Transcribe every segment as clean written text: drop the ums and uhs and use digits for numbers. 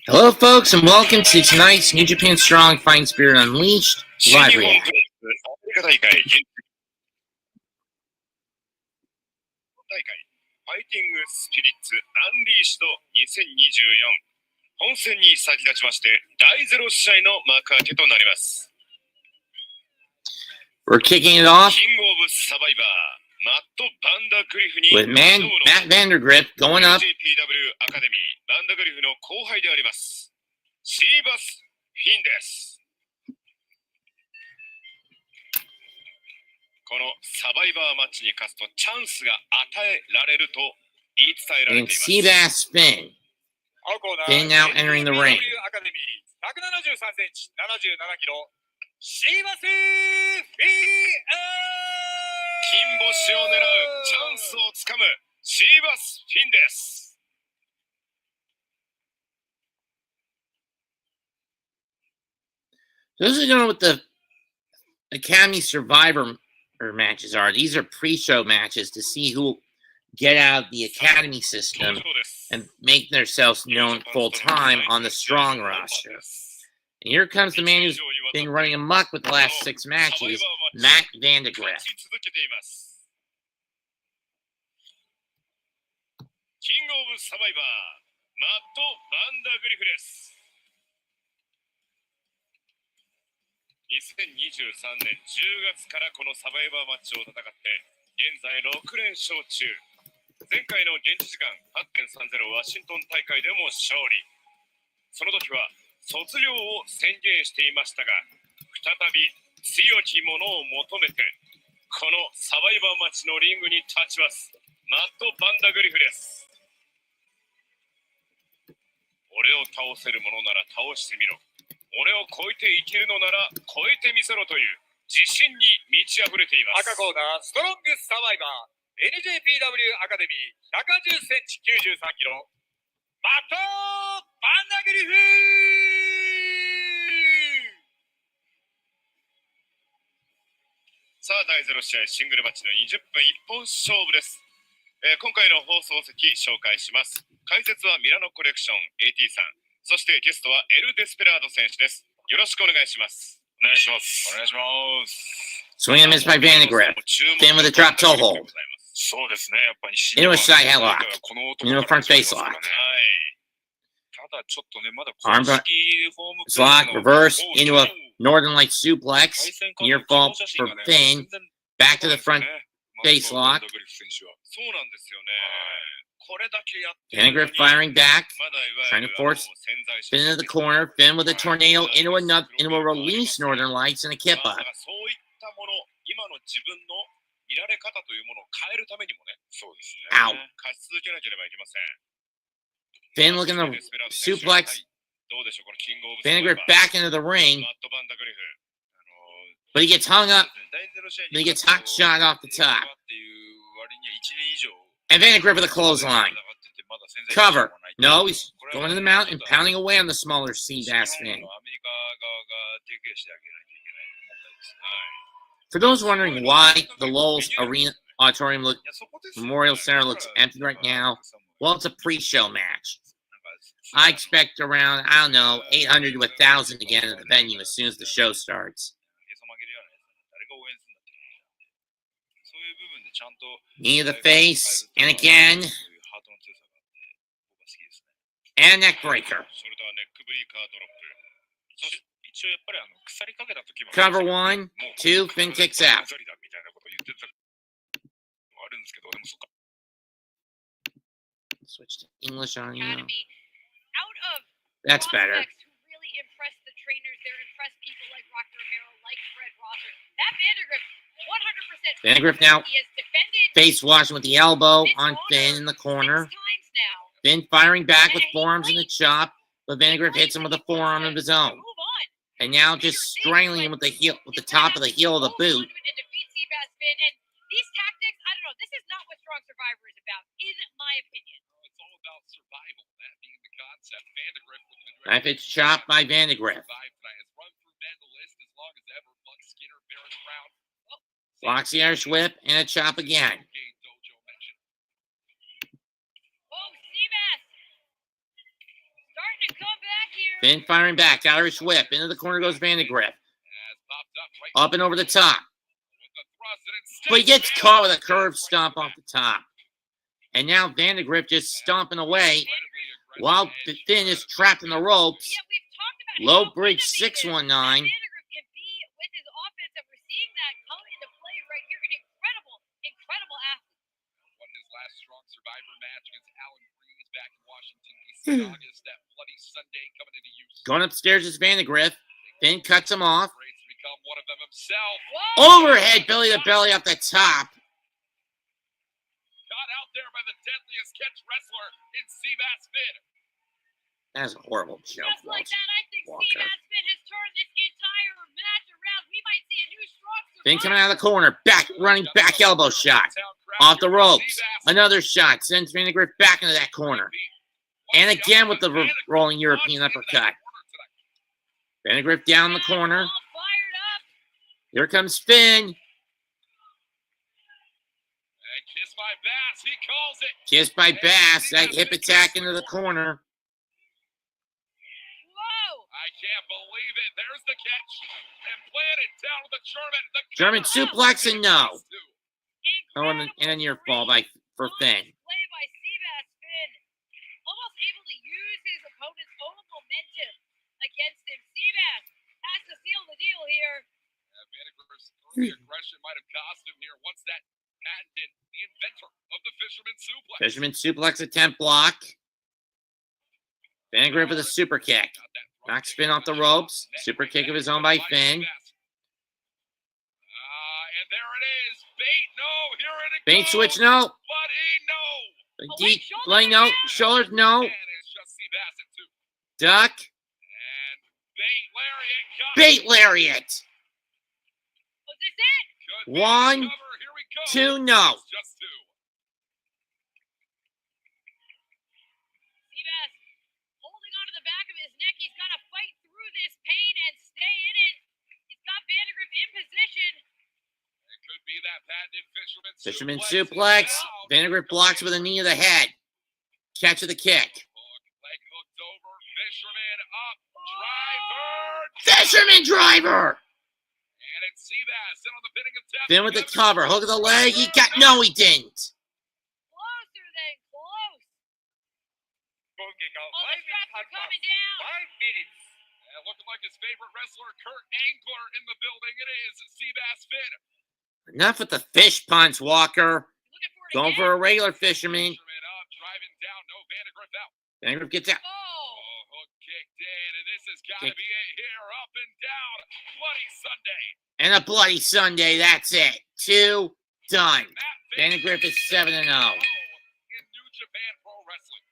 Hello, folks, and welcome to tonight's New Japan Strong Fighting Spirit Unleashed live reaction. ファイティングスピリッツアンリーシュド2024本戦に先立ちまして第0試合の幕開けとなります。 We're kicking it off King of Survivor マット・バンダグリフに with Matt Vandergrift going up. NJPW アカデミーバンダグリフの後輩でありますシーバス・フィンです。このサバイバーマッチに勝つとチャンスが与えられると言い伝えられ And ています。 Seabass Finn. Finn now entering the ring. アカデミー173センチ77キロシーバス・フィン金星を狙うチャンスをつかむシーバス・フィンです。 Those who don't know what the Academy Survivor matches are, these are pre-show matches to see who will get out of the Academy system and make themselves known full-time on the Strong roster. And here comes the man who's been running amok with the last 6 matches, Matt Vandergrift. キングオブサバイバーマット・バンダグリフです。 2023年10月からこのサバイバーマッチを戦って現在6連勝中。前回の現地時間 8.30 ワシントン大会でも勝利。その時は卒業を宣言していましたが再び強き者を求めてこのサバイバーマッチのリングに立ちますマット・バンダグリフです。俺を倒せるものなら倒してみろ。俺を超えていけるのなら超えてみせろという自信に満ち溢れています。赤コーナーストロングスサバイバー NJPW アカデミー110センチ93キロマット・バンダグリフ。さあ第0試合シングルマッチの20分一本勝負です。今回の放送席紹介します。解説はミラノコレクション AT さん、そしてゲストはエル・デスペラード選手です。よろしくお願いします。お願いします。お願いします。 Swing and miss by Vandergrift. Finn with a drop toe hold. そうですね、やっぱり Into a side headlock. Into a front face lock. ただちょっとね、まだ Arm lock, reverse, into a Northern Light suplex. Near fall for Finn. Back to the front face lock. そうなんですよね。これだけやって Vandergrift firing back. Trying to force Finn into the corner. Finn with a tornado into a release Northern Lights and a kip up. そういったもの、今の自分の見られ方というものを変えるためにもね、そうですね。Ow. 勝ち続けなければいけません。 Finn looking to suplex. どうでしょう、このキングオブ Vandergrift back into the ring. マット・バンダグリフ。 But he gets hung up. 第0試合 Then he に gets hot shot off the top. っていう割には1年以上 And Vandergrift with a clothesline. Cover. No, he's going to the mount and pounding away on the smaller Seabass Finn. For those wondering why the Lowell's Arena Auditorium Memorial Center looks empty right now, well, it's a pre-show match. I expect around, I don't know, 800 to 1,000 again at the venue as soon as the show starts. Knee to the face, and again, and neck breaker. Cover 1, 2, Finn kicks out. Switch to English on you. That's better. Vandergrift now face washing with the elbow on Finn in the corner. Finn firing back with forearms in the chop, but Vandergrift hits him with a forearm of his own. And now just strangling him with the heel, with the top of the heel of the boot. These tactics, I don't know. This is not what Strong Survivor is about, in my opinion. It's all about survival, that being the concept. Vandergrift Knife edge chop by Vandergrift. Blocks the Irish whip and a chop again. Oh, Seabass Finn firing back. Irish whip. Into the corner goes Vandegrift. Up and over the top. But he gets caught with a curve stomp off the top. And now Vandegrift just stomping away while Finn is trapped in the ropes. Yeah, we've talked about Low how bridge one of the 619. Vandegrift can be with his offense, and we're seeing that come into play right here. An incredible athlete. Won his last strong survivor match against Alan Breeze back in Washington, D.C. in August. That bloody Sunday coming into use. Going upstairs is Vandegrift. Finn cuts him off. Great to become one of them himself. Whoa! Overhead belly to belly off the top. Got out there by the deadliest catch wrestler in Seabass Finn. That's a horrible joke. Just like that, I think Walker. Steve Aspen has turned this entire match around. We might see a new strong Finn coming survivor. out of the corner. Back, running back elbow shot. Off the ropes. Another shot. Sends Vandegrift back into that corner. And again with the rolling European uppercut. Vandegrift down the corner. All fired up. Here comes Finn. And Kiss by Bass, he calls it. Kissed by Bass. That hip attack into the corner. Whoa! I can't believe it. There's the catch. And planted down with the German. German suplex and no. Oh, and Incredible a near fall for Finn. play by Seabass Finn. Almost able to use his opponent's own momentum against him. Seabass has to seal the deal here. Vandegrift's early aggression might have cost him here. Once that patented, the inventor of the Fisherman Suplex. Fisherman suplex attempt block. Vandegrift with a super kick. Knocks Finn off the ropes. Super kick of his own by Finn. And there it is. Bait, no. Here it Bait goes. switch, no. Bloody no. Deep play, no. Shoulders, no. And it's just Seabass at two. Duck. And bait lariat. Got it. Bait lariat. Was this it? Could be One, the cover. Here we go. 2, no. It's just two. Seabass holding onto the back of his neck. He's got to fight through this pain and stay in it. He's got Vandegrift in position. It could be that patented Fisherman suplex. Vandegrift blocks with a knee to the head. Catch of the kick. Leg hooked over. Fisherman up. Driver. Fisherman driver. And it's Seabass in on the pinning attempt. Finn with the cover. Hook of the leg. He got. No, he didn't. Closer than close. Oh, Oh, the straps are coming down. 5 minutes. And looking like his favorite wrestler, Kurt Angler, in the building. It is Seabass Finn. Enough with the fish punch, Walker. Looking for it Going again. for a regular fisherman. Fisherman up, driving down. No, Vandegrift out. Vandegrift gets out. Oh. Oh, hook kicked in, and this has got to Kick. be it here. Up and down. Bloody Sunday. And a bloody Sunday. That's it. 2 done. Matt Vandegrift is 7-0. In New Japan Pro Wrestling.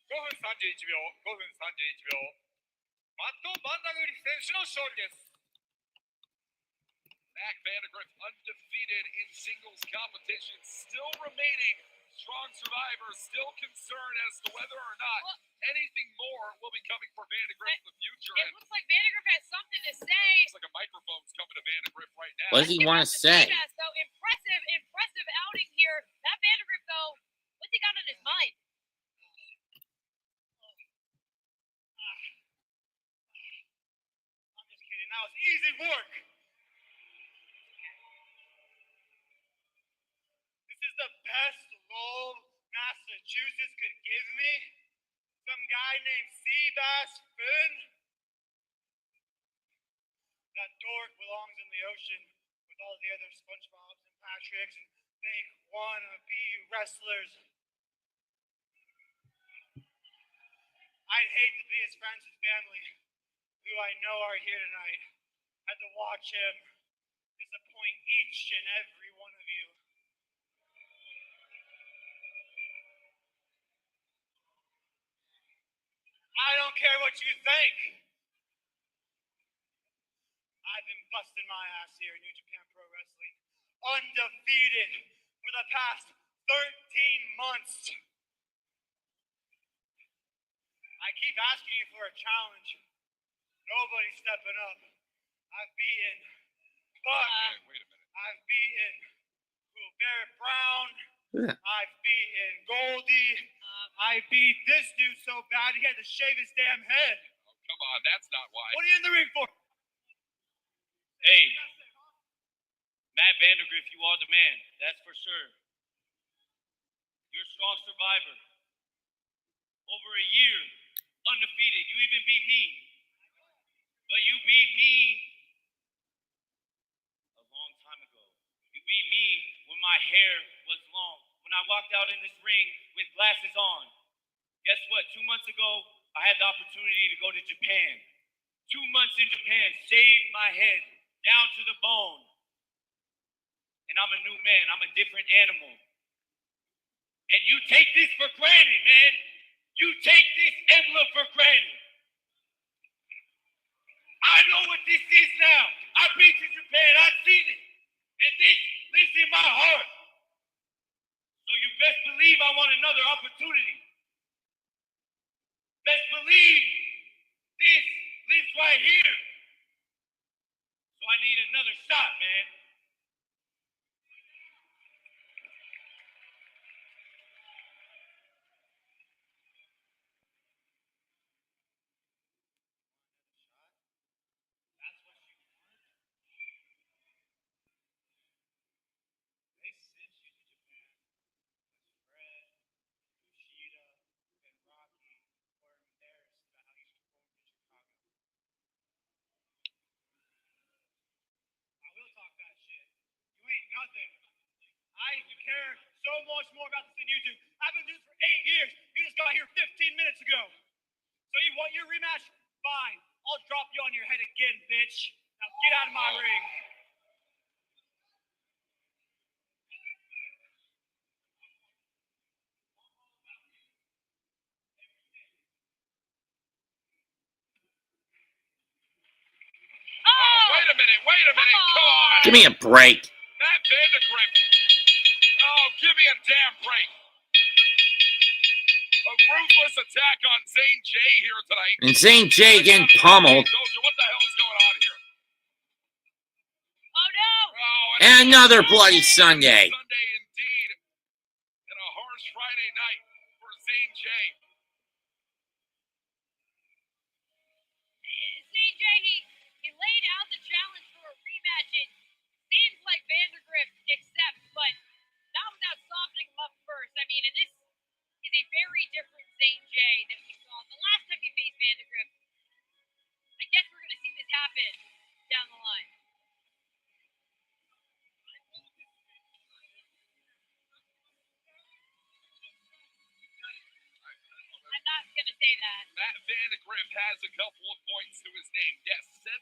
5分31秒、5分31秒。マット・バンダグリ選手の勝利です。Mac Vandegrift undefeated in singles competition, still remaining strong survivor, still concerned as to whether or not anything more will be coming for Vandegrift in the future. It looks like Vandegrift has something to say. Looks like a microphone's coming to Vandegrift right now. What does he want to say? Seabass, though, impressive outing here. That Vandegrift, though, what's he got on his mind? I'm just kidding. That was easy work. This is the best role Massachusetts could give me. Some guy named Seabass Finn. That dork belongs in the ocean with all the other SpongeBobs and Patricks and fake wannabe wrestlers. I'd hate to be his friends and family, who I know are here tonight. Had to watch him disappoint each and every one of you. I don't care what you think. I've been busting my ass here in New Japan Pro Wrestling, undefeated for the past 13 months. I keep asking you for a challenge. Nobody's stepping up. I've beaten Buck. Wait a minute. I've beaten Barrett Brown. Yeah. I've beaten Goldie. I beat this dude so bad he had to shave his damn head. Oh, come on, that's not why. What are you in the ring for? Hey, Matt Vandergrift, you are the man. That's for sure. You're a strong survivor. Over a year, undefeated. You even beat me. But you beat me a long time ago. You beat me when my hair was long. When I walked out in this ring with glasses on. Guess what? 2 months ago, I had the opportunity to go to Japan. 2 months in Japan, shaved my head down to the bone. And I'm a new man. I'm a different animal. And you take this for granted, man. You take this emblem for granted. I know what this is now. I've been to Japan. I've seen it. And this lives in my heart. So you best believe I want another opportunity. Best believe this lives right here. So I need another shot, man. That's what you want? They sent you to Japan. Fred, Kushida, and Rocky were embarrassed about how you performed in Chicago. I will talk that shit. You ain't nothing. I care so much more about this than you do. I've been doing this for 8 years. You just got here 15 minutes ago. So you want your rematch? Fine. I'll drop you on your head again, bitch. Now get out of my ring. Oh, wait a minute. Come on. Give me a break. Matt Vandergrift. Oh, give me a damn break. A ruthless attack on Zane J here tonight. And Zane J getting pummeled. Dozier, what the hell's going on here? Oh no! Oh, And another Bloody Sunday. Sunday indeed. And a harsh Friday night for Zane J. Zane J, he laid out the challenge for a rematch. It seems like Vandergrift accepts, but not without softening him up first. I mean, and this is a very different Zane J than we saw the last time he faced Vandergrift. I guess we're going to see this happen down the line. I'm not going to say that. Matt Vandergrift has a couple of points to his name. Yes, 7-0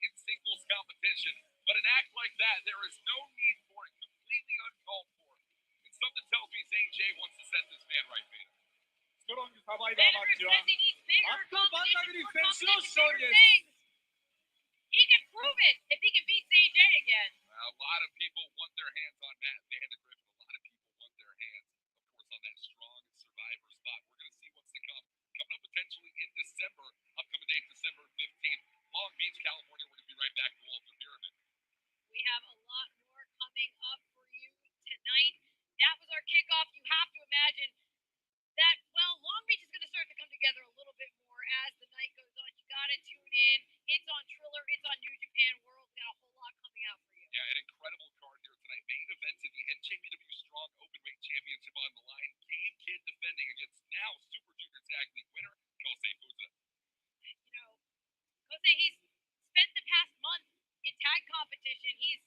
in singles competition. But an act like that, there is no need for it. Completely uncalled for. And something tells me Zane J wants to set this man right, Vader. Vandergrift says he needs bigger competition, more competition, bigger things. He can prove it if he can beat Zane J again. A lot of people want their hands on Matt Vandergrift. A lot of people want their hands, of course, on that strong survivor spot. We're going to see what's to come. Coming up potentially in December, upcoming date December 15th, Long Beach, California. We're going to be right back to Walter Pyramid. We have a lot more coming up for you tonight. That was our kickoff. You have to imagine that, well, Long Beach is going to start to come together a little bit more as the night goes on. You got to tune in. It's on Triller. It's on New Japan World. We got a whole lot coming out for you. Yeah, an incredible card here tonight. Main event in the NJPW Strong Openweight Championship on the line. Gabe Kidd defending against now Super Junior Tag League winner, Kosei Fuda. You know, Jose, he's spent the past month in tag competition. He's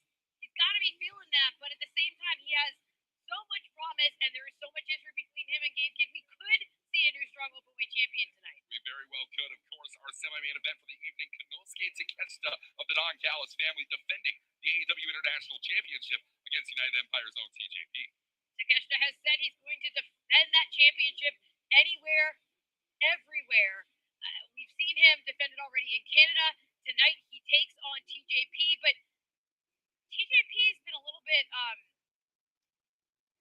got to be feeling that, but at the same time, he has so much promise, and there is so much history between him and Gabe Kidd. We could see a new Strong Openweight champion tonight. We very well could. Of course, our semi-main event for the evening, Konosuke Takeshita of the Don Callis family defending the AEW International Championship against United Empire's own TJP. Takeshita has said he's going to defend that championship anywhere, everywhere. We've seen him defend it already in Canada. Tonight he takes on TJP, but TJP's been a little bit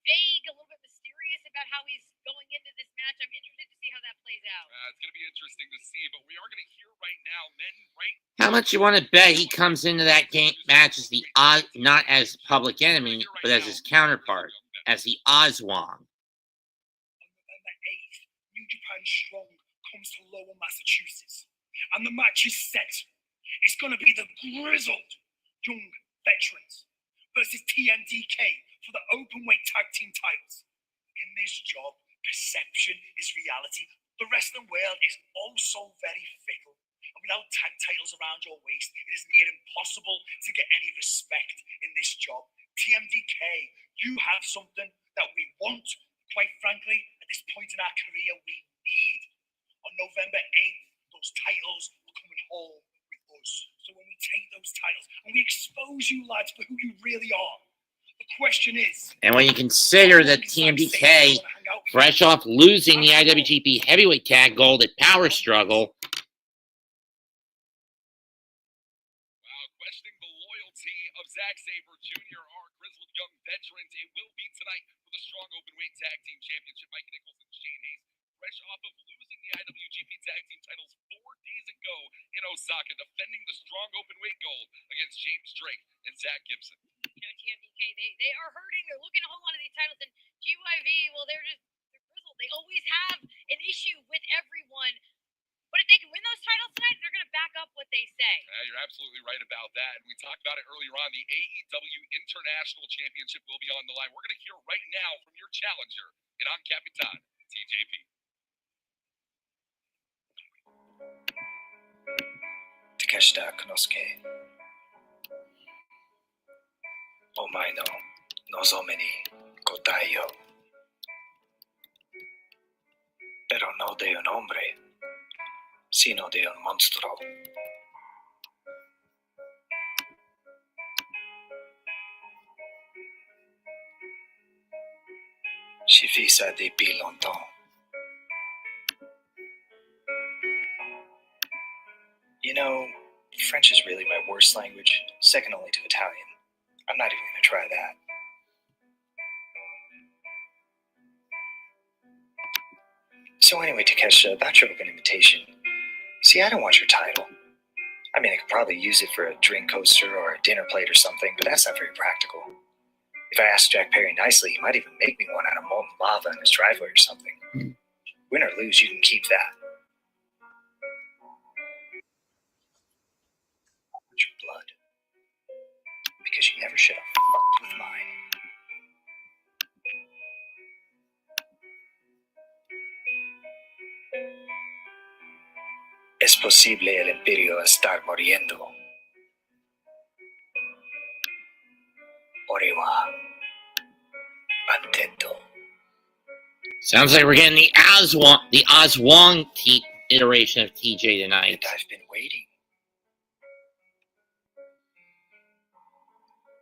vague, a little bit mysterious about how he's going into this match. I'm interested to see how that plays out. It's going to be interesting to see, but we are going to hear right now, men right. How much you want to bet he comes into that game match as the Oz, not as Public Enemy, but as his counterpart, as the Oswong? The and strong comes to Lowell, Massachusetts. And the match is set. It's going to be the Grizzled Young Veterans versus TMDK for the openweight tag team titles. In this job, perception is reality. The wrestling world is also very fickle. And without tag titles around your waist, it is near impossible to get any respect in this job. TMDK, you have something that we want. Quite frankly, at this point in our career, we need. On November 8th, those titles are coming home with us. So when we take those titles and we expose you lads for who you really are, the question is... And when you consider that TMDK, fresh off losing the IWGP Heavyweight Tag Gold at Power Struggle... Wow, questioning the loyalty of Zack Sabre Jr., our Grizzled Young Veterans. It will be tonight for the strong openweight tag team championship. Mikey Nicholls and Haste, fresh off of losing the IWGP tag team titles 4 days ago in Osaka, defending the strong openweight gold against James Drake and Zack Gibson. You know, TMDK, they are hurting. They're looking to hold on to these titles. And GYV, well, they're grizzled. They always have an issue with everyone. But if they can win those titles tonight, they're going to back up what they say. Yeah, you're absolutely right about that. And we talked about it earlier on. The AEW International Championship will be on the line. We're going to hear right now from your challenger in On Capitan, TJP. Takeshita Konosuke. Omae no nozomi ni kotae yo. Pero no de un hombre, sino de un monstruo. She fit ça depuis longtemps. You know, French is really my worst language, second only to Italian. I'm not even going to try that. So anyway, Takeshita, about your open invitation. See, I don't want your title. I mean, I could probably use it for a drink coaster or a dinner plate or something, but that's not very practical. If I asked Jack Perry nicely, he might even make me one out of molten lava in his driveway or something. Win or lose, you can keep that. Your blood. Because you never should have fucked with mine. Es posible el imperio estar muriendo. Oiwa. Atento. Sounds like we're getting the Oswong iteration of TJ tonight. And I've been waiting.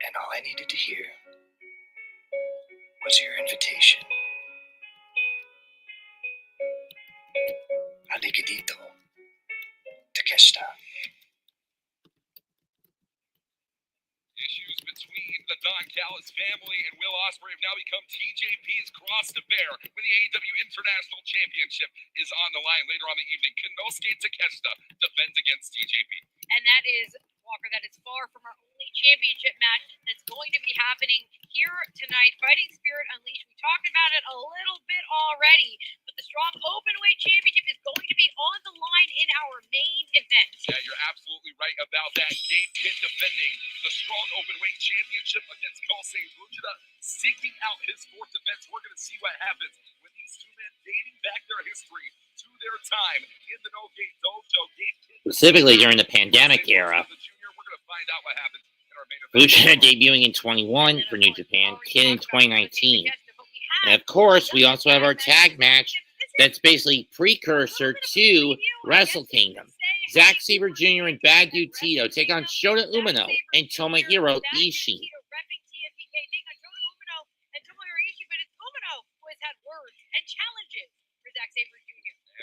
And all I needed to hear was your invitation. Aligadito, Takeshita. Issues between the Don Callis family and Will Ospreay have now become TJP's cross to bear when the AEW International Championship is on the line later on the evening. Konosuke Takeshita defends against TJP. And that is, Walker, that is far from our only championship match that's going to be happening here tonight. Fighting Spirit Unleashed. We talked about it a little bit already, but the Strong Openweight Championship is going to be on the line in our main event. Yeah, you're absolutely right about that. Dave Kidd defending the Strong Openweight Championship against Kosei Fujita, seeking out his fourth defense. We're going to see what happens when these two men dating back their history to their time in the No Gate Dojo. Specifically during the pandemic era. We're going to find out what happens in our main event. Fujita debuting in 21 for New Japan, Kidd in 2019. And of course, we also have our tag match that's basically precursor to Wrestle Kingdom. Zack Sabre Jr. and Bad Dude Tito take on Shota Umino and Tomohiro Ishii.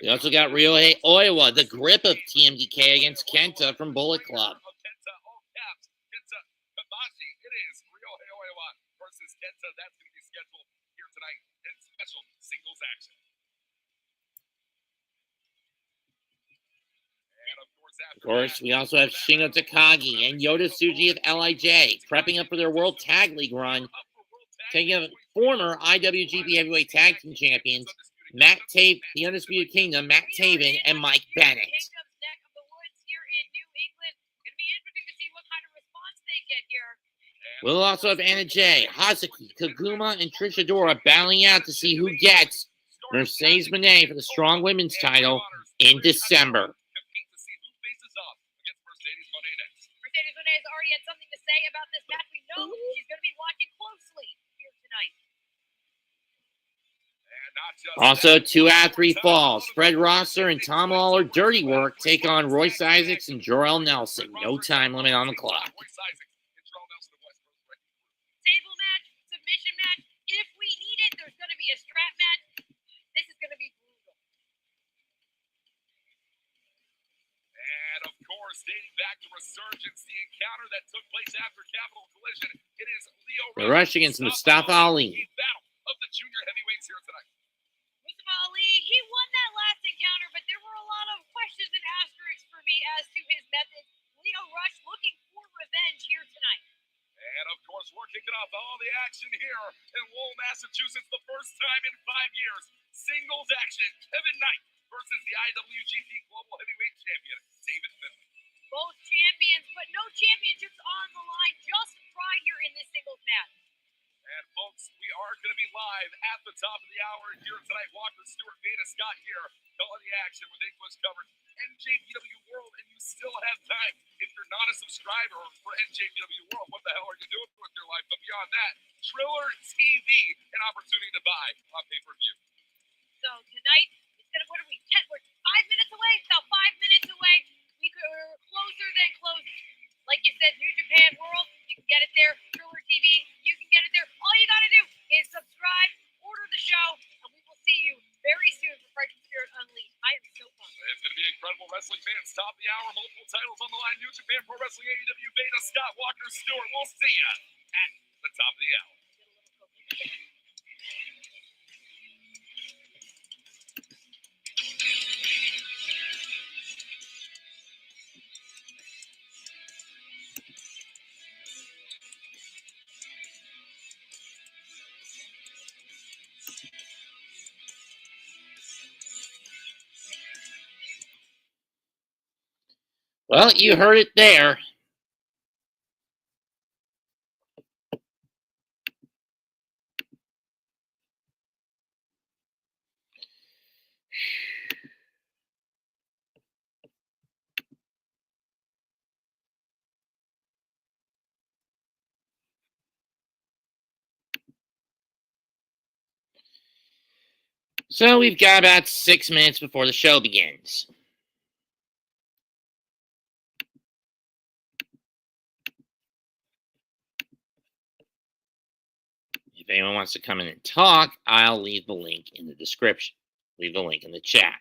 We also got Ryohei Oiwa, the grip of TMDK against Kenta from Bullet Club. Kenta, all caps. Kenta Kabashi. It is Ryohei Oiwa versus Kenta. That's going to be scheduled here tonight in special singles action. And of course, we also have Shingo Takagi and Yota Tsuji of LIJ prepping up for their World Tag League run, taking on former IWGP Heavyweight Tag Team Champions Matt Taven, the Undisputed Kingdom, Matt Taven, and Mike Bennett. Kingdom's neck of the woods here in New England. Gonna be interesting to see what kind of response they get here. We'll also have Anna Jay, Hazuki, Koguma, and Trish Adora battling out to see who gets Mercedes Moné for the Strong Women's title in December. Mercedes Moné has already had something to say about this match. We know she's going to be watching closely here tonight. Also, 2 out of 3 falls. Fred Rosser and Tom Lawlor, Dirty Work, take on Royce Issacs and Jorel Nelson. No time limit on the clock. Table match, submission match. If we need it, there's going to be a strap match. This is going to be brutal. And of course, dating back to Resurgence, the encounter that took place after Capital Collision, it is Lio The Rush against Mustafa Ali. Battle of the junior heavyweights here tonight. Mustafa Ali, he won that last encounter, but there were a lot of questions and asterisks for me as to his methods. Lio Rush looking for revenge here tonight. And of course, we're kicking off all the action here in Lowell, Massachusetts, the first time in 5 years. Singles action, Kevin Knight versus the IWGP Global Heavyweight Champion, David Finlay. Both champions, but no championships on the line. Just pride here in this singles match. And folks, we are going to be live at the top of the hour here tonight. Walker Stewart, Dana Scott here, calling the action with English coverage. NJPW World, and you still have time. If you're not a subscriber for NJPW World, what the hell are you doing with your life? But beyond that, Triller TV, an opportunity to buy on pay-per-view. So tonight, instead of what are we? We're 5 minutes away. About 5 minutes away. We're closer than close. Like you said, New Japan World, you can get it there. Triller TV, you can get it there. All you got to do is subscribe, order the show, and we will see you very soon for Fighting Spirit Unleashed. I am so pumped. It's going to be incredible wrestling fans. Top of the hour, multiple titles on the line. New Japan Pro Wrestling, AEW, Beta, Scott, Walker Stewart. We'll see ya at the top of the hour. Well, you heard it there. So we've got about 6 minutes before the show begins. If anyone wants to come in and talk, I'll leave the link in the description. Leave the link in the chat.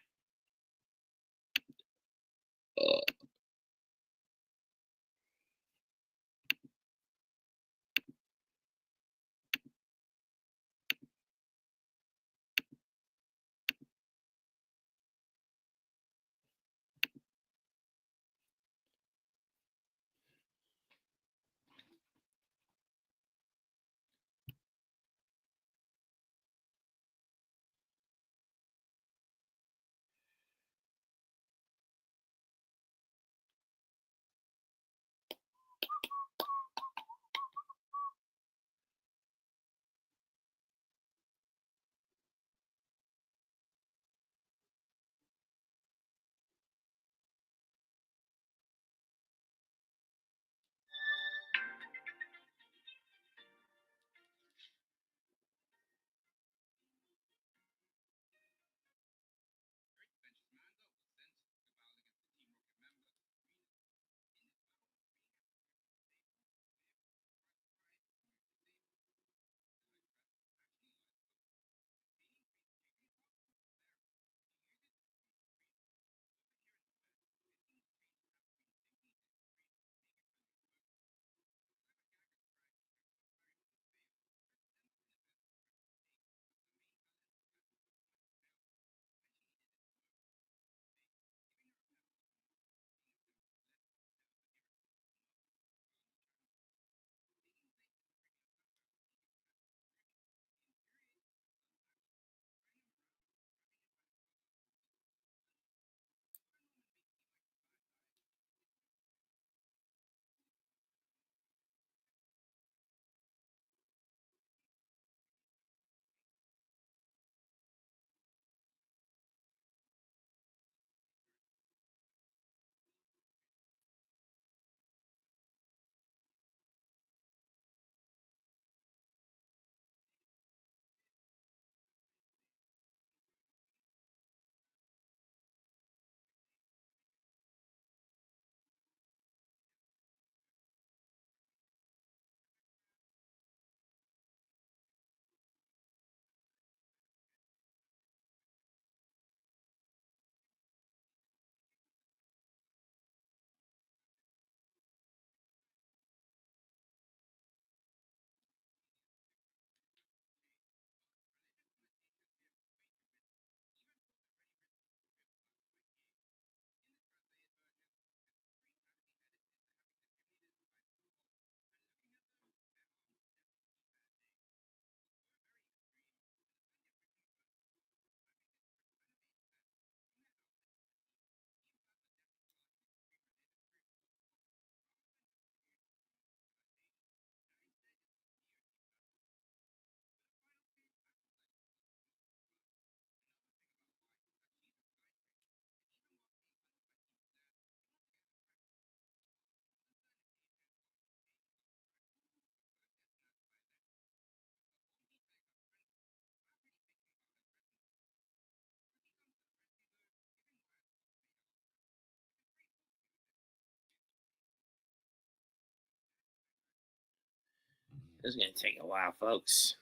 This is going to take a while, folks.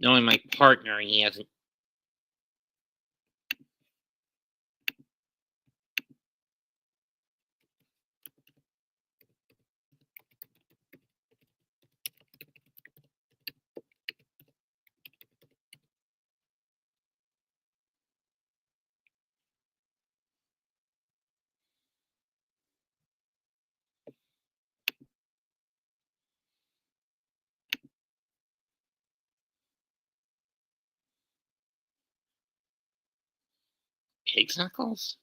Knowing my partner, he hasn't. Pig's knuckles?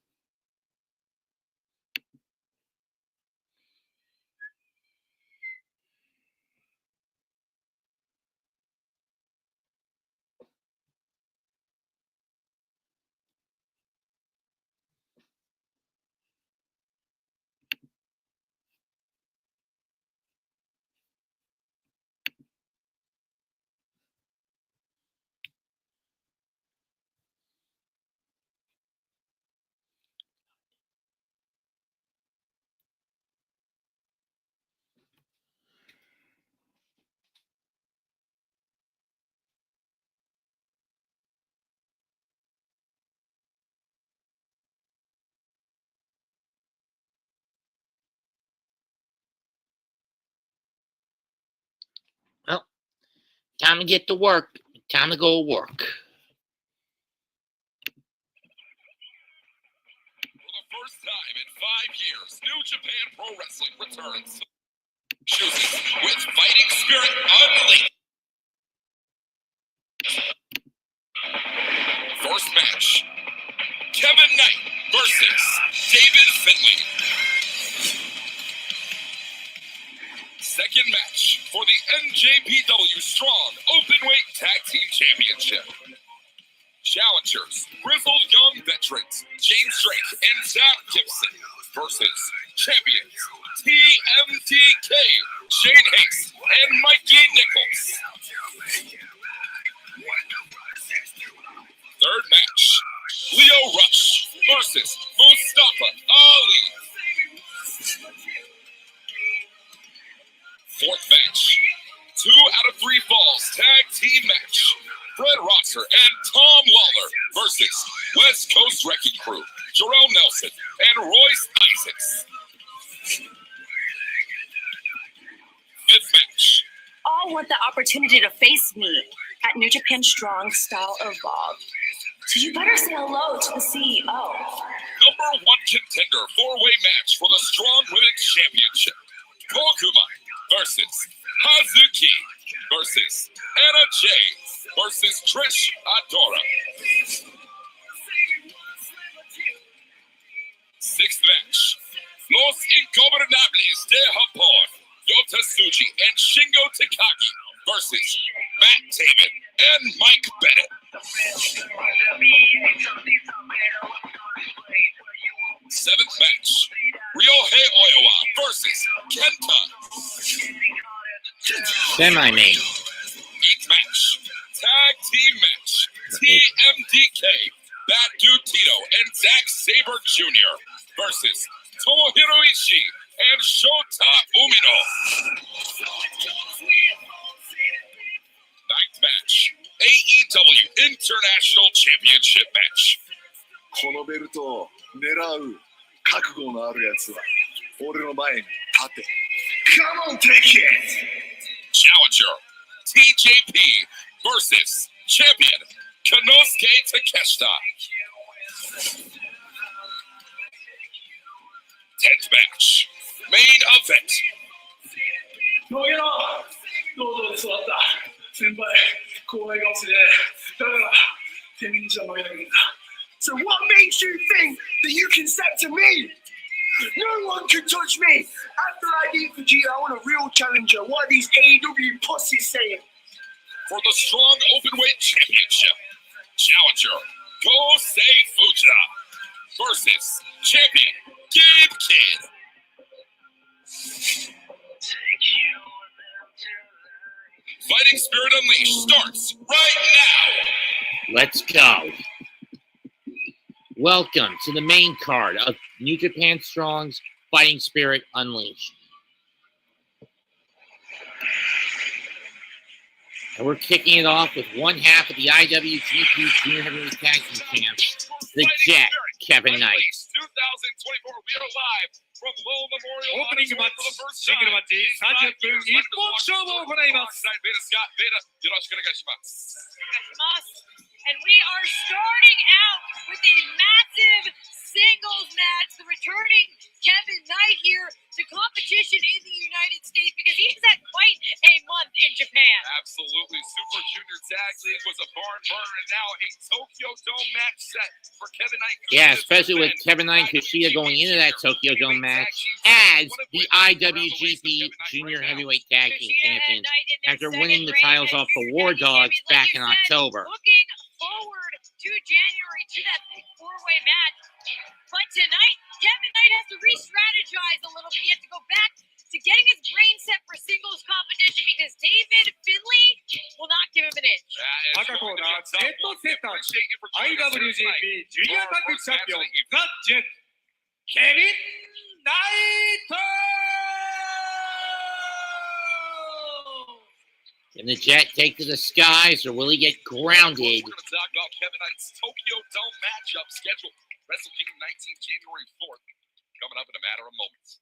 Well, time to get to work. Time to go to work. For the first time in 5 years, New Japan Pro Wrestling returns. Chooses with fighting spirit unleashed. First match, Kevin Knight versus David Finlay. Second match for the NJPW Strong Openweight Tag Team Championship. Challengers, Grizzled Young Veterans, James Drake and Zack Gibson versus champions, TMDK, Shane Haste and Mikey Nicholls. Third match, Lio Rush versus Mustafa Ali. Fourth match, 2 out of 3 falls tag team match. Fred Rosser and Tom Lawlor versus West Coast Wrecking Crew, Jorel Nelson and Royce Issacs. Fifth match. All want the opportunity to face me at New Japan Strong Style Evolved. So you better say hello to the CEO. Number 1 contender 4-way match for the Strong Women's Championship. Koguma versus Hazuki versus Anna Jay versus Trish Adora. Sixth match, Los Ingobernables de Japon, Yota Tsuji and Shingo Takagi versus Matt Taven and Mike Bennett. Seventh match, Ryohei Oiwa versus Kenta. Semi-main. Eighth match, tag team match, TMDK, Bad Dude Tito and Zack Sabre Jr. versus Tomohiro Ishii, and Shota Umino. Ninth match, AEW International Championship match. このベルトを狙う覚悟のあるやつは俺の前に立て。Come on, take it! Challenger, TJP versus champion, Konosuke Takeshita. 10th match, main event. 投げろどうぞ座った先輩後輩が落ちてだからてめえにじゃ負けなきゃいけないんだ So what makes you think that you can step to me? No one can touch me. After I beat Vegeta, I want a real challenger. What are these AEW pussies saying? For the strong openweight championship, challenger Kosei Fujita versus champion Gibson. Fighting Spirit Unleashed starts right now. Let's go. Welcome to the main card of New Japan Strong's Fighting Spirit Unleashed. And we're kicking it off with one half of the IWGP Junior Heavyweight Tag Team Champs, the Jet, Kevin Knight. 2024, we are live from Lowell Memorial オープニングマッチ for the first シングルマッチ time. 30分一本勝負を行います Beta Scott, Beta, よろしくお願いします。 And we are starting out with a massive singles match. The returning Kevin Knight here to competition in the United States because he's had quite a month in Japan. Absolutely. Super Junior Tag League was a barn burner, and now a Tokyo Dome match set for Kevin Knight. Yeah, especially with Kevin Knight and Kushida going into that Tokyo Dome match as the IWGP Junior Heavyweight Tag Team Champions after winning the titles off the War Dogs back in October. Looking forward to January to that big four-way match. But tonight, Kevin Knight has to re-strategize a little bit. He has to go back to getting his brain set for singles competition because David Finlay will not give him an inch. 赤コーナージェットセッター IWGP ジュニアタッグチャンピオンザ・ジェットケビン・ナイト Can the Jet take to the skies or will he get grounded? We're going to talk about Kevin Knight's Tokyo Dome matchup scheduled. Wrestle Kingdom 19 January 4th. Coming up in a matter of moments.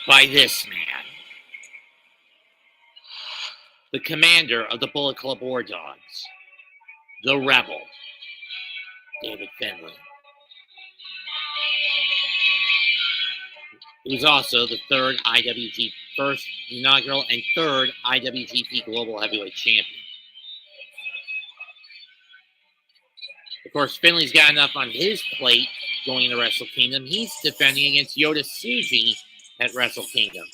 By this man, the commander of the Bullet Club War Dogs, the Rebel, David Finlay. He was also the first inaugural and third IWGP Global Heavyweight Champion. Of course, Finlay's got enough on his plate going into Wrestle Kingdom. He's defending against Yota Tsuji at Wrestle Kingdom.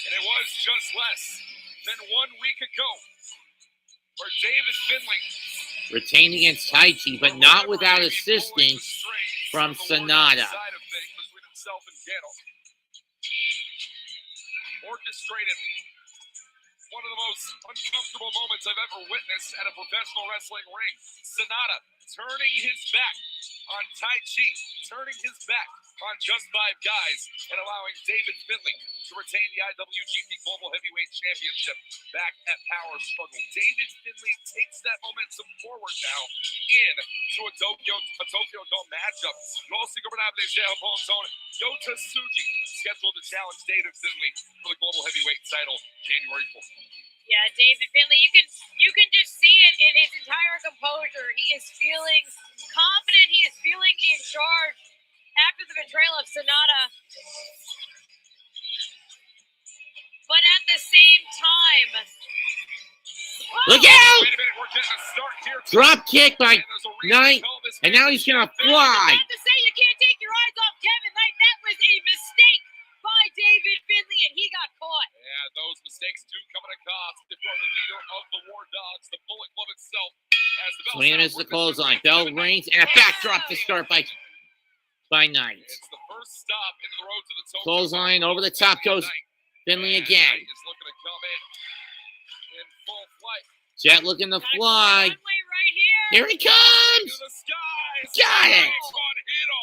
And it was just less than 1 week ago where David Finlay Retained against Taichi, but not without assistance from Sonata. Orchestrated one of the most uncomfortable moments I've ever witnessed at a professional wrestling ring. Sonata turning his back on Taichi, turning his back on just 5 guys, and allowing David Finlay to retain the IWGP Global Heavyweight Championship back at Power Struggle. David Finlay takes that momentum forward now into a Tokyo Dome matchup. Los Ingobernables Japon, Yota Tsuji scheduled to challenge David Finlay for the Global Heavyweight title January 4th. Yeah, David Finlay, you can just see it in his entire composure. He is feeling confident. He is feeling in charge after the betrayal of Sonata. But at the same time, Look out! Wait a minute, we're getting a start here. Drop kick by Knight, and now he's gonna I fly. have to say, you can't take your eyes off Kevin Knight. That was a mistake by David Finlay, and he got caught. Yeah, those mistakes do come at a cost for the leader of the War Dogs, the Bullet Club itself. As the Swing and miss the clothesline. Bell rings, and a backdrop to start by Knight. It's the first stop into the road to the Tokyo Clothesline over the top goes Finlay again. Is looking to come in full flight. Jet looking to Got a fly. runway right here. Here he comes. To the skies. Got it. On Hito.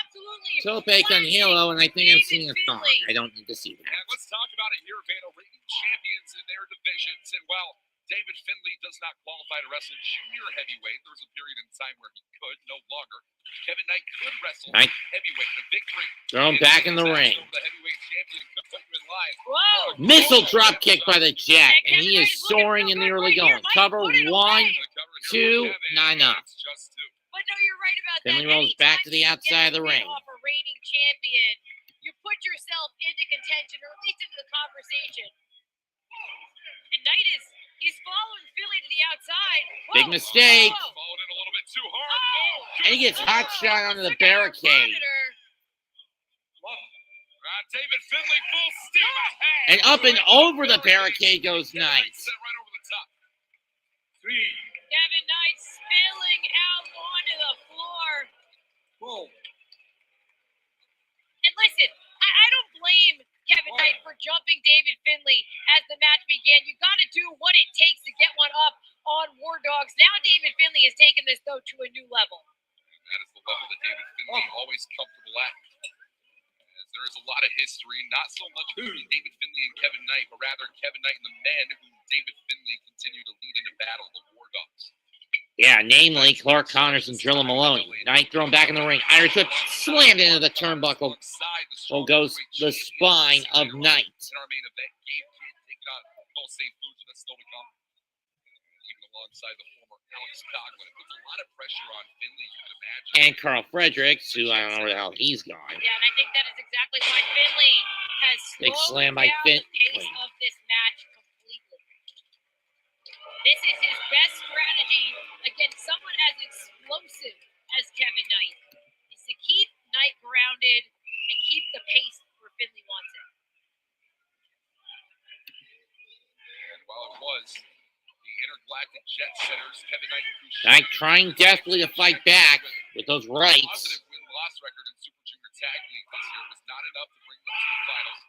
Absolutely. Tope on Hilo, and I think I'm seeing a thong. I don't need to see And that. let's talk about it here, Vano. Reigning champions in their divisions. And while David Finlay does not qualify to wrestle junior heavyweight, there was a period in time where he could, no longer. Kevin Knight could wrestle Knight. heavyweight. The victory. Throw him back in the ring. The heavyweight champion could put him in line. Whoa. Missile drop kick by the Jet, and he is soaring in the early going. Cover 1, 2, not enough. Just 2. But no, you're right about Finlay that. rolls back to the Anytime outside of the you get ring. off a reigning champion, you put yourself into contention, or at least into the conversation. And Knight he's following Finlay to the outside. Whoa, Big mistake. whoa. Followed it a little bit too hard. Oh, And he gets hot shot onto the took out our barricade. monitor. David Finlay full steam ahead. And up and over the barricade goes Knight. Set right over the top. 3. Kevin Knight spilling out onto the floor. Whoa. And listen, I don't blame Kevin Knight for jumping David Finlay as the match began. You got to do what it takes to get one up on War Dogs. Now David Finlay has taken this, though, to a new level. And that is the level that David Finlay always comfortable at. As there is a lot of history, not so much between David Finlay and Kevin Knight, but rather Kevin Knight and the men who David Finlay continue to lead into battle, the War Dogs. Yeah, namely Clark Connors and Drilla Maloney. Knight thrown back in the ring. Irish whip slammed into the turnbuckle. Well, goes the spine of Knight. In our main event, Gabe Kidd taking on Konosuke Takeshita, that's still to come. Even alongside the former Alex Coughlin. It puts a lot of pressure on Finlay, you can imagine. And Carl Fredericks, who I don't know where the hell he's gone. Yeah, and I think that is exactly why Finlay has Big slowed slam by down the pace Finlay. of this match completely. This is his best strategy against someone as explosive as Kevin Knight, is to keep Knight grounded and keep the pace where Finlay wants it. And while it was the intergalactic jet setters, Kevin Knight and Kushida, Knight trying desperately to fight back with those rights. positive win-loss record in Super Junior Tag League this year was not enough to bring them to the finals.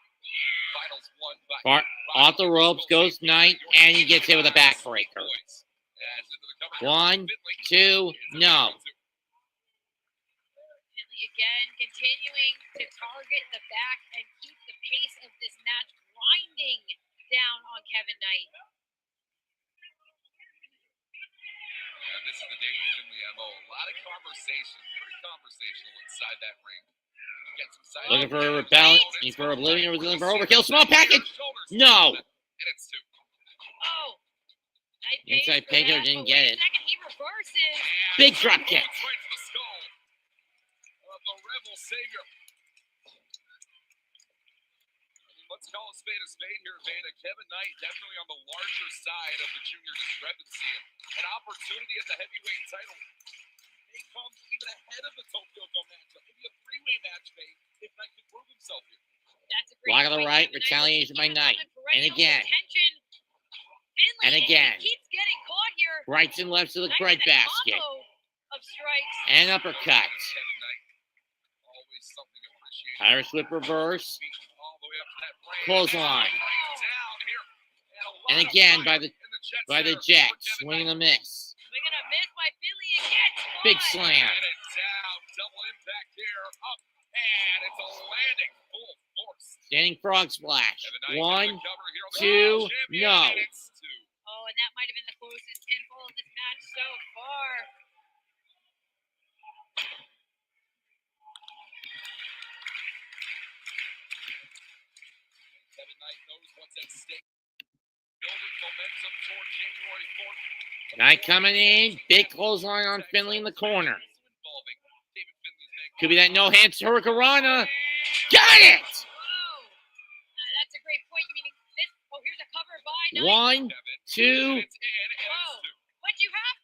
Finals won by Far off the ropes goes Knight, and he gets hit with a backbreaker. 1, 2, no. Finlay again continuing to target the back and keep the pace of this match grinding down on Kevin Knight. And this is the David Finlay MO. A lot of conversation, very conversational inside that ring. Get some side Looking for a balance, looking for oblivion, looking for overkill. Small package. No. And it's 2. Oh. Knight Inside pays for Pedro that, didn't but get wait a it. second, he reverses. Big drop kick. Right to the skull of the Rebel Savior. Let's call a spade here, Veda. Kevin Knight definitely on the larger side of the junior discrepancy. And an opportunity at the heavyweight title may come even ahead of the Tokyo Dome matchup. Maybe a 3-way match, maybe, if Knight can prove himself here. That's a great Block of the point. right, Kevin Knight retaliation by keeping Knight. on perennial And again. contention. Finlay, And again. he keeps getting caught here. Rights and lefts of the Knight bread with a basket. combo of strikes. And uppercut. Kevin Knight, always something appreciated. Irish whip reverse. All the way up to that frame. Clothesline. Down here. And again by the Jet. Swing and a miss. We're gonna miss by Finlay again. Big Spot. slam. And it's down. Double impact here. Up. And it's a landing. Full force. Standing frog splash. Kevin Knight 1, gonna cover here on the 2, world champion, no. and it's 2. Oh, and that might have been the closest pinfall in this match so far. Kevin Knight knows what's at stake. Building momentum toward January 4th. Knight coming in. Big clothesline on Finlay in the corner. Could be that no hands Hurricanrana. Got it! Oh, that's a great point. You meaning this? Oh, here's a cover by Knight. 1, 2. Whoa. But you have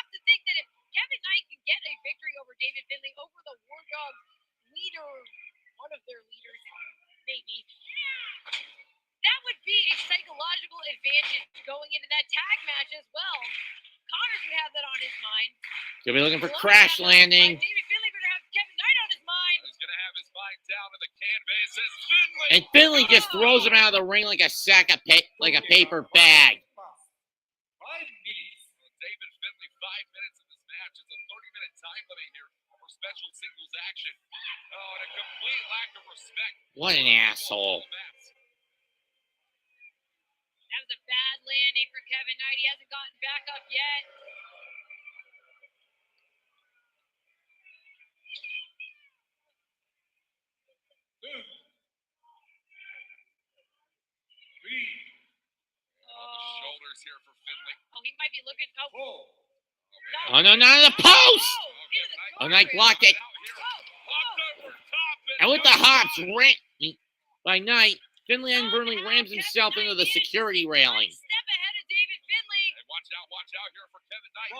to think that if Kevin Knight can get a victory over David Finlay, over the War Dog leader, one of their leaders, maybe, that would be a psychological advantage going into that tag match as well. Connors would have that on his mind. Could be looking for Malone crash has that on his landing. mind. David Finlay better have Kevin Knight on his mind. He's going to have his mind down in the canvas as Finlay Finlay. And Finlay just throws him out of the ring like a sack of paper bag. 5 minutes. David Finlay, 5 minutes in this match. It's a 30-minute time limit here for special singles action. Oh, and a complete lack of respect. What an asshole. That was a bad landing for Kevin Knight. He hasn't gotten back up yet. Shoulders here for Finlay. Oh, he might be looking. Oh, Oh, no, not in the post! into the Oh, Knight blocked it. And with the hops by Knight, Finlay inadvertently rams himself into the security railing. Step ahead of David Finlay. Hey, watch out here for Kevin Knight.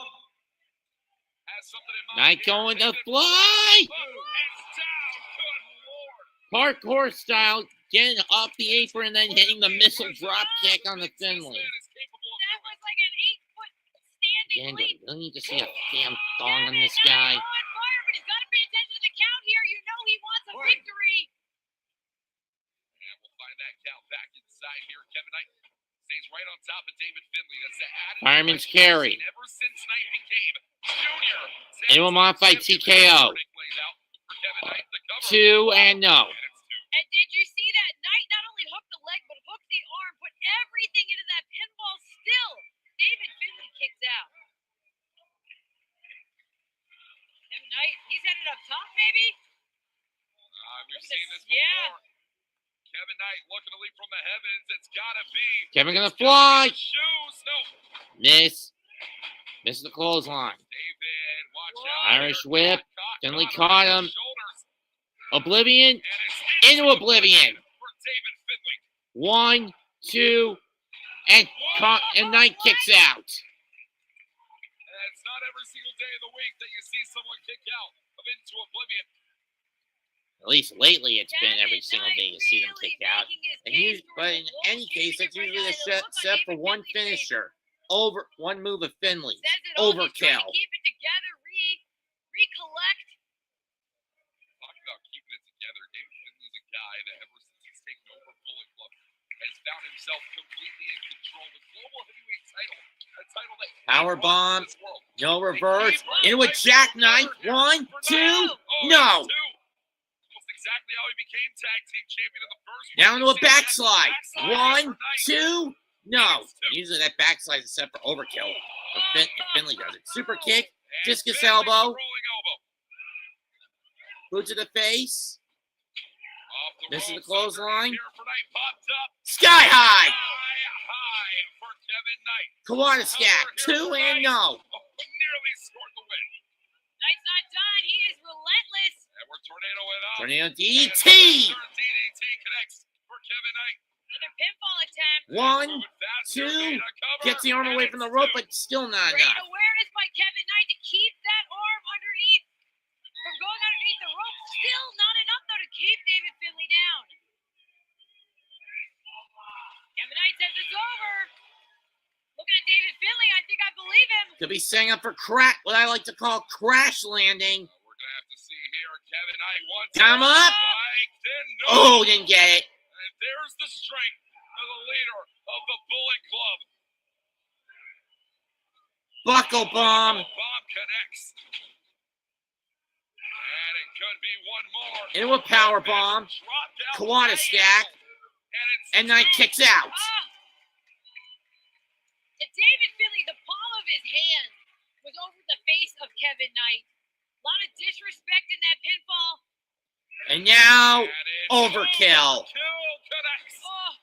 Has something in mind. Knight going to fly! And down, good lord. Parkour style, getting off the apron and then hitting the missile drop kick on the Finlay. That was like an 8-foot standing Again, leap. do we need to see a damn thong on this guy? On fire, but he's got to pay attention to the count here. You know he wants a victory. And we'll find that count back inside here. Kevin Knight stays right on top of David Finlay. That's the added Fireman's carry. ever since Knight became junior. And we'll modify TKO. 2 and no. And did you see that? Knight not only hooked the leg, but hooked the arm, put everything into that pinball still. David Finlay kicks out. Kevin Knight, he's headed up top, maybe? We've seen this before. Yeah. Kevin Knight looking to leap from the heavens. It's gotta be. Kevin gonna fly. Shoes. No. Miss the clothesline. David, watch out. Irish whip. Finlay caught him. Shoulders. Oblivion. And it's Into oblivion. for David Finlay. 1, 2, and Knight kicks out. And it's not every single day of the week that you see someone kick out of into oblivion. At least lately, it's been every Kevin single Knight day you see them really kick out. making his And case for but the in Lawlor any case, that's Championship usually right a now. It looks set like for David one Finlay's face. finisher. Over one move of Finlay. Says it all. He's trying Overkill. to keep it together, recollect. Talking about keeping it together, David Finlay's a guy that ever since he's taken over Bullet Club has found himself completely in control. The global heavyweight title, a title that Power bomb. this world. No reverse. In with jackknife. 1, 2. No. Almost exactly how he became tag team champion in the first one. Down to a backslide. Backslide 1, for Knight. 2. No. Usually that backslide is set for overkill. But Finlay does it. Super kick. And Discus Finlay elbow. rolling elbow. Boot to the face. Off the This is the ropes, clothesline. here for Knight, popped up. Sky high. High for Kevin Knight. Kawada stack. 2 and no. Nearly scored the win. Knight's not done. He is relentless. And we're tornado it up. Tornado And DDT. DDT connects for Kevin Knight. Another pinfall attempt. 1, Moving faster, 2. made a cover, Gets the arm and away from the it's rope, two. but still not Great enough. awareness by Kevin Knight to keep that arm underneath. From going underneath the rope. Still not enough, though, to keep David Finlay down. Kevin Knight says it's over. Looking at David Finlay, I think I believe him. Could be setting up for what I like to call crash landing. We're going to have to see here. Kevin Knight wants Come it. up. Mike didn't know. Oh, didn't get it. And there's the strength of the leader of the Bullet Club. Buckle bomb. Bomb connects. And it could be one more. Into a power bomb. Dropped out Kawada by stack. And And Knight kicks out. And David Finlay, the palm of his hand was over the face of Kevin Knight. A lot of disrespect in that pinfall. And now, And it's overkill. Overkill connects. Oh,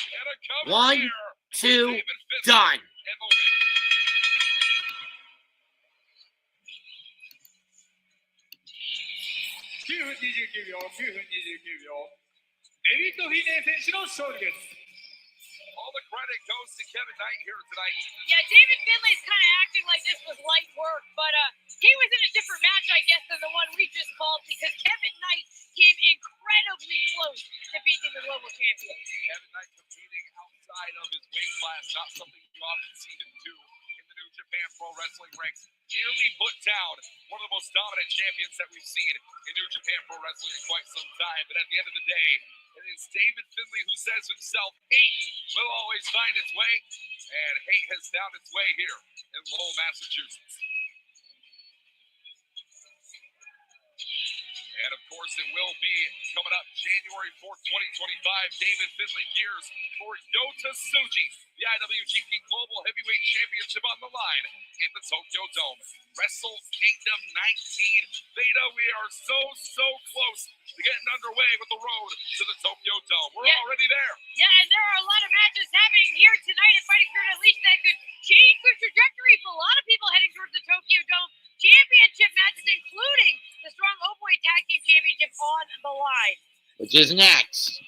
And a cover 1, here. 2, David Finlay done. and the win. 9分29秒、9分29秒。デビッド・フィンレイ選手の勝利です。 All the credit goes to Kevin Knight here tonight. yeah, David Finlay's kind of acting like this was light work, but he was in a different match, I guess, than the one we just called because Kevin Knight came incredibly close to beating the global champion. Kevin Knight competing outside of his weight class, not something you often see him do in the New Japan Pro Wrestling ranks. Nearly put down one of the most dominant champions that we've seen in New Japan Pro Wrestling in quite some time. But at the end of the day, it is David Finlay, who says himself, hate will always find its way, and hate has found its way here in Lowell, Massachusetts. And of course, it will be coming up January 4th, 2025. David Finlay gears for Yota Tsuji, the IWGP Global Heavyweight Championship on the line in the Tokyo Dome. Wrestle Kingdom 19 Beta. We are so close to getting underway with the road to the Tokyo Dome. We're already there. Yeah, and there are a lot of matches happening here tonight at Fighting Spirit Unleashed that could change the trajectory for a lot of people heading towards the Tokyo Dome. Championship matches, including the Strong Openweight Tag Team Championship on the line. Which is next.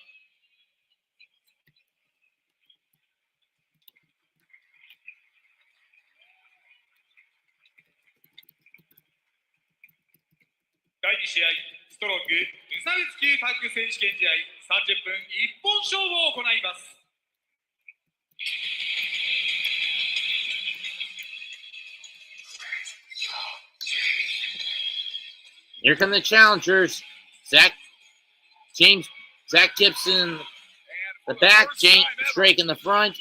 第2試合、ストロング無差別級タッグ選手権試合30分一本勝負を行います。Here come the challengers. Zack Gibson, the back, Drake in the front,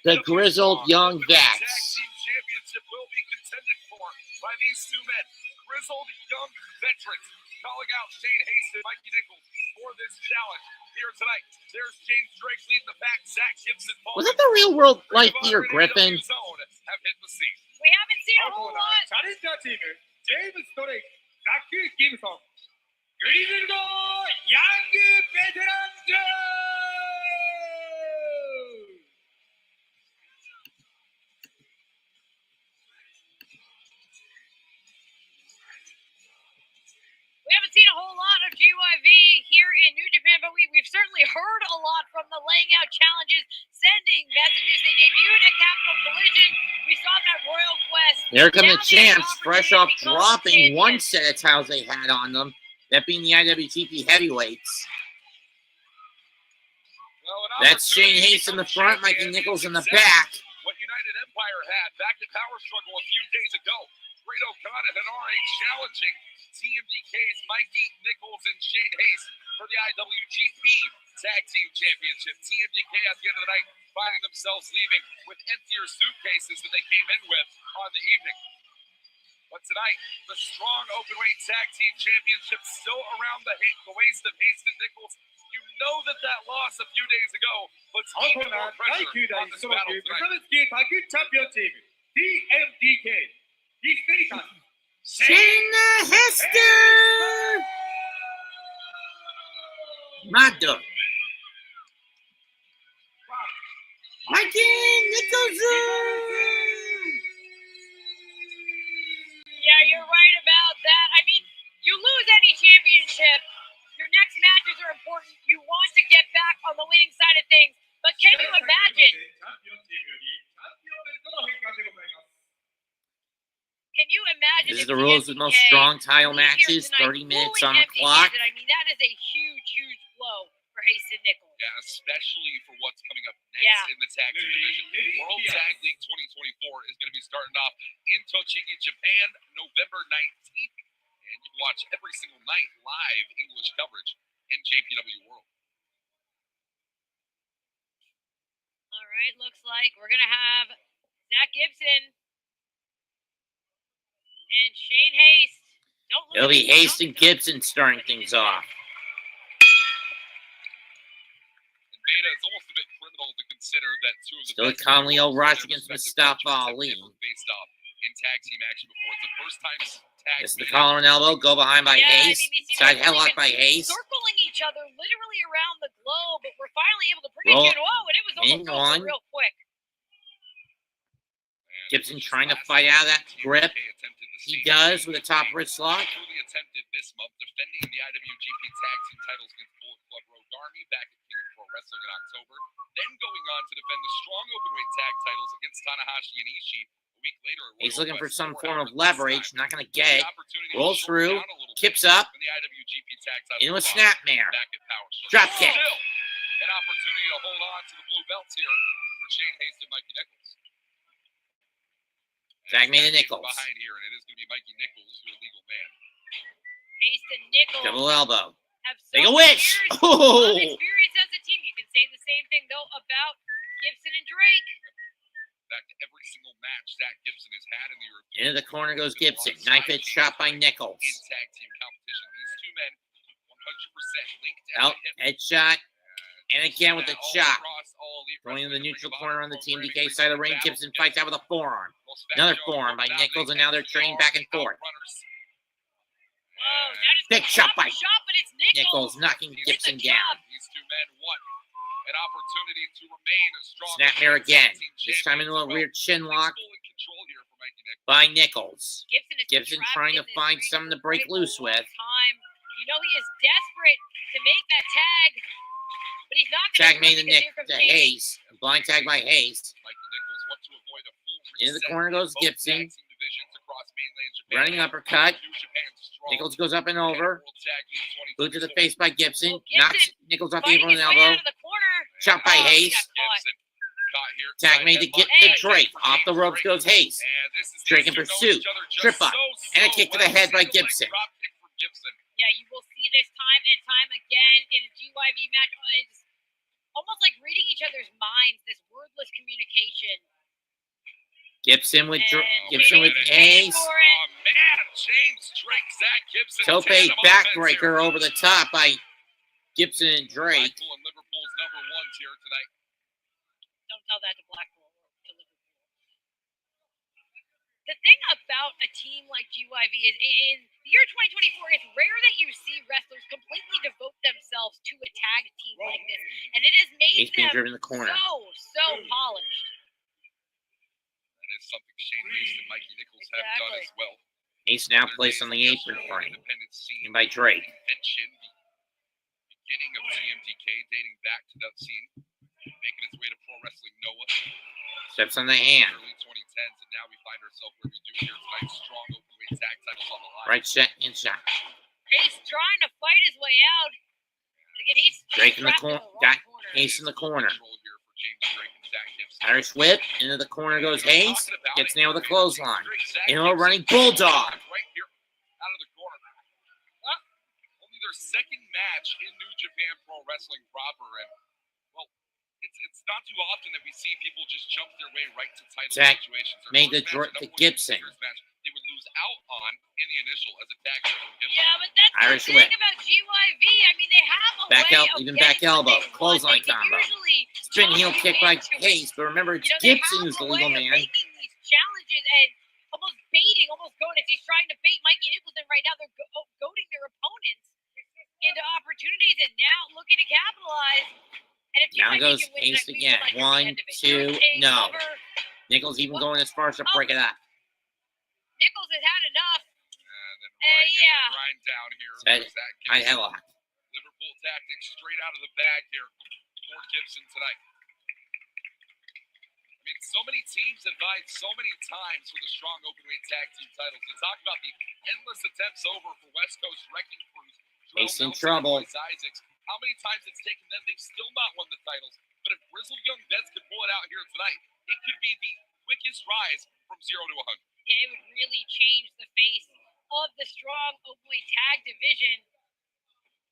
the grizzled young vets. Tag team championship will be contended for by these two men, grizzled young veterans, calling out Shane Haste and Mikey Nicholls for this challenge here tonight. There's James Drake leading the back. Zack Gibson. Was that the real world life Peter Griffin? Have hit the scene. We haven't seen a whole lot. チャレンジャーチーム、ジェームス・ドレイク、ザック・ギブソン、グリズルドヤングベテランズ。 We haven't seen a whole lot of GYV here in New Japan, but we've certainly heard a lot from the laying out challenges, sending messages. They debuted at Capital Collision. We saw them at Royal Quest. Here come Now the they have champs, an fresh off opportunity to become dropping one champions. set of titles they had on them, that being the IWGP Heavyweights. That's Shane Haste in the front, Mikey Nicholls in the back. What United Empire had back at Power Struggle a few days ago. Great O'Connor and RA challenging TMDK's Mikey Nicholls and Shane Haste for the IWGP Tag Team Championship. TMDK at the end of the night finding themselves leaving with emptier suitcases than they came in with on the evening. But tonight, the Strong Openweight Tag Team Championship still around the waist of Haste and Nicholls. You know that loss a few days ago puts even more pressure on this battle tonight. TMDK, he's Finlay. Shayna Hester! Mado. Mikey Nicholls! Yeah, you're right about that. I mean, you lose any championship, your next matches are important. You want to get back on the winning side of things. But can you imagine? Can you imagine? This is the rules of most strong title matches, 30 minutes on the clock. I mean, that is a huge blow for Haste and Nicholls. Yeah, especially for what's coming up next in the tag team division. World Tag League 2024 is going to be starting off in Tochigi, Japan, November 19th. And you can watch every single night live English coverage, NJPW World. All right, looks like we're going to have Zack Gibson and Shane Haste. It'll be Haste and Gibson starting things off. And Beta, it's almost a bit criminal to consider that two of the Still best Lio Rush against Mustafa Ali. have never faced off in tag team action before. It's the first time tag This is the team. collar and elbow, go behind by Haste. you see Side them headlock by Haste. circling each other literally around the globe, but we're finally able to bring Roll it to and it was almost over real quick. Gibson trying to fight out of that grip. He does with a top wrist lock. Truly attempted this month, defending the IWGP Tag Team titles against Bullet Club Road Army back at King of Pro Wrestling in October. Then going on to defend the Strong Openweight Tag titles against Tanahashi and Ishii a week later. He's looking for some form of leverage, not going to get it. Rolls through, kips up, into a snapmare. Drop kick. An opportunity to hold on to the blue belts here for Shane Haste and Mikey Nicholls. Tag made to Nicholls. Behind here, and it is going to be Mikey Nicholls, your legal man. Haste and Nicholls Double elbow. have Take a so wish. years Oh. of experience thing though about Gibson and Drake. Back to every single match Zack Gibson has had in the European. Into the corner goes Gibson. Knife hit shot by Nicholls. In tag team competition, these two men 100% linked at Out, the hip. headshot. And again with the All chop. across all elite Going in the wrestling, neutral Ring of corner Honor on the program, TMDK side of the ring. battle Gibson together. fights out with a forearm. Most Another fast forearm by show, Nicholls, and they now they're trading back and forth. outrunners. Whoa, now just Big a shot by shot, but it's Nicholls knocking He's Gibson the down. These two men want an opportunity to remain strong. Snapmare again. Team This time into a champions. weird chin lock He's full in control here for Mikey Nicholls. by Nichols. Gibson is Gibson trapped trying in to this find ring something to for break quite a loose long with. time. You know he is desperate to make that tag, but he's not going Tag made the Nick to Haste. Blind tag by Haste. Mikey Nicholls wants to avoid a full Into the reset corner goes in both Gibson. tag team divisions across mainland Japan. Running uppercut. New Japan's strong Nichols goes up and over. World Tag League Boot to the 2024. face by Gibson. Well, Gibson Knocks Nichols off the fighting apron with his an way elbow. out of the corner. Chop by Oh, he Haste. got caught. Gibson caught here. Tag Side made to headlock. get to Drake. Off the ropes goes Haste. And this is Drake in these two know pursuit. each other just Trip up. And a kick to the well. head by Single leg Gibson. drop kick from Gibson. Yeah, you will see this time and time again in a GYV match. It's almost like reading each other's minds, this wordless communication. Gibson with And Gibson with Hayes Haste. for it. Oh man, James Drake, Zack Gibson. Tope tandem offense backbreaker here. over the top by Gibson and Drake. Blackpool and Liverpool's number ones here tonight. Don't tell that to Blackpool or to Liverpool. The thing about a team like GYV is in the year 2024, it's rare that you see wrestlers completely devote themselves to a tag team like this. And it has made Haste being them driven in the corner. so polished. That is something Shane Haste and Mikey Nicholls have done Exactly. as well. Haste now placed on the apron frame. Independent scene. And by Drake. Mention the beginning of TMDK, dating back to that scene, making its way to Pro Wrestling Noah. Steps on the hand. Early 2010s, and now we find ourselves where we do here tonight. Strong openweight tag titles on the line. Right shot, in shot. He's trying to fight his way out. But again, he's Drake in the trapped corner. wrong Got corner. Haste in the corner. Control here for James Drake and Zack Gibson. Irish whip. Into the corner goes Haste. Gets nailed with a clothesline. Zack Into a Gibson running bulldog. right here out of the corner. Only their second match in New Japan Pro Wrestling proper, and well, it's not too often that we see people just jump their way right to title Zack situations. Their made first the match, to number one Gibson. contenders match, they would lose out on in the initial as a tag team from Gibson. Yeah, but that's Irish the thing whip. about GYV. I mean, they have a Back way el- of even getting back elbow. what they want. Clothesline They can combo. usually Spin heel talk kick you by into it. Haste. But remember, it's You know, they Gibson have who's the a way legal of man. making these challenges and almost baiting, almost going. If he's trying to bait Mikey Nicholls, and right now they're goading their opponents into opportunities, and now looking to capitalize. And if Down GYV goes can win Haste tonight, we again. feel like One, at the end of it. two, You're a no. cover. Nichols even going as far as to break it up. Nicholls has had enough. And then right in yeah. the grind down here. Set. for Zack I Gibson. headlock. Liverpool tactics straight out of the bag here for Gibson tonight. I mean, so many teams have vied so many times for the strong openweight tag team titles. You talk about the endless attempts over for West Coast wrecking crews. Haste in Jorel Nelson and trouble. Royce Issacs. How many times it's taken them? They've still not won the titles. But if Grizzled Young Vets could pull it out here tonight, it could be the quickest rise from 0 to 100. Yeah, it would really change the face of the strong openweight tag division.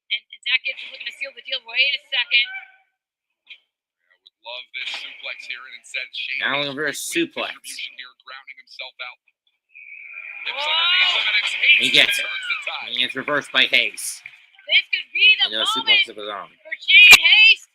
And Zack Gibson looking to seal the deal. Wait a second. I would love this suplex here, and instead Shane Now Haste looking for a with suplex. distribution here, grounding himself out. Whoa. Hips underneath him, and it's Haste He gets that it. turns the tide. And it's reversed by Haste. This could be the And no moment suplex of his own. for Shane Haste.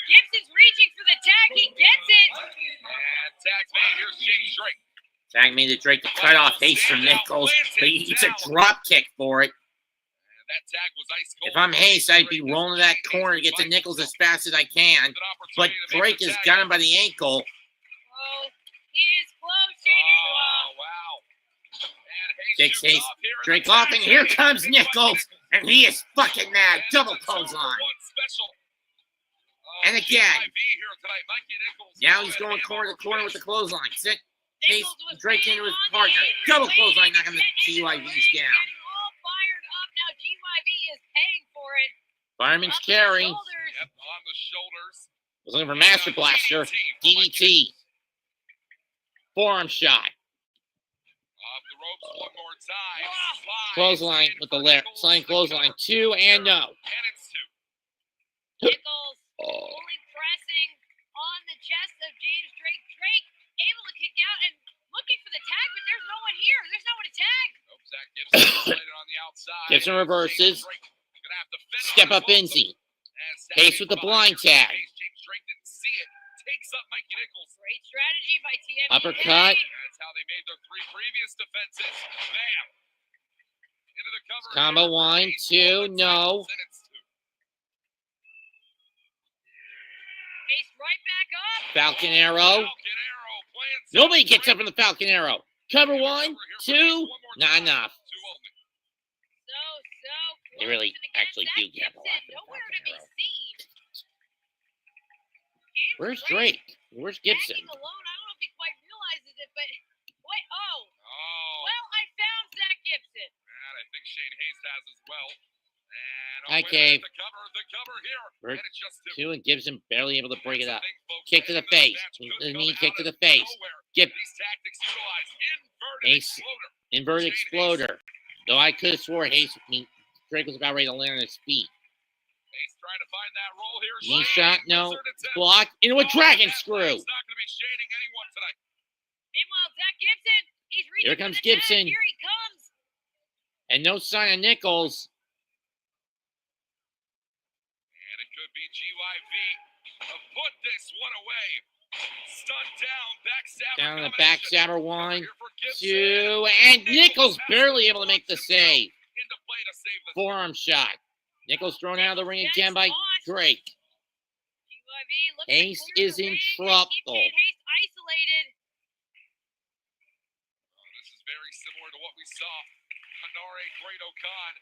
Gibson's reaching for the tag. He gets it. And tags made. Here's James Drake. Tag made to Drake to cut off Haste from Nichols, but he needs a drop kick for it. And that tag was ice cold. If I'm Haste, I'd be rolling to that corner to get to Nichols as fast as I can. But Drake has got him by the ankle. Oh, he is close. Shane Oh, wow. And Takes shoots Haste. off here in the Drake off, and tag. here comes Nichols. And he is fucking mad. And Double it's a 2-for-1 clothesline. special. And again. GYV here tonight. Mikey Nicholls. Now he's going corner to corner with the closesline. Haste Nichols was Drake waiting into his on partner. the Double waiting clothesline, to knocking the get into GYVs ring, down. Getting all fired up. Now GYV is paying for it. Fireman's Up the carry. shoulders. Yep, on the shoulders. Was looking for Master Blaster. DDT. Forearm shot. Off the ropes one more time. Slides Clothesline in with the for left. Nichols. Sliding clothesline. 2 and no. And it's 2. Nichols Oh. fully pressing Gibson reverses. Step up Enzy. Haste with the blind tag. James Drake didn't see it. Takes up Mikey Nicholls. Great strategy by TMDK. Uppercut. That's how they made their 3 previous defenses. Bam. Into the cover. Combo 1, 2, no. Haste right back up. Falcon Arrow. Nobody gets up from the Falcon Arrow. Cover 1, 2, not enough. So They really close. And again, actually Zack do get a lot Gibson, for the nowhere Falcon to be Arrow. seen. James Where's Drake? Where's Gibson? Tagging alone. I don't know if he quite realizes it, but wait. Oh. Oh. Well, I found Zack Gibson. And I think Shane Haste has as well. And Hi, Cave. the cover here. We're And it's just 2 and Gibson barely able to break it That's up. the thing, folks. Kick to the This face. match could The come knee out kick to of the face. nowhere. Gib These tactics utilized. Inverted Haste. exploder. Inverted exploder. Though I could have swore Drake was about ready to land on his feet. Haste trying to find that roll here. Knee Shane, shot, no. wizard attempt. Blocked into a Oh, dragon that screw. leg's not going to be shading anyone tonight. Meanwhile, Zack Gibson, he's reaching Here for comes the tag. Gibson. Here he comes. And no sign of Nicholls. And it could be GYV. Put this one away. Stunned down. Backstabber. Down the combination. backstabber 1, Here for Gibson. 2, and Nicholls barely able to make the save. Into play to save the Forearm shot. Nicholls thrown out of the ring again by Drake. GYV looks Haste like clear is the in ring. They trouble. keep getting Haste isolated. This is very similar to what we saw. Hanare Great Okan.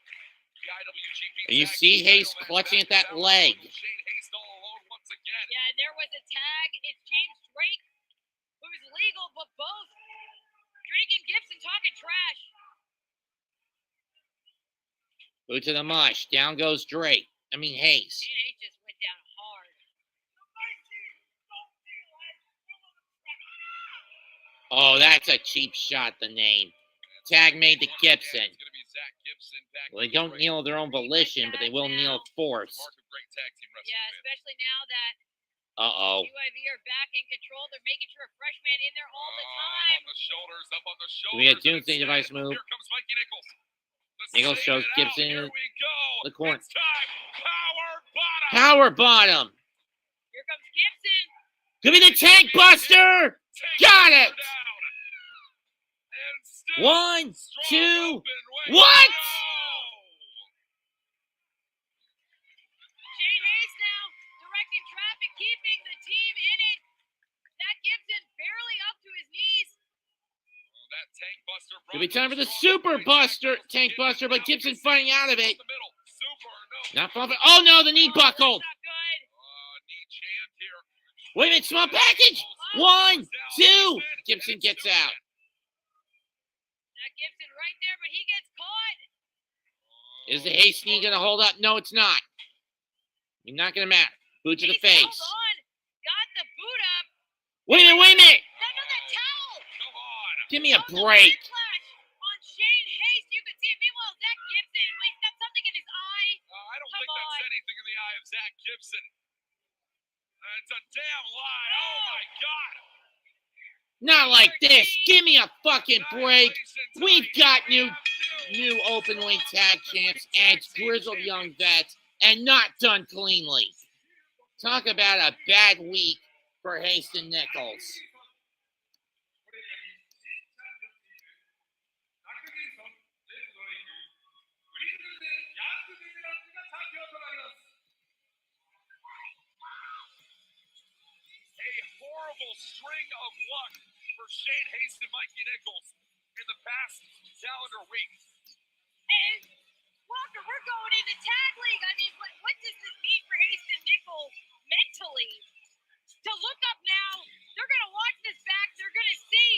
The IWGP. And you Tag see Team Haste title clutching match at that down leg. below. Shane Haste all alone once again. Yeah, and there was a tag. It's James Drake, who is legal, but both Drake and Gibson talking trash. Boot to the mush. Down goes Drake. Haste. Shane Haste just went down hard. Oh, that's a cheap shot, the name. Tag made to Gibson. It's gonna be Zack Gibson back Well, they in don't the kneel of their own volition, but they will kneel force. Mark of great tag team wrestling. Yeah, man. especially now that Uh-oh. GYV are back in control. They're making sure a fresh man in there all the Up time. on the shoulders, up on the shoulders. We had and Doomsday instead, Device move. Here comes Mikey Nicholls. Let's Nicholls save shows it out. Gibson Here we go. the corner. It's time. Power bottom. Power bottom. Here comes Gibson. Give me the tank buster. Take Got her it. down. And still 1, strong 2. open way What? to go. Shane Haste now directing traffic, keeping the team in it. Zack Gibson barely up to his knees. That tank buster Could be time for the super buster, tank buster, but Gibson fighting out of it. Not falling. Oh no, the knee buckled. Not good. Knee jammed here. Wait a minute, small package. 1, 2. Gibson gets out. Zack Gibson right there, but he gets caught. Is the Haste knee gonna hold up? No, it's not. It's not gonna matter. Boot to the Haste face. held on, got the boot up. Wait a minute, wait a minute. No, that towel. Come on. Give me a Felt the break. backlash on Shane Haste. You could see it. Meanwhile, Zack Gibson, well, he's got something in his eye. I don't Come think that's on. anything in the eye of Zack Gibson. It's a damn lie. Oh my God. Not like this. Give me a fucking break. We've got new open weight tag champs and grizzled young vets, and not done cleanly. Talk about a bad week for Haste and Nicholls. A horrible string of luck for Shane Haste and Mikey Nicholls in the past calendar week. And Walker, we're going into tag league. I mean, what does this mean for Haste and Nicholls mentally? To look up now, they're going to watch this back. They're going to see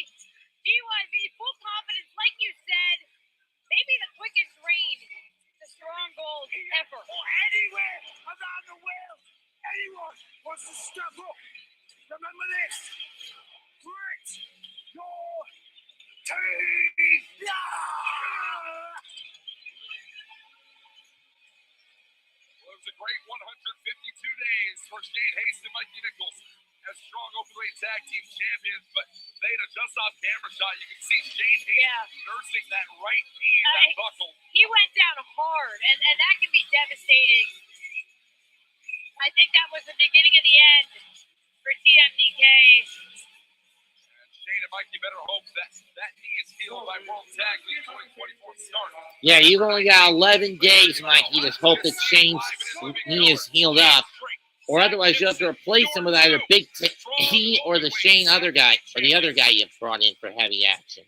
GYV full confidence, like you said. Maybe the quickest reign to strong goals ever. Or anywhere around the world. Anyone wants to step up. Remember this. Grit your teeth. Well, it was a great 152 days for Shane Haste and Mikey Nicholls as strong openweight tag team champions, but Beta just off camera shot. You can see Shane nursing that right knee, that buckle. He went down hard, and that can be devastating. I think that was the beginning of the end for TMDK. And Shane and Mikey better hope that knee is healed by World Tag League 2024 start. Yeah, you've only got 11 days, Mikey, to hope that Shane's knee is healed up. Or otherwise, you have to replace him with either Big T or the Shane other guy, or the other guy you've brought in for heavy action.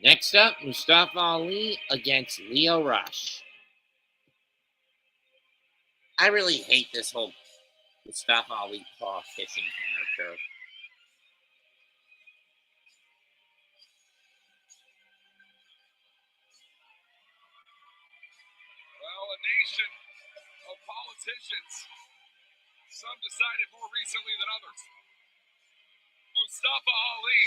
Next up, Mustafa Ali against Lio Rush. I really hate this whole Mustafa Ali paw kissing character. Well, a nation of politicians. Some decided more recently than others. Mustafa Ali,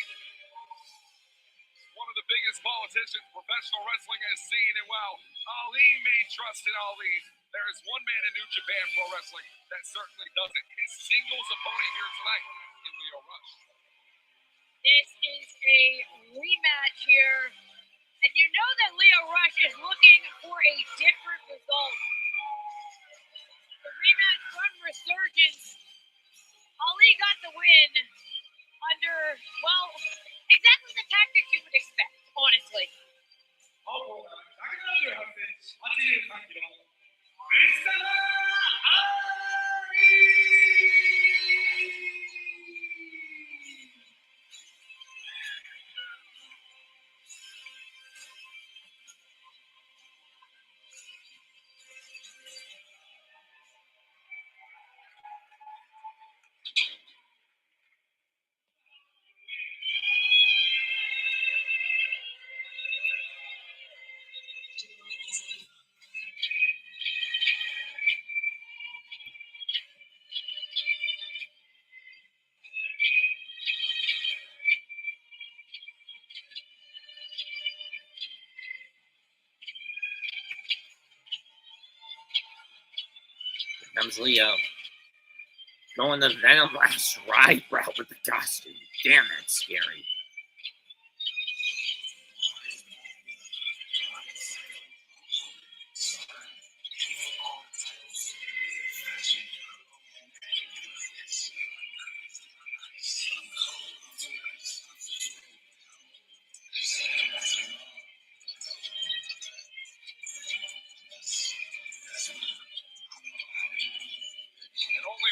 one of the biggest politicians professional wrestling has seen. And while Ali may trust in Ali, there is one man in New Japan Pro Wrestling that certainly doesn't. His singles opponent here tonight in Lio Rush. This is a rematch here. And you know that Lio Rush is looking for a different result. The rematch from Resurgence. Ali got the win under, well, exactly the tactics you would expect, honestly. Comes Lio. Going the Venom Blast ride route with the costume. Damn, that's scary.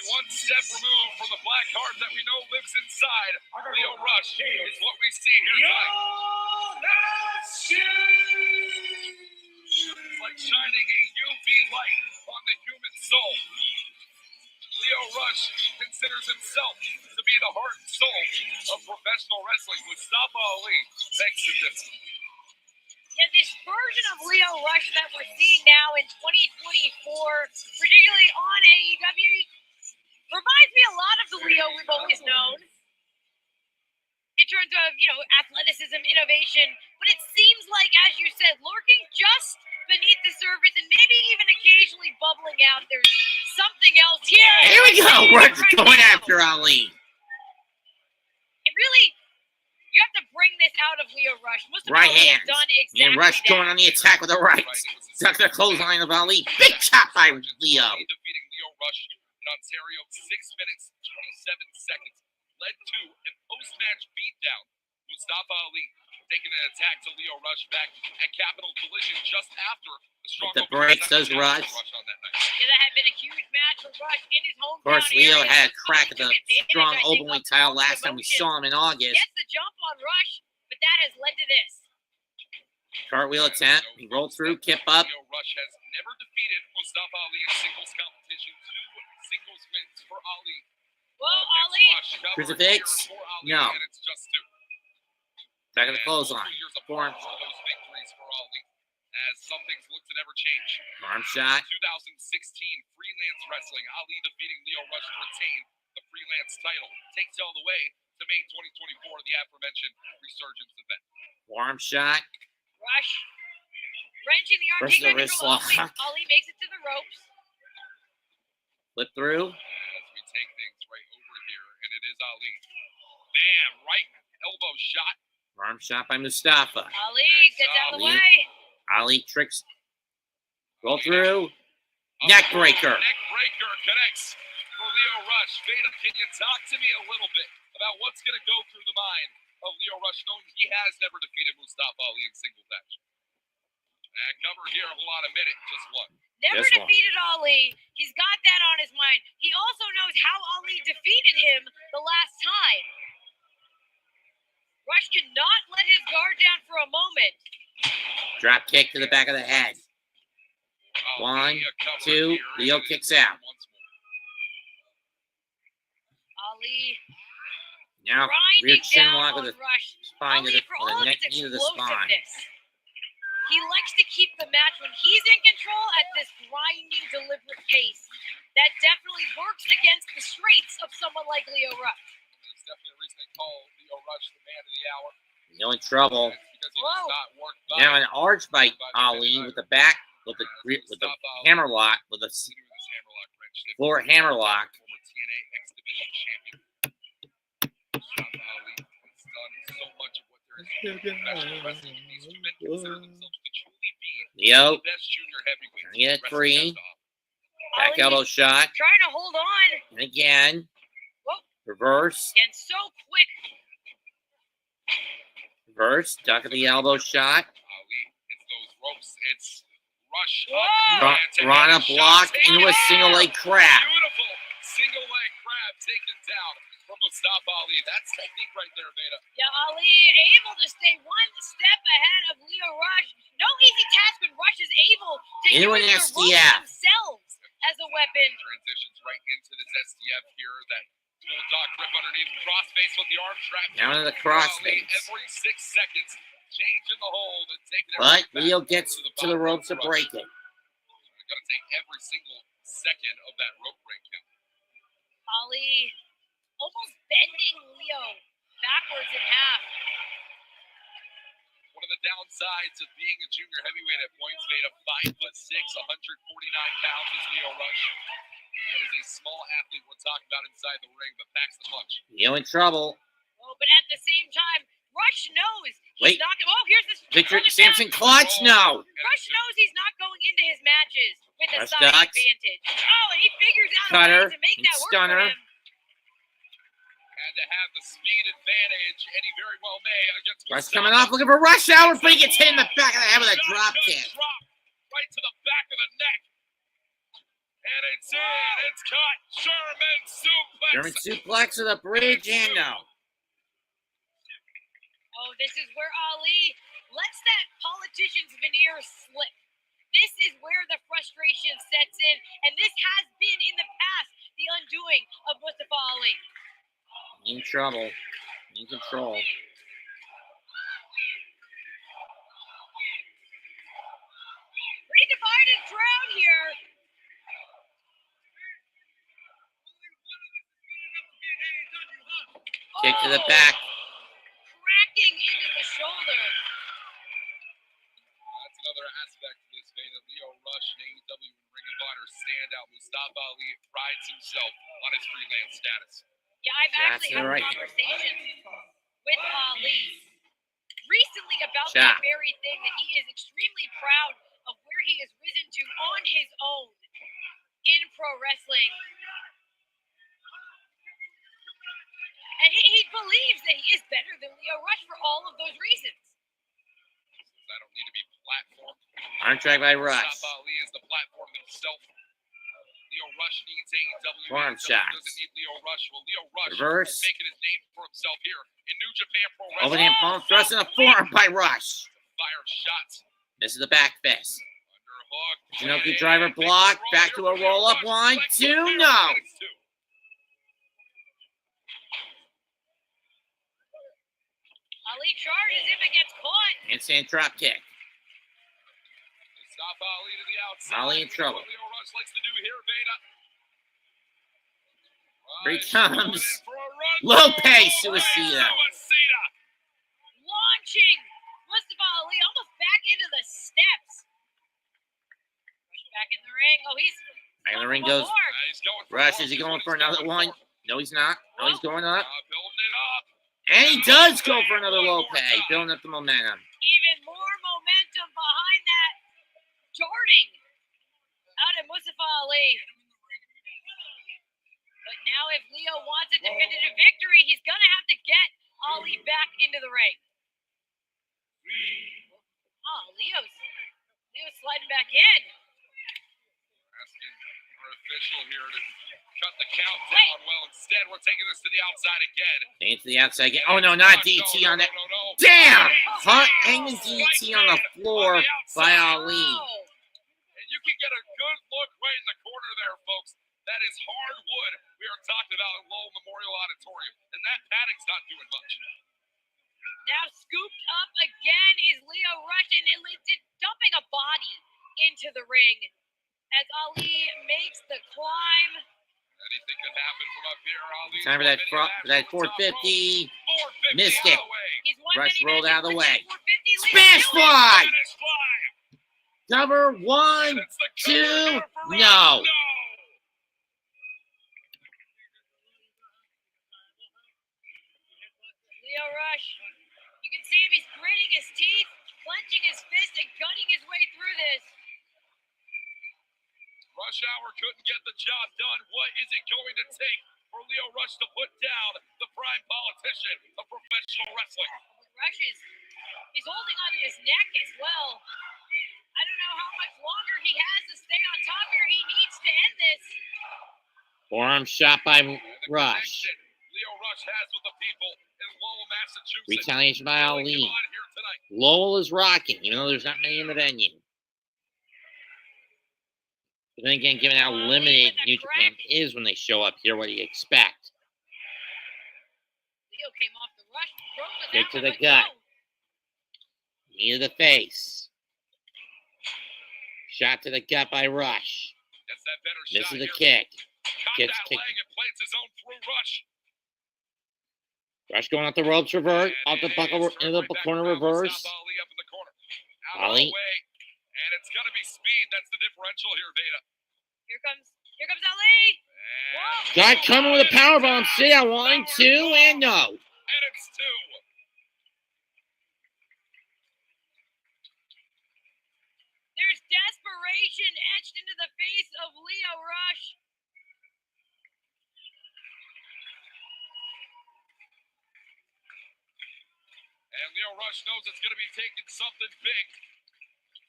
One step removed from the black heart that we know lives inside Lio Rush is what we see here tonight. It's like shining a UV light on the human soul. Lio Rush considers himself to be the heart and soul of professional wrestling. Mustafa Ali begs to differ. Yeah, this version of Lio Rush that we're seeing now in 2024, particularly on AEW, reminds me a lot of the Lio we've always known in terms of, athleticism, innovation. But it seems like, as you said, lurking just beneath the surface and maybe even occasionally bubbling out. There's something else here. Here we go. We're going after Ali. It really, you have to bring this out of Lio Rush. Right hand. Done exactly and Rush that. going on the attack with the right. Stuck the clothesline of Ali. Big chop by Lio. Defeating Lio Rush in Ontario, 6 minutes, 27 seconds. Led to an post-match beatdown. Mustafa Ali taking an attack to Lio Rush back at Capital Collision just after the strong the breaks does Rush. On that night. Yeah, that had been a huge match for Rush in his hometown. Of course, Lio area. had a crack at the strong I think, openweight title last time we saw him in August. Gets the jump on Rush, but that has led to this. Cartwheel attempt. He rolled through, kip up. Lio Rush has never defeated Mustafa Ali in singles competition. 2 singles wins for Ali. Well, Ali. Crucifix? No. And it's just 2. Back of the clothesline. Four those victories for Ali, as some things look to never change. Arm shot. 2016 freelance wrestling. Ali defeating Lio Rush to retain the freelance title. Takes it all the way to May 2024, the aforementioned resurgence event. Arm shot. Rush. Wrenching the arm. Versus Taking the wrist control. lock. Ali makes it to the ropes. Flip through. As we take things right over here, and it is Ali. Bam! Right elbow shot. Arm shot by Mustafa. Ali gets out of the Ali. way. Ali tricks. Roll through. Neck breaker. Neck breaker connects for Lio Rush. Veda, can you talk to me a little bit about what's going to go through the mind of Lio Rush, knowing he has never defeated Mustafa Ali in singles action? And cover here, hold on a minute, just one. Never Just one. defeated Ali. He's got that on his mind. He also knows how Ali defeated him the last time. Rush cannot let his guard down for a moment. Drop kick to the back of the head. Ali, 1, a cover 2. here, Leo and it kicks is out. once more. Ali Now, grinding rear chin down lock on with a Rush. spine to Ali, the, for with all a of neck its knee to the spine. explosiveness, he likes to keep the match when he's in control at this grinding, deliberate pace. That definitely works against the strengths of someone like Lio Rush. There's definitely a reason they call Lio Rush the man of the hour. Leo in trouble. It's because he does not work by Now an arch by Ali with the back, with the hammer lock, with a this hammerlock wrench. floor hammer lock. Former TNA X Division champion. Mustafa Ali has done so much of what there is in professional wrestling. These two men consider themselves to truly be Leo, the best junior heavyweights. get it free. wrestling has to offer. Back Ali elbow shot. trying to hold on. And again. Whoa. Reverse. And so quick. Reverse. Duck of the elbow shot. Ali, it's those ropes. It's Rush. Whoa. Rana blocked into a single leg crab. Beautiful single leg crab taken down from Mustafa Ali. That's technique right there, Veda. Yeah, Ali able to stay one step ahead of Lio Rush. No easy task when Rush is able to Into use an the ropes SDF. themselves as a weapon. Transitions right into this SDF here. That bulldog grip underneath, crossface with the arm trap. Down to the Ali crossface. every 6 seconds, changing the hold and taking it But right back Leo gets to the bottom ropes to of break Rush. it. Got to take every single second of that rope break count. Ali almost bending Leo backwards in half. One of the downsides of being a junior heavyweight at points made of 5'6", 149 pounds is Lio Rush. That is a small athlete we're talking about inside the ring, but packs the punch. Leo in trouble. Oh, but at the same time, Rush knows he's Wait. not. Oh, here's this. Victor another Samson tap. clutch? No. Rush knows he's not going into his matches with a Rush size ducks. advantage. Oh, and he figures out Cutter a way to make and that work stunner. for him. Had to have the speed advantage, and he very well may against Rush Mustafa. coming off, looking for Rush Hour, but he gets hit in the back of the head with a drop Shotgun kick. drop right to the back of the neck. And it's in. It's caught. German suplex. German suplex to the bridge and no. Oh, this is where Ali lets that politician's veneer slip. This is where the frustration sets in, and this has been in the past the undoing of Mustafa Ali. In trouble. In control. Pretty divided crowd here. Kick to the Oh, back. cracking into the shoulder. That's another aspect of this vein that Lio Rush and AEW Ring of Honor standout. Mustafa Ali prides himself on his freelance status. Yeah, I've actually had right. conversations with Ali recently about Shot. that very thing, that he is extremely proud of where he has risen to on his own in pro wrestling. And he believes that he is better than Lio Rush for all of those reasons. I don't need to be platformed. On track by Rush. Mustafa Ali is the platform himself. Lio Rush needs AEW. Forearm AEW shots. doesn't need Lio Rush. Well, Lio Rush Reverse. is making his name for himself here in New Japan Pro Wrestling. Overhand palm thrust and a forearm by Rush. fire shots. This is the back fist. Underhook. Shinoki driver block. Back to a roll-up. 1, 2, no. Ali charges him and gets caught. Handstand drop kick. Mustafa Ali to the outside. Ali in trouble. Lio Rush likes to do here, Beta. Here he Rush comes. going in for a run. Lopez Suicida. Suicida. Launching Mustafa Ali almost back into the steps. Rush back in the ring. Oh, he's Back in the ring goes He's going for Rush. more. Is he going for another one? No, he's not. No, he's going up. Building it up. And he does go for another Lopez. Building up the momentum. even more momentum behind that darting out of Mustafa Ali. But now if Lio wants a definitive victory, he's going to have to get Ali back into the ring. Oh, Leo's sliding back in. Asking our official here to cut the count down. Well, instead, we're taking this to the outside again. Into the outside again. Oh, no, not DT on that. Damn! Hanging DT on the floor by Ali. And you can get a good look right in the corner there, folks. That is hardwood we are talking about in Lowell Memorial Auditorium. And that padding's not doing much. Now scooped up again is Lio Rush, and dumping a body into the ring as Ali makes the climb. Anything can happen from up here. Ali Time for that 450. Missed it. Rush rolled out of the way. Smash fly! Cover 1, 2, no. Lio Rush, you can see him, he's gritting his teeth, clenching his fist, and cutting his way through this. Rush Hour couldn't get the job done. What is it going to take for Lio Rush to put down the prime politician of professional wrestling? Rush he's holding onto his neck as well. I don't know how much longer he has to stay on top here. He needs to end this. Forearm shot by Rush. Lio Rush has with the people in Lowell, Massachusetts. Retaliation by Ali. Lowell is rocking, even though there's not many in the venue. But then again, given how limited New Japan is when they show up here, what do you expect? Lio came off the Rush. Kick to the gut. Knee to the face. Shot to the gut by Rush. Misses the kick. Gets kicked. Rush going off the ropes, revert. Off the buckle, into the corner reverse. Ali. And it's going to be speed. That's the differential here, Veda. Here comes Ali. Got coming with a powerbomb. See that 1, 2, and no. And it's 2. There's desperation etched into the face of Lio Rush. And Lio Rush knows it's going to be taking something big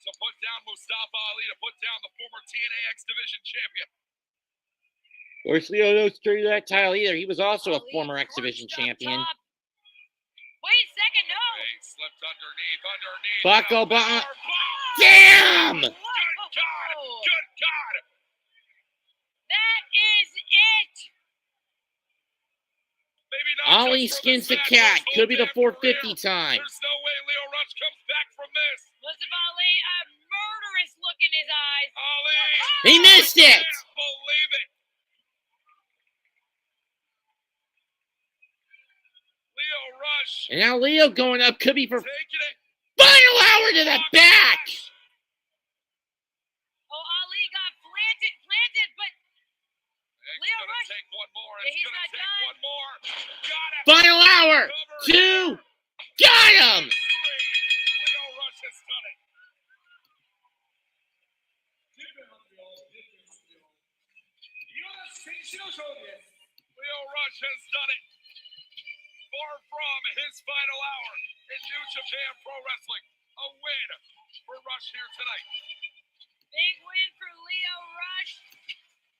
to put down Mustafa Ali, to put down the former TNA X Division champion. Of course, Lio knows to that title either. He was also a former X Division champion. Wait a second, no. He slipped underneath. Buckle bomb. Damn! Good God! Good God! That is it. Maybe not. Ali skins the cat. Could be the 450 time. There's no way Lio Rush comes back from this. Mustafa Ali, a murderous look in his eyes. Ali! He missed it! I can't believe it. Lio Rush. And now Lio going up. Could be for Taking it. final hour to the back. Oh, Ali got planted, but Lio Rush. Take one more. Yeah, It's he's going to not take done. one more. Got it. Final hour. 2. Got him. Lio Rush has done it. Lio Rush has done it. Far from his final hour in New Japan Pro Wrestling. A win for Rush here tonight. Big win for Lio Rush.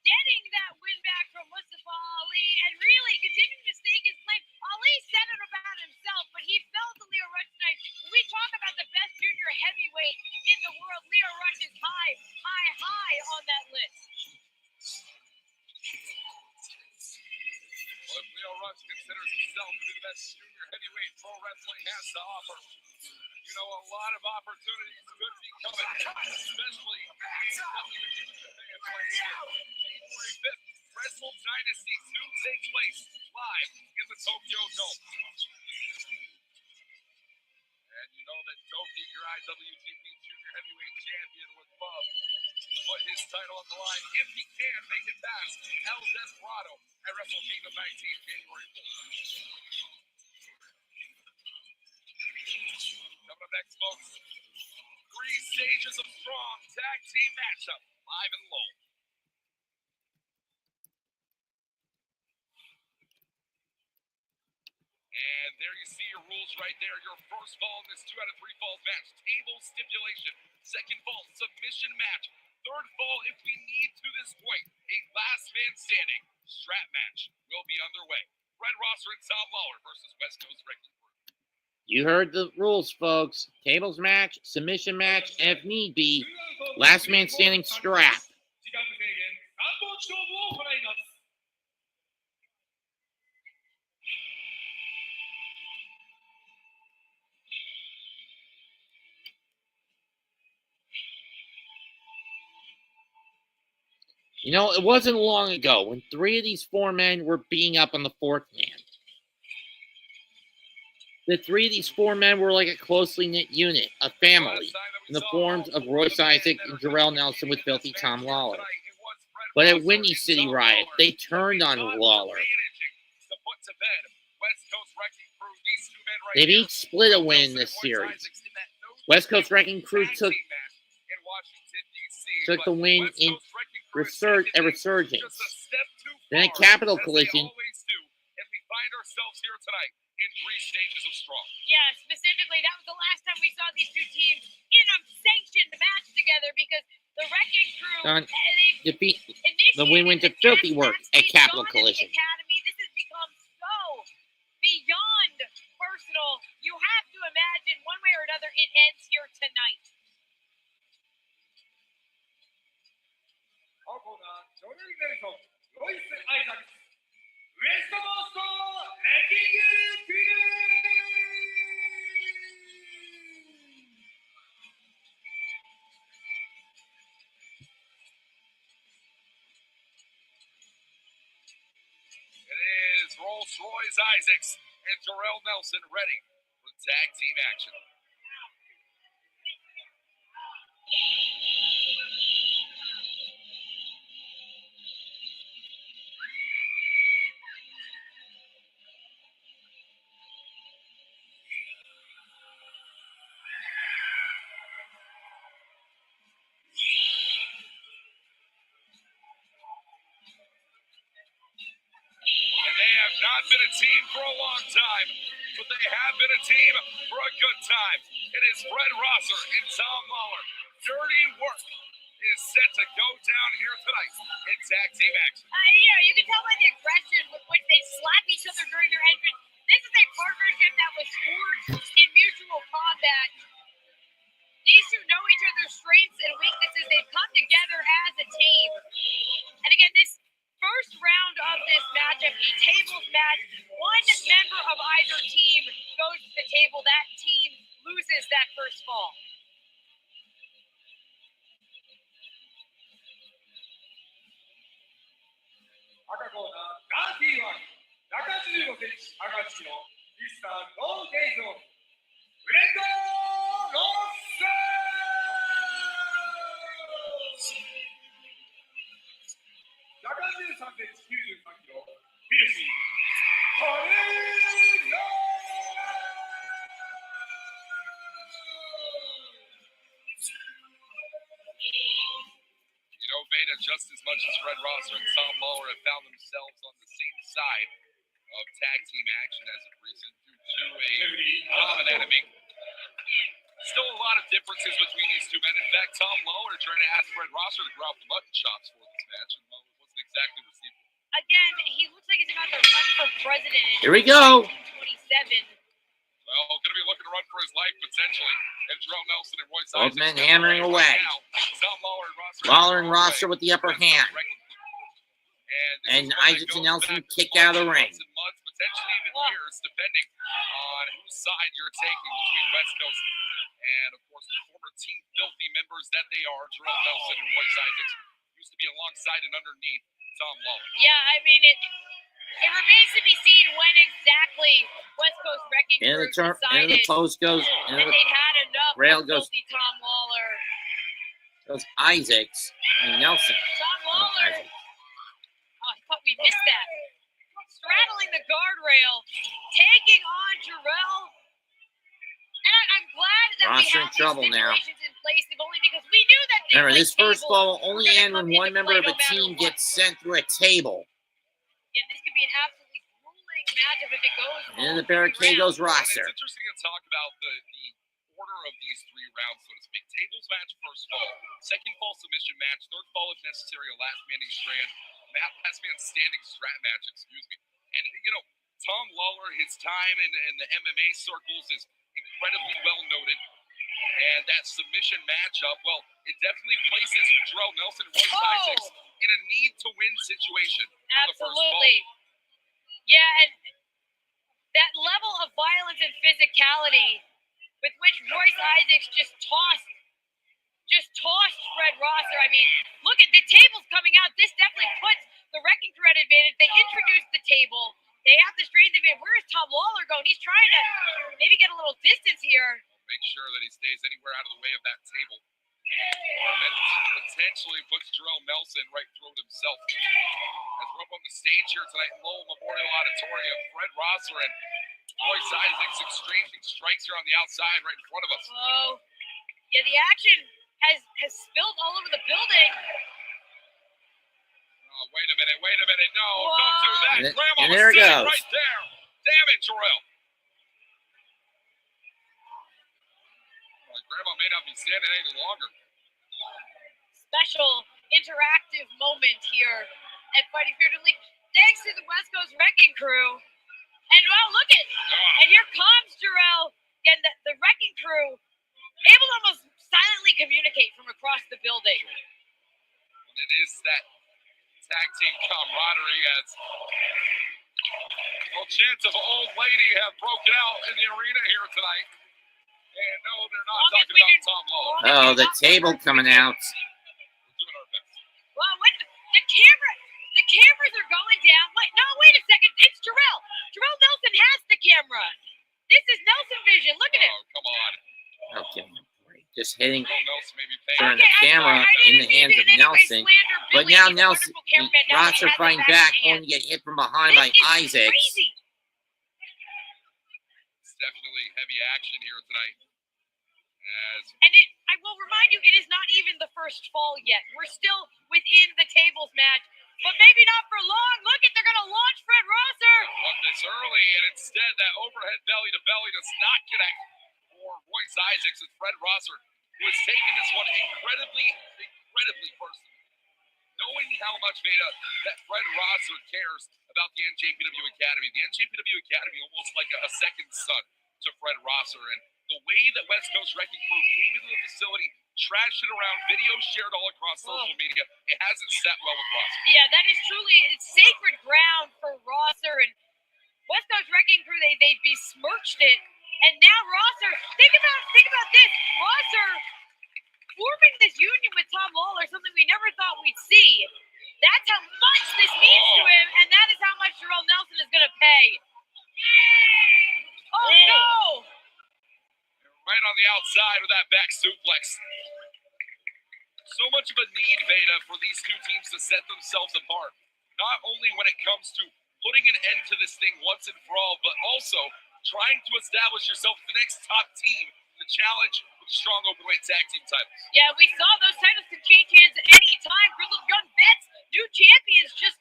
Getting that win back from Mustafa Ali and really continuing to stake his claim. Ali said it about himself, but he fell to Lio Rush tonight. We talk about the best junior heavyweight in the world, Lio Rush is high on that list. But Lio Rush considers himself to be the best junior heavyweight pro wrestling has to offer. You know, a lot of opportunities could be coming, especially in January 5th. Wrestle Dynasty 2 takes place live in the Tokyo Dome. And you know that Toki, your IWGP Junior Heavyweight Champion, would love to put his title on the line if he can make it past El Desperado at Wrestle Kingdom 19, January 4th. Coming up next, folks, 3 stages of strong tag team matchup, live and low. And there you see your rules right there. Your first fall in this 2 out of 3 falls match. Table stipulation. Second fall, submission match. Third fall, if we need to this point, a last man standing strap match will be underway. Red Roster and Tom Lawlor versus West Coast Wrecking Crew. You heard the rules, folks. Tables match, submission match, and if need be, last man standing strap. You know, it wasn't long ago when 3 of these 4 men were beating up on the 4th man. The 3 of these 4 men were like a closely knit unit, a family, in the forms of Royce, Issacs, and Jorel Nelson with Filthy Tom Lawlor. But at Windy City Riot, they turned on Lawlor. They've each split a win in this series. West Coast Wrecking Crew took the win in Resurgence. Then a Capital Collision. In 3 stages of strong. Yeah, specifically, that was the last time we saw these 2 teams in a sanctioned match together because the Wrecking Crew defeat the win-win to Filthy Work at Capital Collision. Academy. This has become so beyond personal. You have to imagine one way or another it ends here tonight. Royce Issacs, West Coast Wrecking Crew. It is Rolls-Royce Issacs and Jorel Nelson ready for tag team action. Not been a team for a long time, but they have been a team for a good time. It is Red Roster and Tom Lawlor. Dirty work is set to go down here tonight in tag team action. Yeah, you can tell by the aggression with which they slap each other during their entrance. This is a partnership that was forged in mutual combat. These 2 know each other's strengths and weaknesses. They've come together as a team. And again, this first round of this matchup, a tables match, 1 member of either team goes to the table. That team loses that first fall. Veda, just as much as Red Roster and Tom Lawlor have found themselves on the same side of tag team action as of recent due to a common enemy. Still a lot of differences between these 2 men. In fact, Tom Lawlor tried to ask Red Roster to grow out the mutton chops for this match, and Lawlor wasn't exactly received. Again, he looks like he's about to run for president in Here we go. 1927. Well, going to be looking to run for his life potentially. And Jorel Nelson and Royce Both Isaacs men got hammering right away. now. Tom Lawlor and Rosser with the upper hand. And And Isaacs and Nelson kick out of the ring. Months, potentially even years, depending on whose side you're taking between West Coast and, of course, the former Team Filthy members that they are. Jorel Nelson and Royce Isaacs used to be alongside and underneath Tom Lawlor. Yeah, I mean, it remains to be seen when exactly West Coast Wrecking Crew decided the post goes. that they'd had enough Rail of goes. filthy Tom Lawlor. Goes Isaacs and Nelson. Tom Lawlor. Oh, I thought we missed that. Straddling the guardrail, taking on Jorel. And I'm glad that Ross we in have trouble these now. stipulations in place, if only because we knew that things Remember, like this first tables fall will only were gonna end when come one into member play of a no matter team what. gets sent through a table. Yeah, this could be an absolutely grueling matchup if it goes. And in the barricade goes And Rosser. it's interesting to talk about the order of these three rounds, so to speak. Tables match, first fall. Second fall, submission match. Third fall, if necessary, a last man standing strat match, excuse me. And, you know, Tom Lawlor, his time in the MMA circles is incredibly well noted. And that submission matchup, well, it definitely places Jorel Nelson and Royce Isaacs in a need-to-win situation for the first fall. Absolutely. Yeah, and that level of violence and physicality with which Royce Isaacs just tossed Fred Rosser. I mean, look at the tables coming out. This definitely puts the Wrecking Crew at advantage. They introduced the table. They have the strength of it. Where's Tom Lawlor going? He's trying to maybe get a little distance here. Make sure that he stays anywhere out of the way of that table. And that potentially puts Jorel Nelson right through it himself. As we're up on the stage here tonight in Lowell Memorial Auditorium, Fred Rosser and Royce Isaacs exchanging strikes here on the outside right in front of us. Oh, yeah, the action has spilled all over the building. Oh, wait a minute. No, don't do that. And Grandma and there it was sitting goes. right there. Damn it, Jorel. Well, Grandma may not be standing any longer. Special interactive moment here at Fighting Spirit League. Thanks to the West Coast Wrecking Crew. And well, look at, and here comes Jorel. Again, the Wrecking Crew able to almost silently communicate from across the building. And it is that tag team camaraderie as well, chants of old lady have broken out in the arena here tonight. And no, they're not talking about Tom Lawlor. Oh, the table coming out. We're doing our best. Wow, what the cameras are going down. Wait a second. It's Jorel. Jorel Nelson has the camera. This is Nelson Vision. Look at him. Oh, come on. Okay. Just hitting Jorel Nelson may be turn paying. the camera in the hands of Nelson. But now Nelson, Rosser fighting back, only to get hit from behind by Isaacs. Crazy. It's definitely heavy action here tonight. And I will remind you, it is not even the first fall yet. We're still within the tables match, but maybe not for long. Look at, they're going to launch Fred Rosser. Looked this early, and instead that overhead belly to belly does not connect for Royce Isaacs and Fred Rosser, who has taken this one incredibly personally. Knowing how much that Fred Rosser cares about the NJPW Academy. The NJPW Academy almost like a second son to Fred Rosser, and the way that West Coast Wrecking Crew came into the facility, trashed it around, videos shared all across social media, it hasn't sat well with Rosser. Yeah, that is truly sacred ground for Rosser, and West Coast Wrecking Crew, they besmirched it, and now Rosser, think about this, Rosser forming this union with Tom Lawlor, something we never thought we'd see. That's how much this means to him, and that is how much Jorel Nelson is going to pay. Oh, no! Right on the outside with that back suplex. So much of a need, Veda, for these two teams to set themselves apart. Not only when it comes to putting an end to this thing once and for all, but also trying to establish yourself as the next top team to challenge with strong openweight tag team titles. Yeah, we saw those titles could change hands at any time. Grizzled Young Vets, new champions just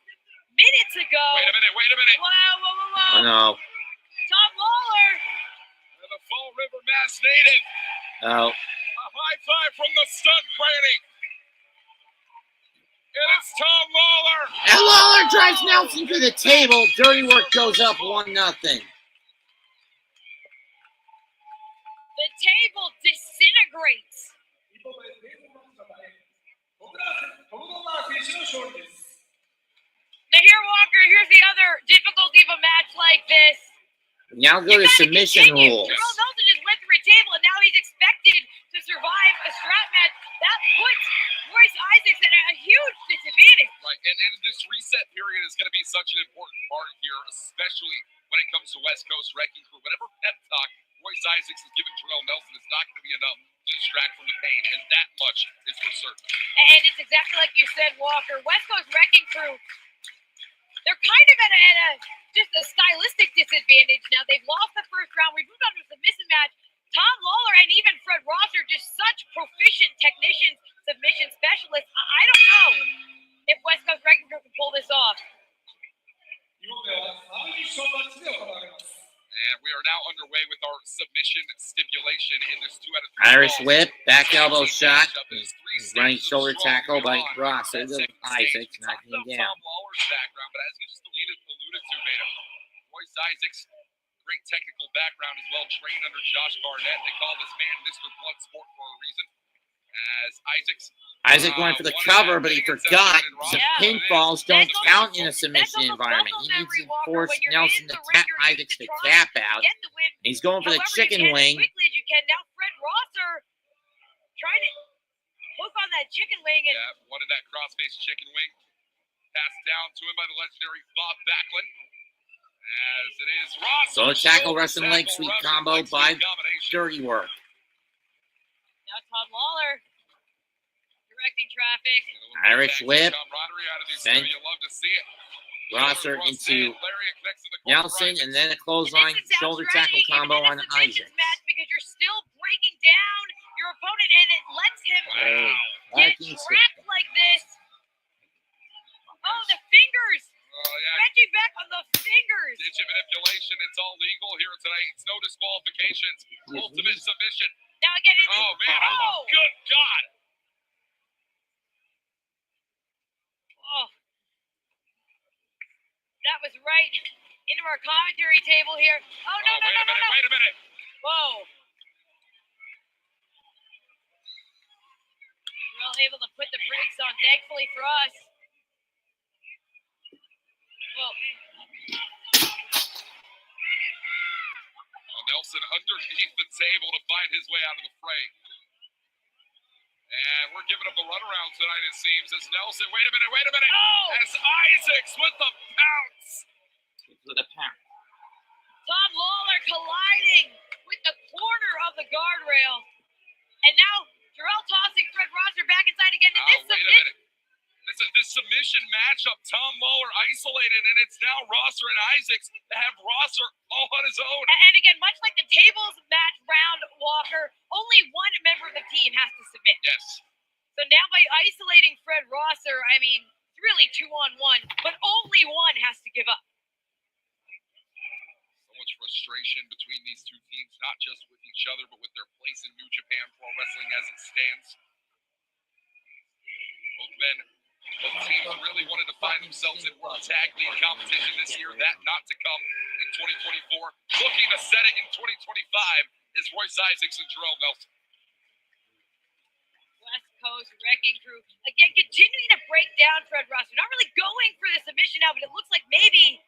minutes ago. Wait a minute. Wow. Oh, no. Tom Lawlor. And the Fall River Mass native. Oh. A high five from the stunt granny. And it's Tom Lawlor. And Lawlor drives Nelson to the table. Dirty work goes up 1-0. table disintegrates. Now here, Walker, here's the other difficulty of a match like this. Now go You to gotta submission continue. rules. Jorel Nelson just went through a table, and now he's expected to survive a strap match. That puts Royce Issacs at a huge disadvantage. Right, and this reset period is going to be such an important part here, especially when it comes to West Coast Wrecking Crew. Whatever pep talk Royce Issacs has given Jorel Nelson is not going to be enough to distract from the pain, and that much is for certain. And it's exactly like you said, Walker. West Coast Wrecking Crew, they're kind of at just a stylistic disadvantage now. They've lost the first round. We moved on to a submission match. Tom Lawlor and even Fred Ross are just such proficient technicians, submission specialists. I don't know if West Coast Wrecking Crew can pull this off. And we are now underway with our submission stipulation in this 2 out of 3 Irish falls. whip, back elbow shot. There's 3 Running stages shoulder of strong tackle by beyond Ross. There that goes second stage. Isaacs We talked knocking him about down. Tom Lawler's background, but as you just alluded to, Beta, Royce Issacs, great technical background as well, trained under Josh Barnett. They call this man Mr. Bloodsport for a reason. As Isaac went for the cover, but he forgot the pinfalls don't count in a submission environment. He needs to force Nelson to tap Isaacs to tap out. He's going for the chicken wing. As quickly as you can. Now Fred Rosser trying to hook on that chicken wing. And yeah, wanted that cross-face chicken wing. Passed down to him by the legendary Bob Backlund. As it is Ross. So a tackle Russian leg sweep combo by Dirty Work. now Tom Lawlor directing traffic. Irish whip. Sent You love to see it. Rosser into Nelson, and then a clothesline This is sound shoulder strategy, tackle combo even on in a submissions Isaacs. match, because you're still breaking down your opponent, and it lets him get trapped like this. Oh, the fingers! Stretching back on the fingers. Digit manipulation, it's all legal here tonight. It's no disqualifications. Ultimate submission. Now again, it's Oh, man. Oh, good God. Oh. That was right into our commentary table here. Oh, no, no, no, no, no. Wait a minute. Whoa. Well able to put the brakes on, thankfully for us. Whoa. Nelson underneath the table to find his way out of the fray. And we're giving him the runaround tonight, it seems. As Nelson, wait a minute. Oh! As Issacs with the pounce. Tom Lawlor colliding with the corner of the guardrail. And now Jorel tossing Fred Rosser back inside again. And this Wait a minute. This submission matchup, Tom Lawlor isolated, and it's now Rosser and Issacs to have Rosser all on his own. And again, much like the tables match round, Walker, only one member of the team has to submit. Yes. So now by isolating Fred Rosser, I mean, it's really 2-on-1, but only one has to give up. So much frustration between these two teams, not just with each other, but with their place in New Japan Pro Wrestling as it stands. Both teams really wanted to find themselves in World Tag League competition this year. That not to come in 2024. Looking to set it in 2025 is Royce Issacs and Jorel Nelson. West Coast Wrecking Crew. Again, continuing to break down Fred Rosser. Not really going for the submission now, but it looks like maybe.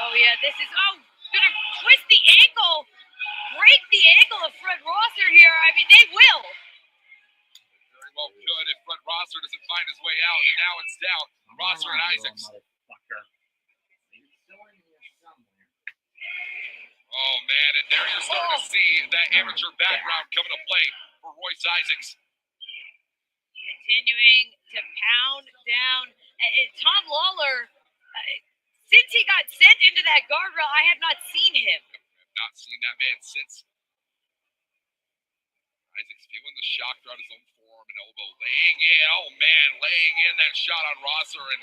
Oh, yeah, this is. Oh, gonna twist the ankle. Break the ankle of Fred Rosser here. I mean, they will. Very well could if Fred Rosser doesn't find his way out, and now it's down. Rosser and Issacs. Oh, man, and there you're starting to see that amateur background coming to play for Royce Issacs. Continuing to pound down. And Tom Lawlor, since he got sent into that guardrail, I have not seen him. Not seen that man since. Issacs feeling the shock throughout his own forearm and elbow, laying in that shot on Rosser, and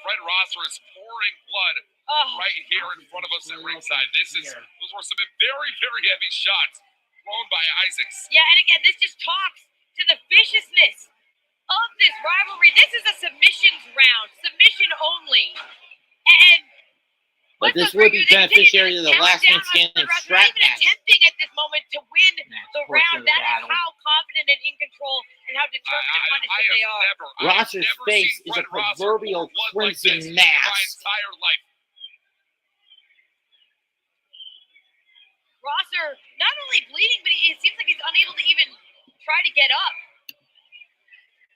Fred Rosser is pouring blood right here in front of us at ringside. Those were some very, very heavy shots thrown by Issacs. Yeah, and again, this just talks to the viciousness of this rivalry. This is a submissions round, submission only. And But this would be beneficiary of the last man standing strap not even match. attempting at this moment to win the portion round. of the That is battle. how confident and in control and how determined to punish them they are. Rosser's face is a proverbial crimson mass. Rosser not only bleeding, but it seems like he's unable to even try to get up.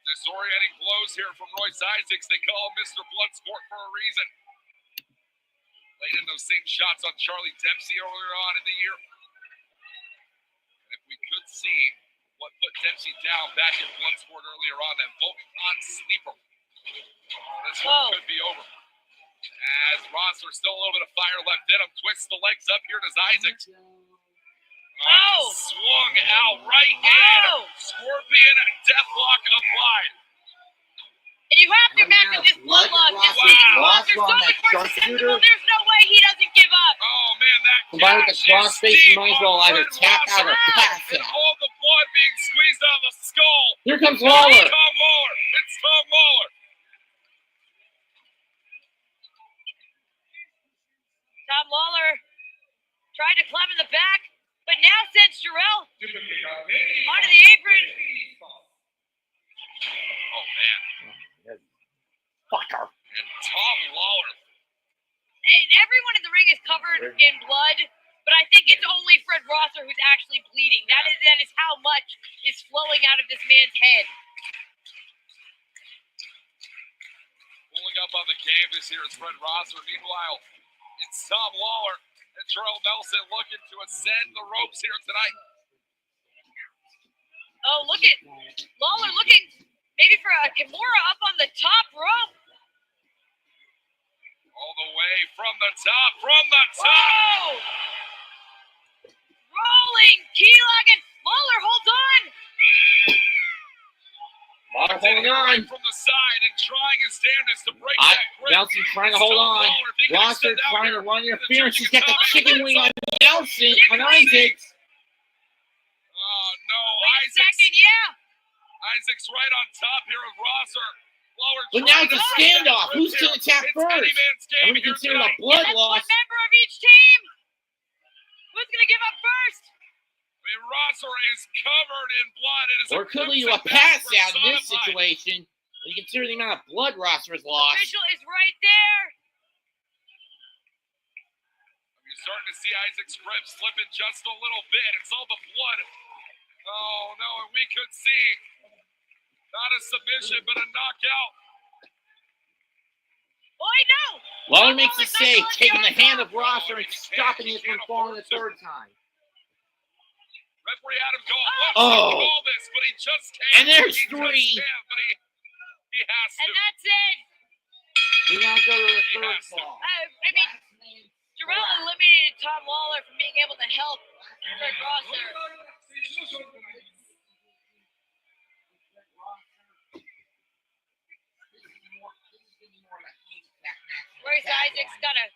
Disorienting blows here from Royce Issacs. They call him Mr. Bloodsport for a reason. Laid in those same shots on Charlie Dempsey earlier on in the year. And if we could see what put Dempsey down back in Bloodsport earlier on, that Volcan sleeper. This one could be over. As Rosser, still a little bit of fire left in him, twists the legs up here to Issacs. Swung out right in. Scorpion deathlock applied. And you have to imagine this bloodlust is Rosser's so much more susceptible. There's no way he doesn't give up. Oh man, that combined with the crossface, you might as well either tap out or pass and out. all the blood being squeezed out of the skull. Here comes Lawlor. It's Tom Lawlor. It's Tom Lawlor. Tom Lawlor tried to climb in the back, but now sends Jorel onto the apron. Oh man. Fucker. And Tom Lawlor. And everyone in the ring is covered in blood, but I think it's only Fred Rosser who's actually bleeding. That is how much is flowing out of this man's head. Pulling up on the canvas here is Fred Rosser. Meanwhile, it's Tom Lawlor and Jorel Nelson looking to ascend the ropes here tonight. Oh, look at Lawlor looking maybe for a Kimura up on the top rope. All the way from the top, Whoa! Rolling key lock, and Lawlor holds on. Lawlor holding on. From the side and trying his damnedest to break that grip. Nelson trying to hold on. Rosser trying to run interference. He's got the chicken wing on Nelson, on Issacs. Oh no, Wait a Issacs. second, yeah. Issacs right on top here of Rosser. But now it's a standoff. Who's going to attack first? And we consider a blood That's loss. one member of each team. Who's going to give up first? I mean, Rosser is covered in blood. It is Or could lead to a pass out in this situation. You consider the amount of blood Rosser has lost. Official is right there. You're starting to see Issacs' grip slipping just a little bit. It's all the blood. Oh no, and we could see not a submission, but a knockout. Boy, no. Lawlor makes the save, taking the hand of Rosser and stopping it from falling the third time. Referee Adam Cole Oh. wants to call this, but he just can't. And there's He just three. can't, but he has to. And that's it. We now go to the third fall. I mean, Jorel eliminated Tom Lawlor from being able to help Fred Rosser. Royce Issacs got a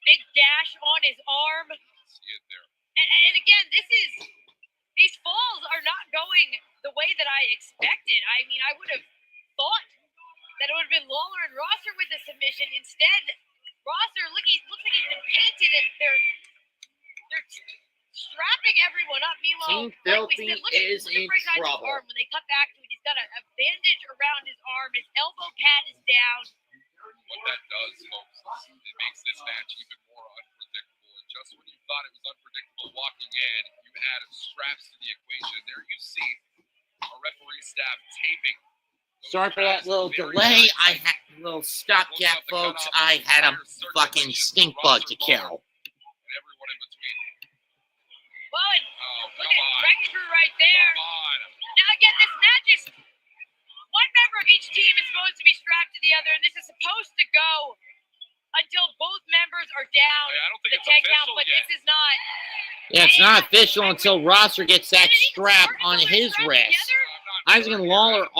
big dash on his arm. See it there. And again, these falls are not going the way that I expected. I mean, I would have thought that it would have been Lawlor and Rosser with the submission. Instead, Rosser looks like he's been painted, and they're strapping everyone up. Meanwhile, Team Filthy look is at in Royce Issacs' trouble. arm. When they cut back to it, he's got a bandage around his arm. His elbow pad is down. What that does, folks, it makes this match even more unpredictable. And just when you thought it was unpredictable walking in, you add straps to the equation. There you see a referee staff taping. Sorry for that little delay. I had a little stopgap, folks. I had a fucking stink bug to kill. And everyone in between. Well, and look come at on. Breakthrough right there. Come on. Now again, this match is one member of each team is supposed to be strapped to the other, and this is supposed to go until both members are down Hey, I don't think the it's 10 count, official but yet. this is not. Yeah, it's not official until Rosser gets that strap on his wrist. Isaac and Lawlor,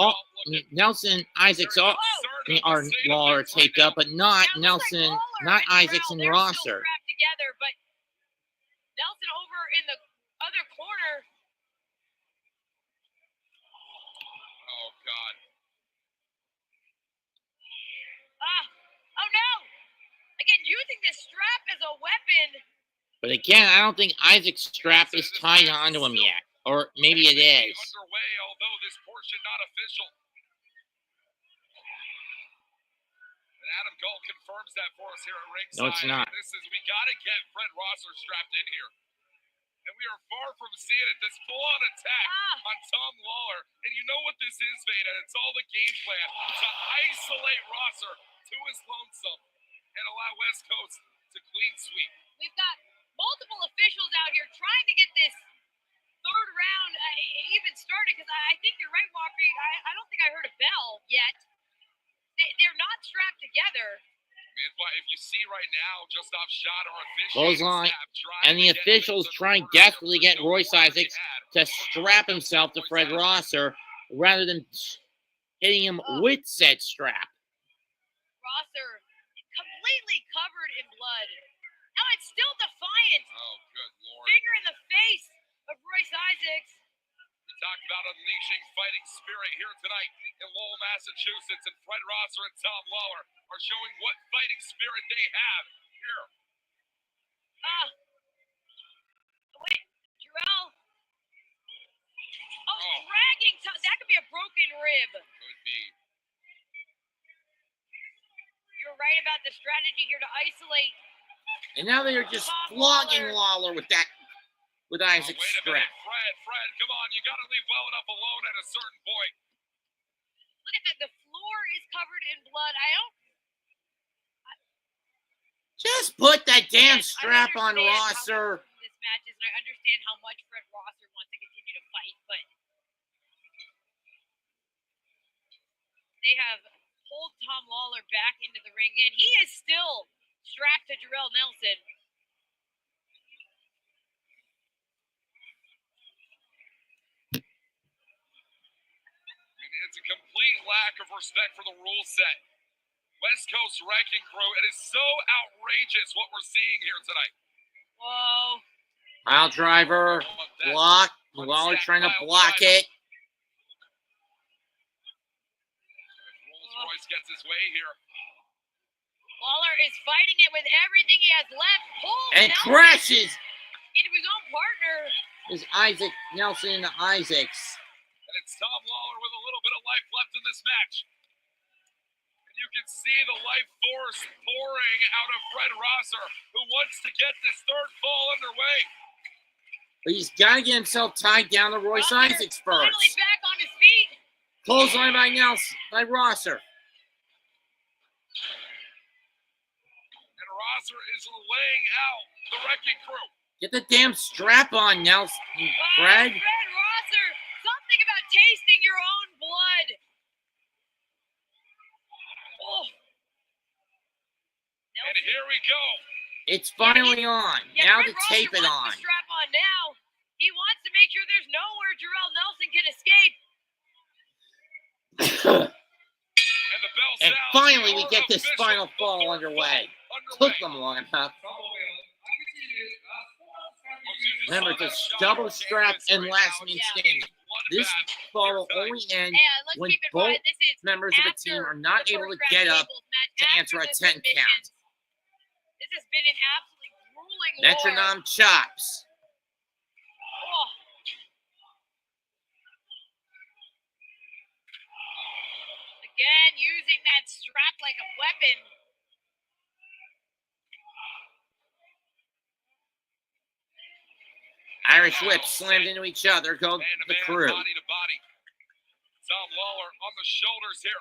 Nelson, Isaacs are Lawlor taped up, but not Nelson, not Isaacs and Rosser. Strapped together, but Nelson over in the other corner. Oh, God. Oh no! Again, using this strap as But again, I don't think Isaac's strap is tied onto him yet. Or maybe it is. Underway, although this portion not official. And Adam Gold confirms that for us here at ringside. No, it's not. And this is, we got to get Fred Rosser strapped in here. And we are far from seeing it. This full-on attack on Tom Lawlor. And you know what this is, Veda. It's all the game plan to isolate Rosser to his lonesome and allow West Coast to clean sweep. We've got multiple officials out here trying to get this third round even started, because I think you're right, Walker. I don't think I heard a bell yet. They're not strapped together. If you see right now, just off shot, our Clothesline, and the officials trying desperately to get Royce Isaacs to strap himself to Fred Rosser rather than hitting him with said strap. Rosser completely covered in blood. Now it's still defiant. Oh, good Lord. Finger in the face of Royce Isaacs. We talked about unleashing fighting spirit here tonight in Lowell, Massachusetts, and Fred Rosser and Tom Lawlor are showing what fighting spirit they have here. Wait, Jorel. Dragging. That could be a broken rib. Could be. You're right about the strategy here to isolate. And now they are just flogging Lawlor with Isaac's wait a strap. minute, Fred, come on. You got to leave well enough alone at a certain point. Look at that. The floor is covered in blood. Just put that damn strap on Rosser. This match is, and I understand how much Fred Rosser wants to continue to fight, but they have pulled Tom Lawlor back into the ring, and he is still strapped to Jorel Nelson. It's a complete lack of respect for the rule set. West Coast Wrecking Crew, it is so outrageous what we're seeing here tonight. Whoa. Pile driver, block. Lawlor trying to block it. Royce gets his way here. Lawlor is fighting it with everything he has left. Pulls And Nelson crashes into his own partner. is Isaac Nelson into Isaacs. And it's Tom Lawlor with a little bit of life left in this match. And you can see the life force pouring out of Fred Rosser, who wants to get this third fall underway. But he's got to get himself tied down to Royce Rosser Isaacs first. finally back on his feet. Clothesline by Nelson, by Rosser. And Rosser is laying out the Wrecking Crew. Get the damn strap on, Nelson. Fred. Fred Rosser, something about tasting your own blood. Oh. And here we go. It's finally on. Now Fred to tape Rosser it wants on. the strap on now. He wants to make sure there's nowhere Jorel Nelson can escape. And the bell And sounds. finally we The get this official final fall third underway. fall Took them long enough. Remember, it's a double strap and last man standing. This fall will only end Let's when keep in both mind, this is members of the after team are not the able to first get round up tables match, to after answer a the 10 count. submissions. This has been an absolutely grueling war. Metronome chops. Oh. Again, using that strap like a weapon. Irish whips slammed into each other. Go the crew. Body to body. Tom Lawlor on the shoulders here.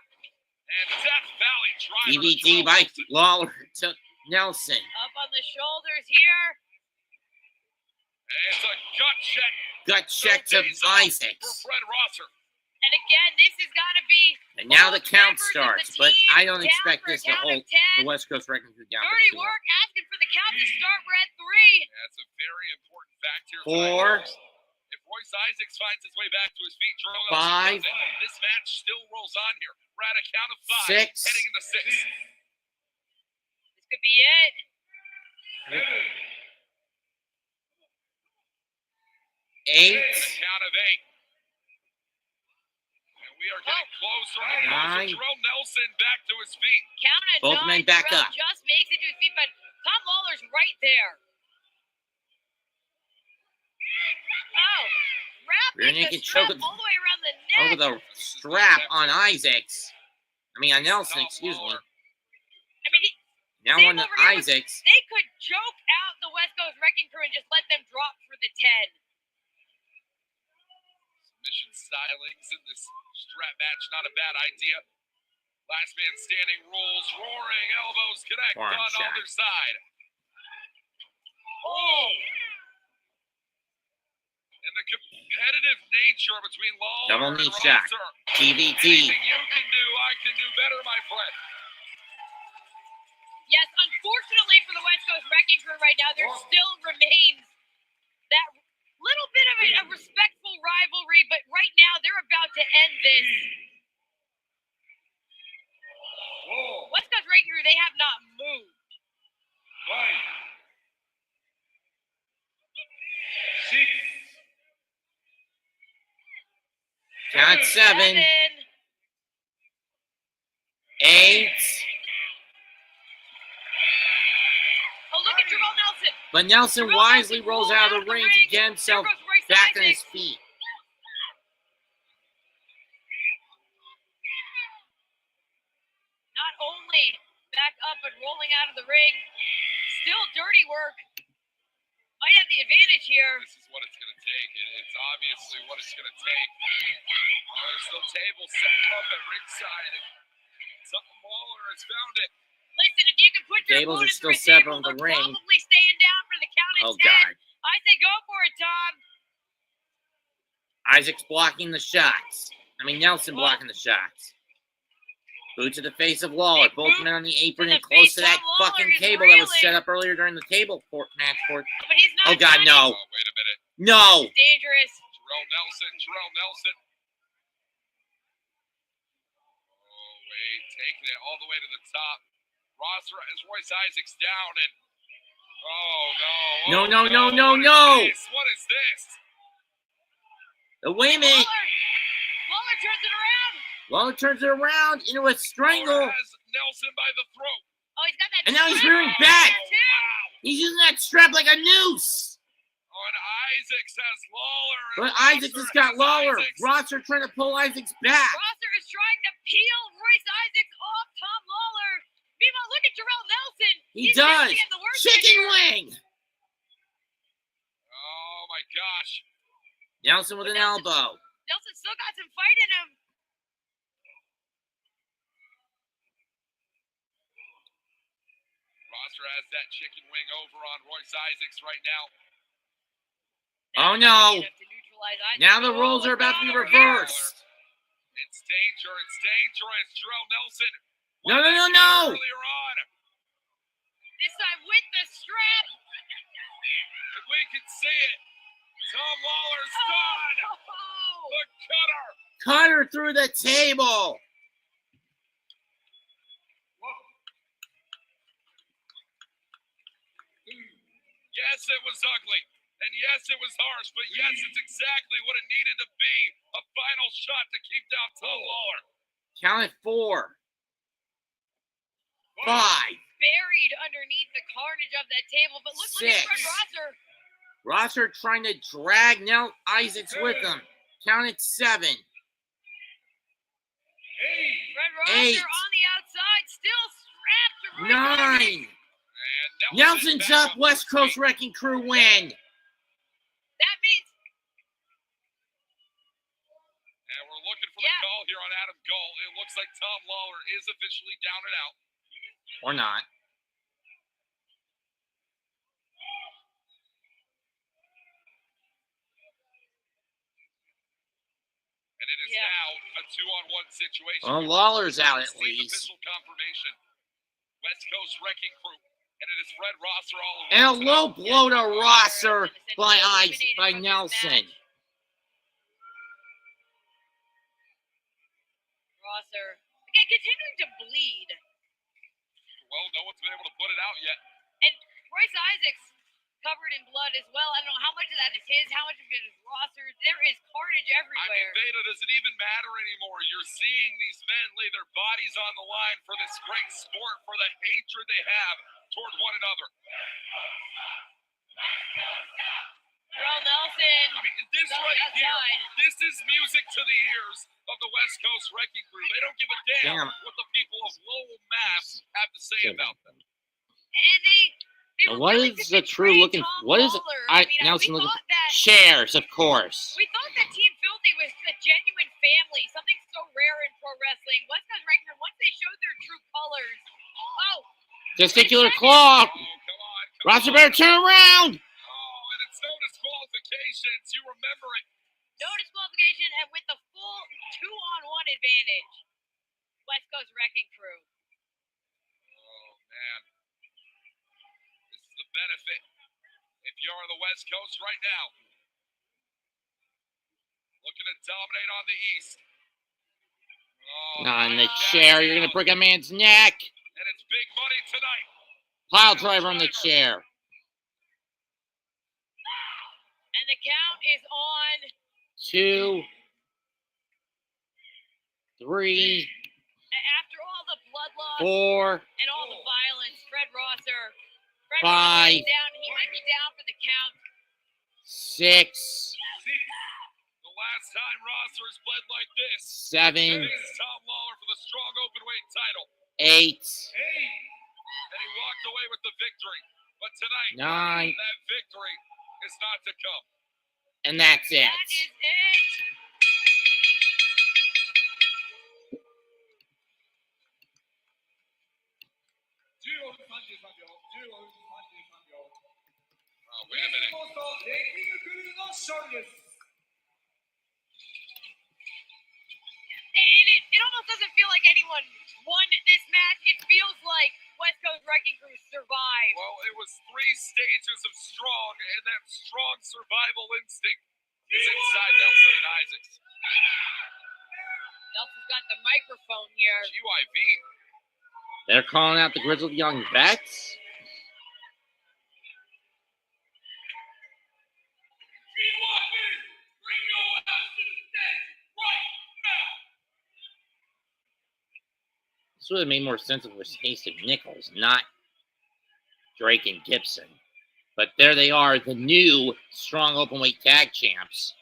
And Death Valley driver. DVD by Lawlor to Nelson. Up on the shoulders here. And it's a gut check. Gut check to No days off Isaacs. For Fred Rosser. And again, this has got to be. And now the both count members of starts, the but team I don't down expect for a this to count hold of 10. the West Coast Wrecking Crew down for Dirty too long. work, asking for the count to start. We're at 3. That's a very important fact here. 4. If Royce Isaacs finds his way back to his feet, Jorel 5. This match still rolls on here. We're at a count of 5. 6. Heading into 6. This could be it. 8. A count of 8. And we are getting closer and closer. 9. Jorel Nelson back to his feet. Count at Both 9. men back Jorel up. just makes it to his feet, but Tom Lawlor's right there. Oh, Rear wrapping naked the strap choke all the way around the neck. over the strap on Issacs. I mean, on Nelson, excuse me. I mean, Now same on to over here with- Issacs. they could choke out the West Coast Wrecking Crew and just let them drop for the 10. Submission stylings in this strap match, not a bad idea. Last man standing rules, roaring elbows connect Forearm on shot. either side. Oh! And the competitive nature between Lawlor Double and knee shot. Rosser. TVT. Anything you can do, I can do better, my friend. Yes, unfortunately for the West Coast Wrecking Crew right now, there still remains that little bit of a respectful rivalry, but right now they're about to end this. West Coast Wrecking Crew, they have not moved. Count 7, 8. Oh, look at Jorel Nelson. But Nelson Jorel wisely Nelson rolls rolled out of the ring to get himself There goes Royce back on Isaacs. his feet. Not only back up and rolling out of the ring, still dirty work. Might have the advantage here. This is what it's going to take. It's obviously what it's going to take. There's still tables set up at ringside, and Lawlor has found it. Listen, if you can put your Tables are opponent still through a set table, on the they're ring. probably staying down for the count at Oh, 10. God. I say go for it, Tom. Isaacs blocking the shots. I mean, Nelson blocking the shots. Boot to the face of Lawlor. Both men on the apron and close to that fucking table that was set up earlier during the table match court. But he's not Oh, God, done. no. Oh, wait a minute. No. Dangerous. Jorel Nelson. Oh, wait. Taking it all the way to the top. Rosser has Royce Isaacs down, and oh, no. No. What is this? Wait a minute. Lawlor turns it around. Lawlor turns it around into a strangle. Lawlor has Nelson by the throat. Oh, he's got that. And now he's strap rearing on back. there, too. He's using that strap like a noose. Oh, and Isaacs has Lawlor. And But Isaacs has got Lawlor. Isaacs. Rosser trying to pull Isaacs back. Rosser is trying to peel Royce Isaacs off Tom Lawlor. Meanwhile, look at Jorel Nelson. He He's does. really in the worst Chicken here. wing. Oh, my gosh. Nelson with an elbow. Nelson still got some fight in him. Rosser has that chicken wing over on Royce Isaacs right now. Oh, no. Enough to neutralize Isaacs. Now the Oh, roles are what's about to be going on here? reversed. It's dangerous. Jorel Nelson. No. Earlier on. This time with the strap. If we can see it. Tom Lawler's done. Oh. The cutter. Cutter through the table. Yes, it was ugly. And yes, it was harsh. But yes, it's exactly what it needed to be. A final shot to keep down Tom Lawler. Count it 4, 5. Buried underneath the carnage of that table. But look at 6. Fred Rosser. Rosser trying to drag Isaacs with him. Count it 7. Fred Rosser 8. on the outside, still strapped to Royce Isaacs. 9. And Nelson's back up. West on his Coast Wrecking Crew win. That means And we're looking for the call here on Adam Gull. It looks like Tom Lawler is officially down and out. Or not. And it is now a 2-on-1 situation. Well, Lawler's out at It's the least. Official confirmation. West Coast Wrecking Crew. And it is Fred Rosser all alone. And a low blow to Rosser by Nelson. Rosser again continuing to bleed. Well, no one's been able to put it out yet. And Royce Isaacs covered in blood as well. I don't know how much of that is his, how much of it is Rosser's. There is carnage I mean, everywhere. Veda, does it even matter anymore? You're seeing these men lay their bodies on the line for this great sport, for the hatred they have toward one another. Jorel Nelson. I mean, this Going right here, outside. this is music to the ears of the West Coast Wrecking Crew. They don't give a damn Damn. what the people of Lowell, Mass have to say about them. And they were What really is good the to true trade looking? Tom What is? Lawlor. I mean, Nelson we looking. thought that Shares, of course. we thought that Team Filthy was a genuine family, something so rare in pro wrestling. West Coast Wrecking Crew, once they showed their true colors, Testicular claw. Oh, come on. Roger better turn around. Oh, and it's no disqualifications. You remember it. no disqualification, and with the full 2-on-1 advantage. West Coast Wrecking Crew. Oh, man. This is the benefit if you're on the West Coast right now. Looking to dominate on the East. Oh, On the nice chair, down. you're gonna break a man's neck. And it's big money tonight. Pile driver on the chair. And the count is on. 2, 3, After all the blood loss 4, and all the violence, Fred Rosser is 5, down. He might be down for the count. 6, The last time Rosser's bled like this, 7, it is Tom Lawlor for the strong openweight title. 8, And he walked away with the victory. But tonight, 9, that victory is not to come. and that's it. That is it. Oh, wait a minute. And it almost doesn't feel like anyone won this match. It feels like West Coast Wrecking Crew survived. Well, it was 3 stages of strong, and that strong survival instinct is inside Nelson and Issacs. Nelson's got the microphone here. GYV. They're calling out the Grizzled Young Vets. Bring your ass to the stage right now. This would have made more sense if it was Haste and Nicholls, not Drake and Gibson. But there they are, the new strong openweight tag champs.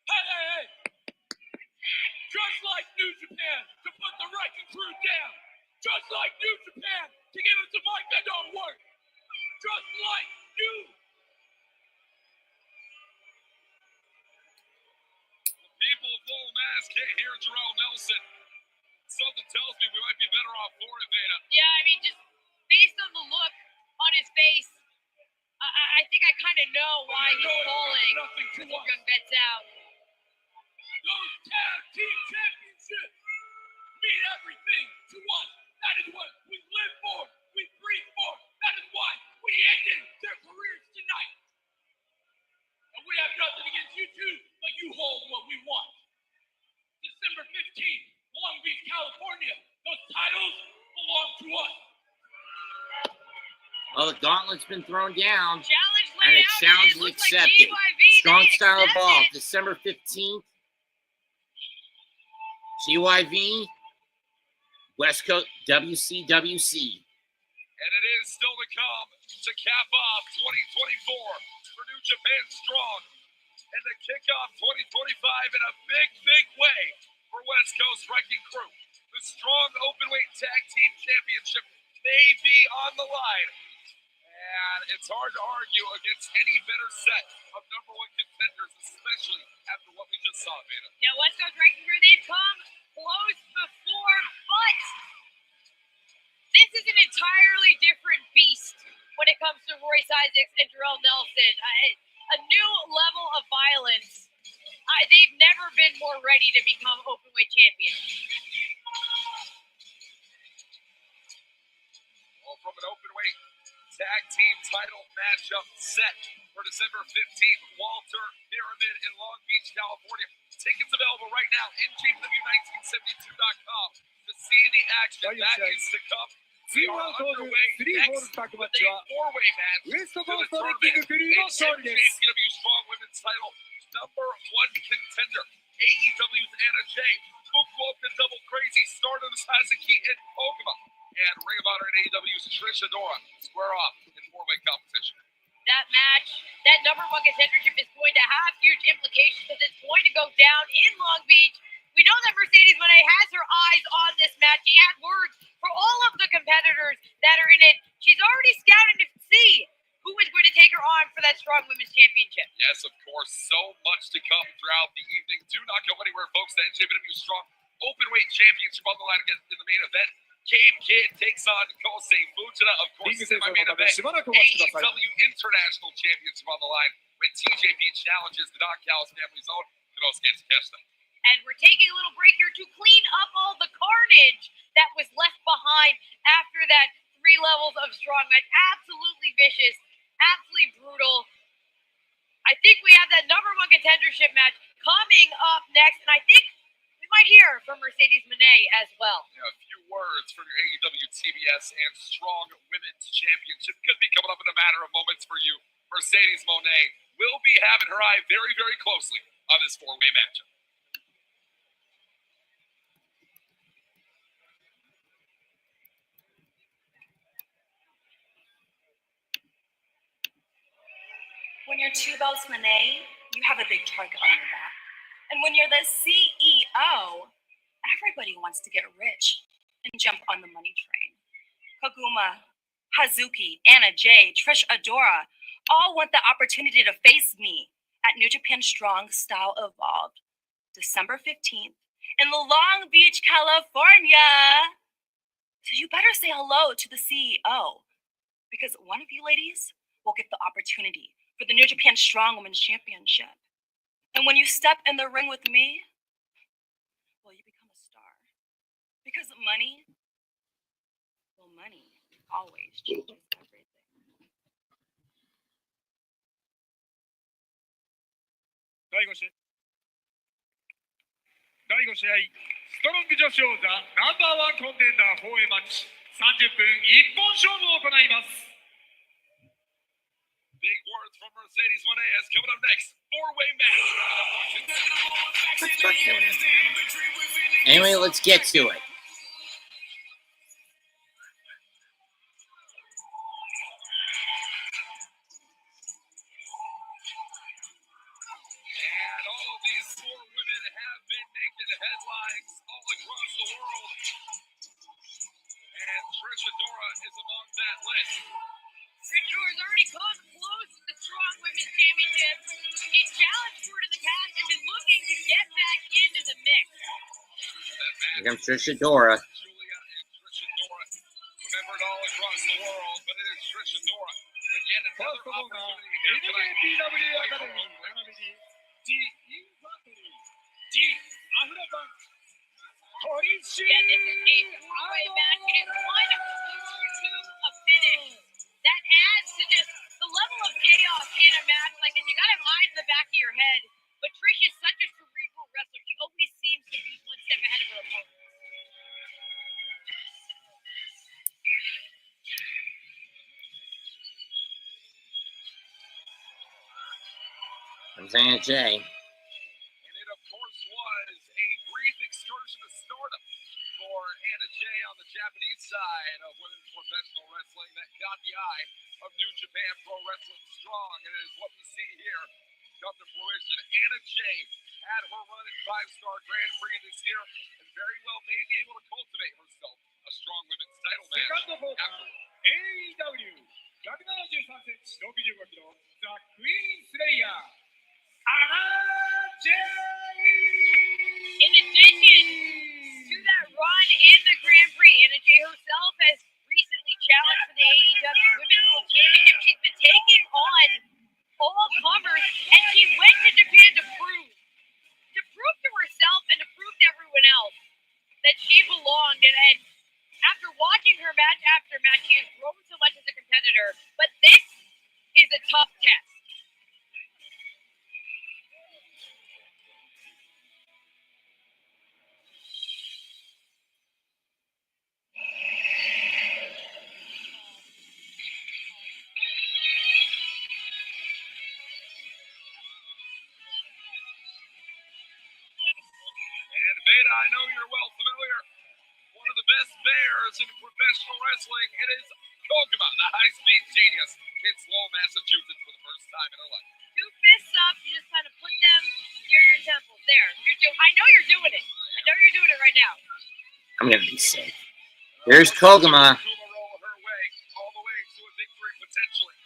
Hey! Just like New Japan to put the Wrecking Crew down. Just like New Japan to give us a mic that don't work. Just like you. The people of Lowell, Mass can't hear Jorel Nelson. Something tells me we might be better off for it, Veda. Yeah, I mean, just based on the look on his face, I think I kind of know why he's calling Grizzled Young Vets out. Those tag team championships mean everything to us. That is what we live for. We breathe for. That is why we ended their careers tonight. And we have nothing against you two, but you hold what we want. December 15th, Long Beach, California. Those titles belong to us. Well, the gauntlet's been thrown down, Challenge and laid it out, sounds it looks accepted. like GYV, Strong they Style accept Evolved, it. December 15th. GYV, West Coast, WCWC. And it is still to come to cap off 2024 for New Japan Strong and to kick off 2025 in a big, big way for West Coast Wrecking Crew. The Strong Openweight Tag Team Championship may be on the line. And it's hard to argue against any better set of #1 contenders, especially after what we just saw, Veda. Yeah, West Coast Wrecking Crew, they've come close before, but this is an entirely different beast when it comes to Royce Issacs and Jorel Nelson. A new level of violence. They've never been more ready to become openweight champions. Well, from an openweight tag team title matchup set for December 15th, Walter Pyramid in Long Beach, California. Tickets available right now, NJPW1972.com to see the action that is to come. We are underway next with a four-way match to determine a NJPW Strong Women's title #1 contender. AEW's Anna Jay, Fukuoka Double Crazy, Stardust Hazuki, and Koguma. And Ring of Honor and AEW's Trish Adora square off in four-way competition. That match, that #1 contendership is going to have huge implications because it's going to go down in Long Beach. We know that Mercedes Moné has her eyes on this match. She had words for all of the competitors that are in it. She's already scouting to see who is going to take her on for that Strong Women's Championship. Yes, of course. So much to come throughout the evening. Do not go anywhere, folks. The NJPW Strong Openweight Championship on the line again in the main event. Cave Kid takes on Kosei Fujita, of course, semi-main event. AEW International Championship on the line when TJP challenges the Don Callis family's own Konosuke Takeshita. And we're taking a little break here to clean up all the carnage that was left behind after that 3 levels of strong match. Absolutely vicious, absolutely brutal. I think we have that #1 contendership match coming up next, and I think we might hear from Mercedes Moné as well. Yeah, a few words from your AEW TBS and Strong Women's Championship could be coming up in a matter of moments for you. Mercedes Moné will be having her eye very, very closely on this four-way matchup. When you're two belts Moné, you have a big target on your back. And when you're the CEO, everybody wants to get rich and jump on the money train. Koguma, Hazuki, Anna Jay, Trish Adora all want the opportunity to face me at New Japan Strong Style Evolved, December 15th in Long Beach, California. So you better say hello to the CEO, because one of you ladies will get the opportunity for the New Japan Strong Women's Championship. And when you step in the ring with me, well, you become a star. Because money, well, money always changes everything. 第5試合ストロング女子王座#1コンテンダー4Aマッチ30分一本勝負を行います。 Big words from Mercedes Moné is coming up next. Four-way match. Anyway, let's get to it. And all of these four women have been making headlines all across the world. And Trish Adora is among that list. Trish Adora's already come close to the Strong Women's Championship. He's challenged for it in the past and been looking to get back into the mix. Here comes Trish Adora. Julia and Trish Adora, remembered all across the world, but it is Trish Adora with yet another opportunity here tonight. NJPW アカデミー並びに The Infantry The アフロパン鳥シー Yeah, this is a four-way match, and it's one closer to a finish. That adds to just the level of chaos in a match like this. You gotta have eyes in the back of your head. But Trish is such a cerebral wrestler. She always seems to be one step ahead of her opponent. Comes Anna Jay. And it, of course, was a brief excursion of stardom for Anna Jay on the Japanese side of women's professional wrestling that got the eye of New Japan Pro Wrestling Strong. And it is what we see here come to fruition. Anna Jay had her run in 5-star Grand Prix this year and very well may be able to cultivate herself a strong women's title match. セカンドフォーカー AEW 173センチ65キロザ・クイーンスレイヤーアナ・ジェイ In addition run in the Grand Prix. Anna Jay herself has recently challenged for the AEW Women's World Championship. She's been taking on all comers, and she went to Japan to prove to herself and to prove to everyone else that she belonged. And after watching her match after match, she has grown so much as a competitor. But this is a tough test. And Veda, I know you're well familiar. One of the best bears in professional wrestling. It is Koguma, the high-speed genius. Hits Lowell, Massachusetts for the first time in her life. Two fists up, you just kind of put them near your temples. There. I know you're doing it. I know you're doing it right now. I'm gonna be safe. Here's Koguma. Roll her way, all the way to a victory potentially.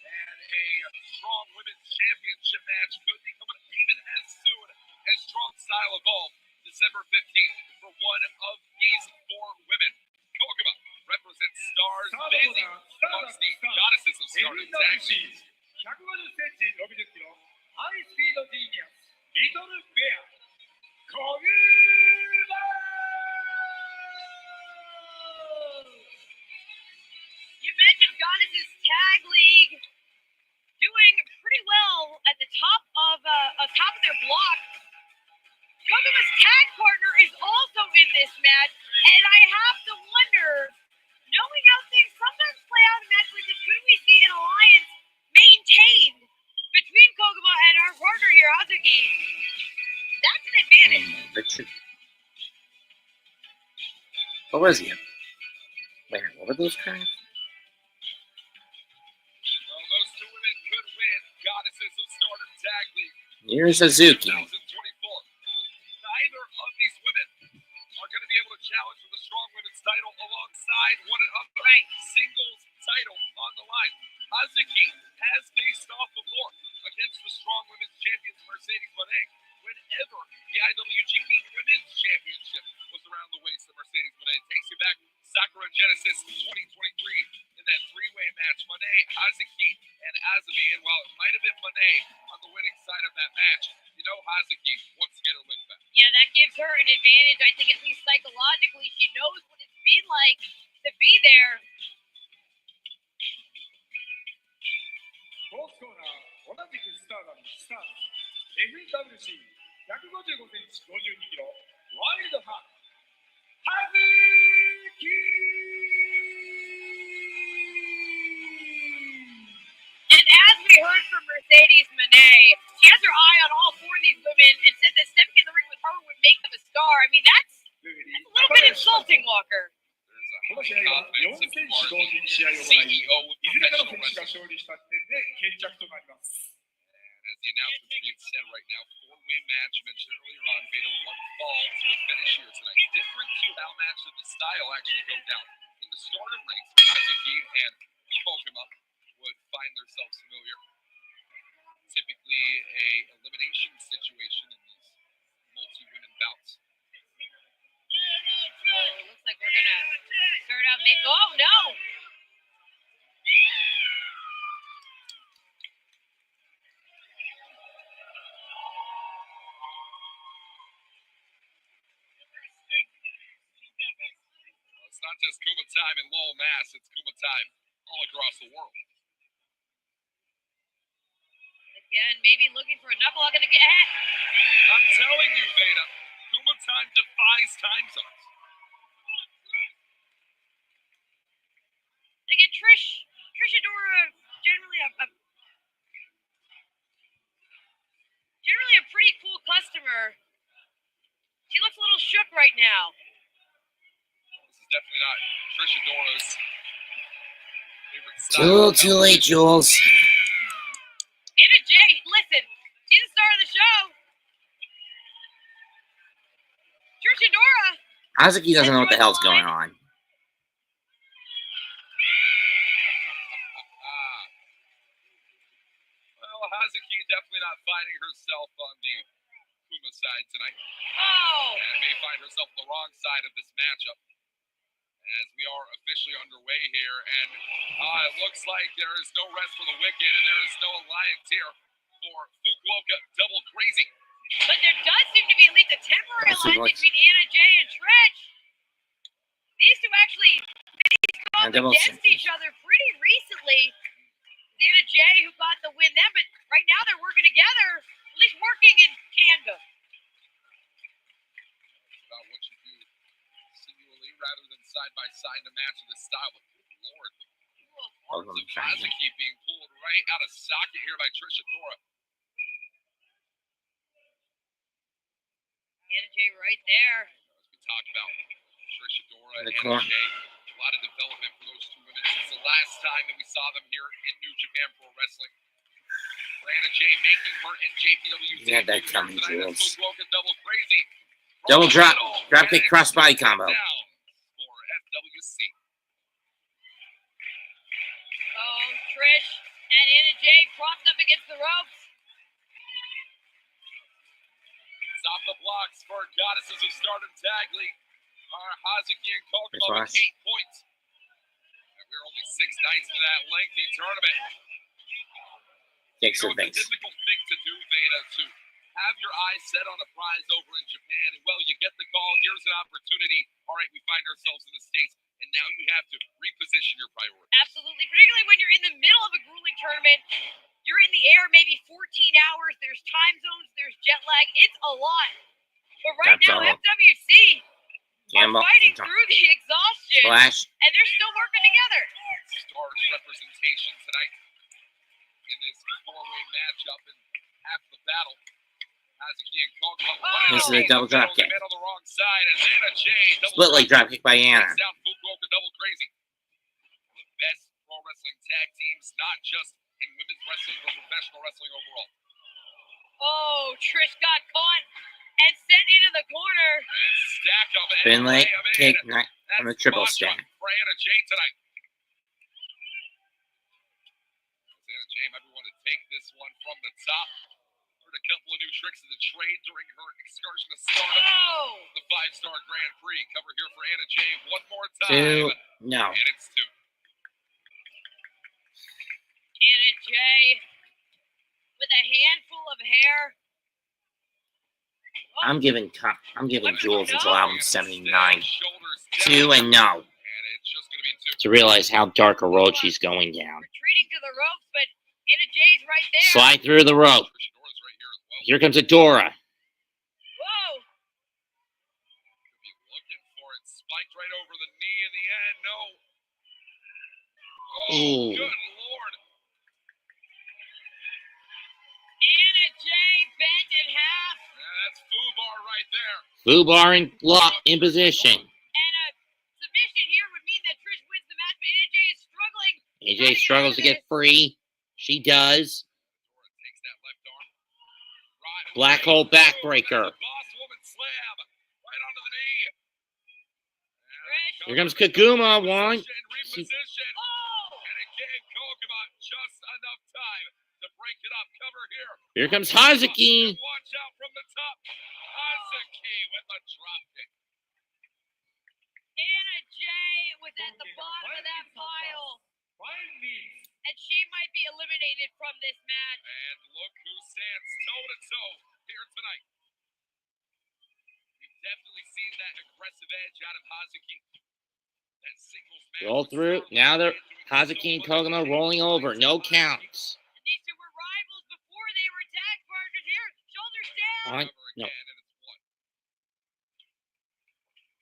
And a strong women's championship match could be coming even as soon as Strong Style Evolved, December 15th, for one of these four women. Koguma represents stars busy amongst the goddesses of stardom. Zack. 150センチ60キロハイスピードジーニアスリトルベアコグマ You mentioned Goddesses Tag League doing pretty well at the top of their block. Koguma's tag partner is also in this match, and I have to wonder, knowing how things sometimes play out in matches like this, could we see an alliance maintained between Koguma and our partner here, Hazuki? That's an advantage. What was he? Wait, what were those guys? Well, those two women could win Goddesses of Stardom Tag League. Here's Hazuki. 2024. Neither of these women are going to be able to challenge for the Strong Women's title alongside one another. Right. Singles title on the line. Hazuki has faced off before against the Strong Women's Champions Mercedes Moné whenever the IWGP Women's Championship was around the waist of Mercedes Moné. Takes you back Sakura Genesis 2023 in that three-way match. Moné, Hazuki, and Azumi. And while it might have been Moné on the winning side of that match, you know Hazuki wants to get her lick back. Yeah, that gives her an advantage. I think at least psychologically, she knows what it's been like to be there. フォースコーナー同じくスターダムスター FWC155 センチ52キロワイルドハーハズキ And as we heard from Mercedes Moné, she has her eye on all four of these women and said that stepping in the ring with her would make them a star. I mean, that's a little bit insulting, Walker. この試合は4選手同時に試合を行い、いずれかの選手が勝利した時点で決着となります。 As the announcements are being said right now, four-way match mentioned earlier on, Veda, one fall to a finish here tonight. Different to how matches of the style actually go down. In the stardom ranks, Hazuki and Koguma would find themselves familiar. Typically a elimination situation in these multi-women bouts. Oh, looks like we're gonna start out maybe. Oh no! Well, it's not just Kuma time in Lowell, Mass. It's Kuma time all across the world. Again, maybe looking for a knuckle. Gonna get hit. I'm telling you, Veda, Kuma time defies time zones. Again, Trish Adora, generally a pretty cool customer. She looks a little shook right now. This is definitely not Trish Adora's favorite style. Too late, Jules. Anna Jay, listen, she's the star of the show. Trish Adora. Hazuki doesn't know what the hell's going on. Well, Hazuki definitely not finding herself on the Koguma's side tonight. Oh! And may find herself on the wrong side of this matchup. As we are officially underway here, and it looks like there is no rest for the wicked, and there is no alliance here for Fukuoka Double Crazy. But there does seem to be at least a temporary alliance between Anna Jay and Trish. These two actually faced off against each other pretty recently. Anna Jay who got the win then, but right now they're working together, at least working in tandem. About what you do singularly rather than side by side in a match of this style. But good Lord, the arms of Hazuki being pulled right out of socket here by Trish Adora. Anna Jay right there. As we talked about, Trish Adora and Anna Jay, a lot of development for those two women. This is the last time that we saw them here in New Japan Pro Wrestling. For Anna Jay making her NJPW. You had that coming, Jules. Double Crazy. Double drop kick crossbody combo. For FWC. Oh, Trish and Anna Jay propped up against the ropes. Stop the blocks for Goddesses of Stardom Tag League. Are Hazuki and Koguma with 8 points. And we're only 6 nights into that lengthy tournament. Kicks her It's a face. difficult thing to do, Veda, to have your eyes set on a prize over in Japan. And, well, you get the call. Here's an opportunity. All right, we find ourselves in the States. And now you have to reposition your priorities. Absolutely. Particularly when you're in the middle of a grueling tournament. You're in the air maybe 14 hours. There's time zones. There's jet lag. It's a lot. But right now, FWC are fighting through the exhaustion. And they're still working together. Stars representation tonight in this 4-way matchup and half the battle. Hazuki and Koguma. This is a double drop kick. On the wrong side, and Anna Jay, Split leg drop kick by Anna. Down Fukuoka Double Crazy. The best pro wrestling tag teams, not just in women's wrestling, but professional wrestling overall. Oh, Trish got caught and sent into the corner. And stack of it. Finlay kick on the triple stack. For Anna Jay tonight. Anna Jay might want to take this one from the top. Heard a couple of new tricks of the trade during her excursion to Stardom. Oh. The 5-star Grand Prix. Cover here for Anna Jay one more time. 2. No. And it's 2. Anna Jay with a handful of hair. Oh. I'm giving Jules until album 79. 2 and no. To realize how dark a road she's going down. Retreating to the ropes, but Anna Jay's right there. Slide through the rope. Here comes Adora. Whoa. Looking for it. Spiked right over the knee in the end. No. Oh, Ooh. Good Lord. Anna Jay bent in half. That's Fubar right there. Fubar in position. And a submission here would mean that Trish wins the match, but Anna Jay is struggling. AJ struggles to get free. She does. Takes that left arm. Right Black hole backbreaker. Boss woman slam. Right onto the knee. Trish. Here comes Koguma. 1. Reposition. Oh. And it gave Koguma just enough time to break it up. Cover here. Here comes Hazuki. Watch out from the top. Hazuki with a drop kick. Anna Jay was at the bottom of that pile. And she might be eliminated from this match. And look who stands toe-to-toe here tonight. We've definitely seen that aggressive edge out of Hazuki. That singles match. Roll through. Now they're Hazuki and Koguma rolling over. No counts. And these two were rivals before they were tag partners here. Shoulders down. One. No. Again, and it's 1.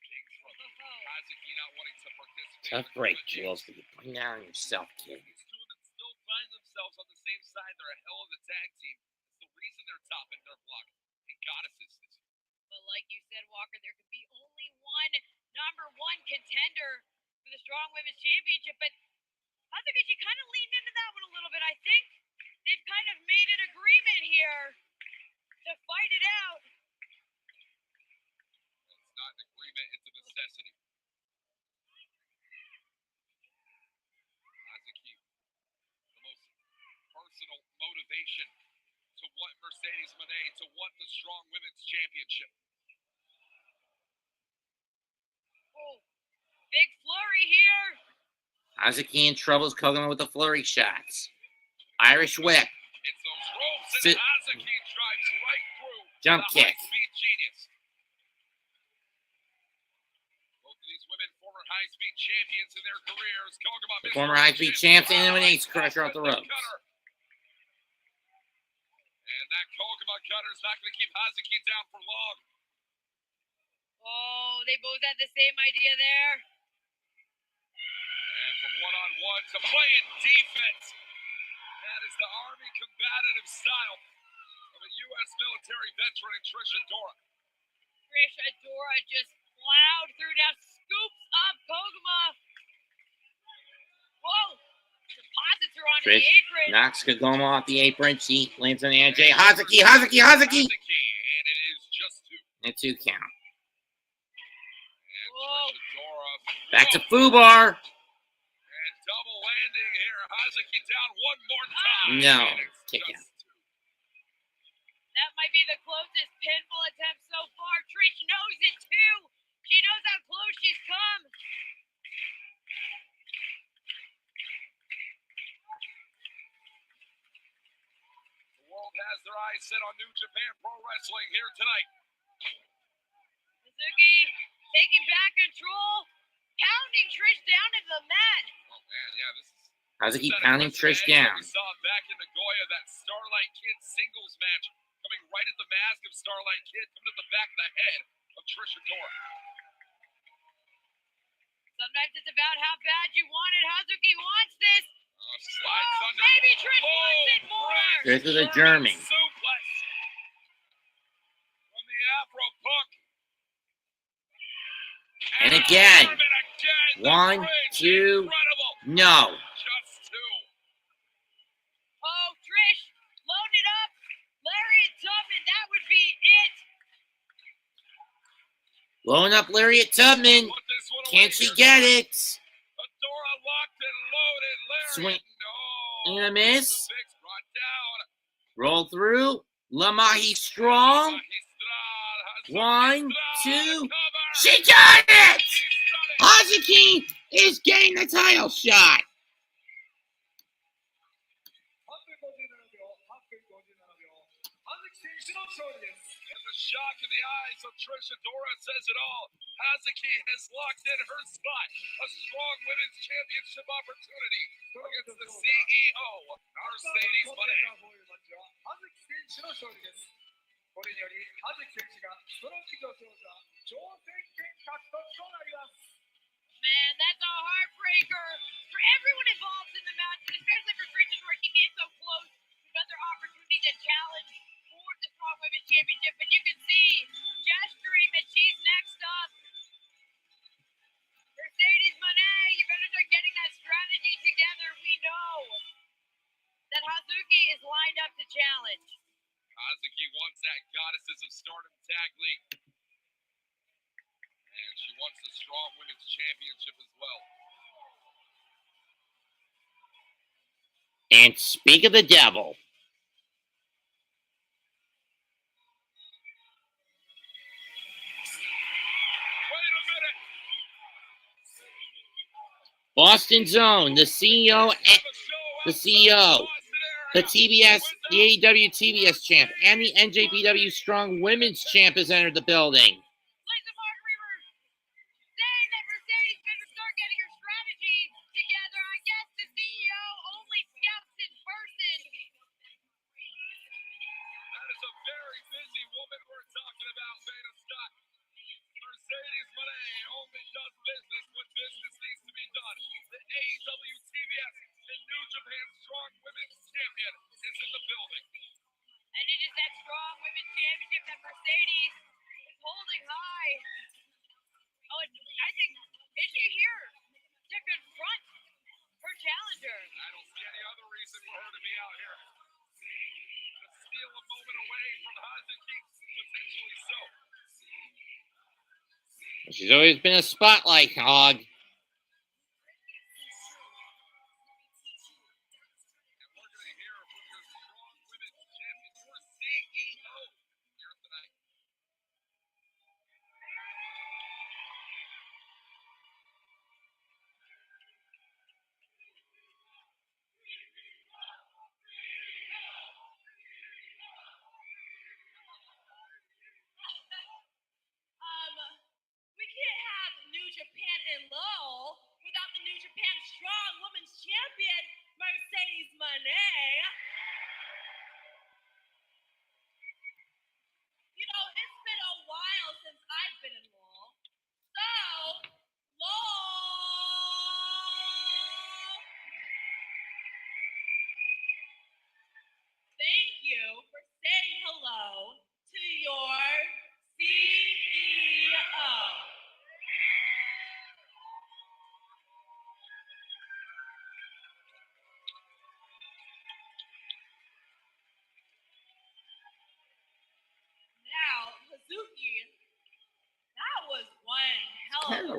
Kings from Hazuki not wanting to participate. Tough break, Jules. But you bring that on yourself, kid. These two women still find themselves on the same side. They're a hell of a tag team. It's the reason they're top in their block. And Goddesses this year. But like you said, Walker, there could be only one #1 contender for the Strong Women's Championship. But Hazuki, she kind of leaned into that one a little bit. I think they've kind of made an agreement here to fight it out. It's not an agreement. It's a necessity. Hazuki, the most personal motivation to want Mercedes Moné to want the Strong Women's Championship. Oh, big flurry here. Hazuki in trouble as Koguma with the flurry shots. Irish whip. It's those ropes, and Hazuki drives right through Jump the kick. high-speed genius. Both of these women, former high-speed champions in their careers. Koguma, The former high-speed champs and an ace crusher off the ropes. And that Koguma cutter is not going to keep Hazuki down for long. Oh, they both had the same idea there. And from one-on-one to playing defense. That is the Army combative style of a U.S. military veteran in Trish Adora. Trish Adora just plowed through, now scoops up Koguma. Whoa! Deposits her onto Trish the apron. knocks Koguma off the apron. She lands on the NJ. Hazuki, Hazuki, Hazuki! And it is just two. And 2 count. And Trish Adora. Back to Fubar. And double landing here. Hazuki down one more time. No. And it's Kick just out. two. That might be the closest pinfall attempt so far. Trish knows it too. She knows how close she's come. The world has their eyes set on New Japan Pro Wrestling here tonight. Hazuki taking back control, pounding Trish down into the mat. Oh man, yeah, this is Hazuki set a pounding precedent Trish that down. We saw back in Nagoya, that Starlight Kid singles match, coming right at the mask of Starlight Kid, coming at the back of the head of Trish Adora. Sometimes it's about how bad you want it. Hazuki wants this. Slides Oh, under. maybe Trish Low wants it more. Trish with a German German. suplex from the Afro Punk. And again. German again. The 1, bridge, 2. incredible. No. Just two. Oh, Trish, load it up. Lariat Tubman, that would be it. Blowing up Lariat Tubman. Put this one away Can she here. get it? Adora locked and loaded. Lariat. Swing. No. And a miss. Six brought down. Roll through. Lamahi strong. 1, 2. She got it! Hazuki is getting the title shot. And the shock in the eyes of Trish Adora says it all. Hazuki has locked in her spot. A strong women's championship opportunity against the CEO, Mercedes Moné. これにより葉月選手がストロング女王座挑戦権獲得となります。 Man, that's a heartbreaker for everyone involved in the match, and especially for Trish Adora. She came so close to another opportunity to challenge for the Strong Women's Championship, but you can see gesturing that she's next up. Mercedes Moné, you better start getting that strategy together. We know that Hazuki is lined up to challenge. Hazuki wants that Goddesses of Stardom Tag League. And she wants the Strong Women's Championship as well. And speak of the devil. Wait a minute. Boston Zone, the CEO, the CEO, the TBS, the AEW TBS champ, and the NJPW Strong Women's champ has entered the building. Like the Mark Reaver saying that Mercedes better start getting her strategy together. I guess the CEO only scouts in person. That is a very busy woman we're talking about, Beta Scott. Mercedes Moné only does business when business needs to be done. The AEW TBS and New Japan Strong Women's Champion is in the building. And it is that Strong Women's Championship that Mercedes is holding high. Oh, and I think, is she here to confront her challenger? I don't see any other reason for her to be out here. To steal a moment away from Hazuki, potentially so. She's always been a spotlight hog. And we're going to hear from your Strong Women's Champion, your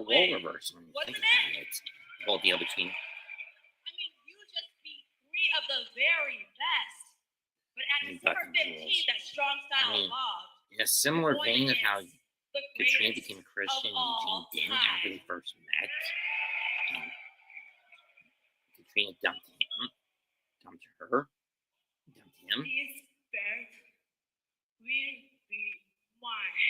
a role reversal when you think about it. The whole deal between. I mean, you just beat 3 of the very best. But at December 15th, that strong style evolved. In a similar vein of how Katrina became a Christian and Eugene didn't after they first met. Katrina dumped him. Dumped her. Dumped him. This belt will be mine.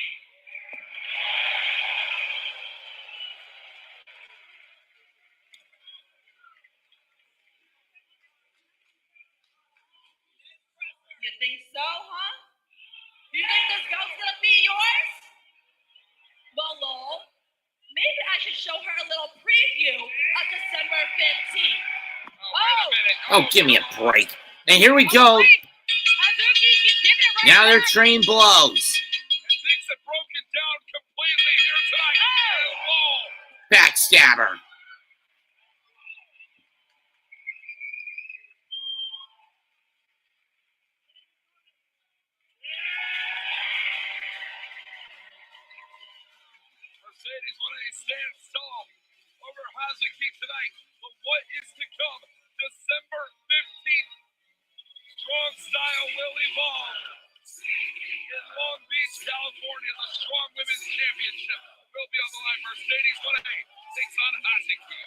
You think so, huh? You think this belt's gonna be yours? Well, Lowell, maybe I should show her a little preview of December 15th. Oh, give me a break. And here we go. Hazuki, she's giving it right Now their back. train blows. And things have broken down completely here tonight. Oh. Backstabber. Mercedes Moné stands tall over Hazuki tonight. But what is to come? December 15th. Strong Style will evolve. In Long Beach, California, the Strong Women's Championship will be on the line. Mercedes Moné takes on Hazuki.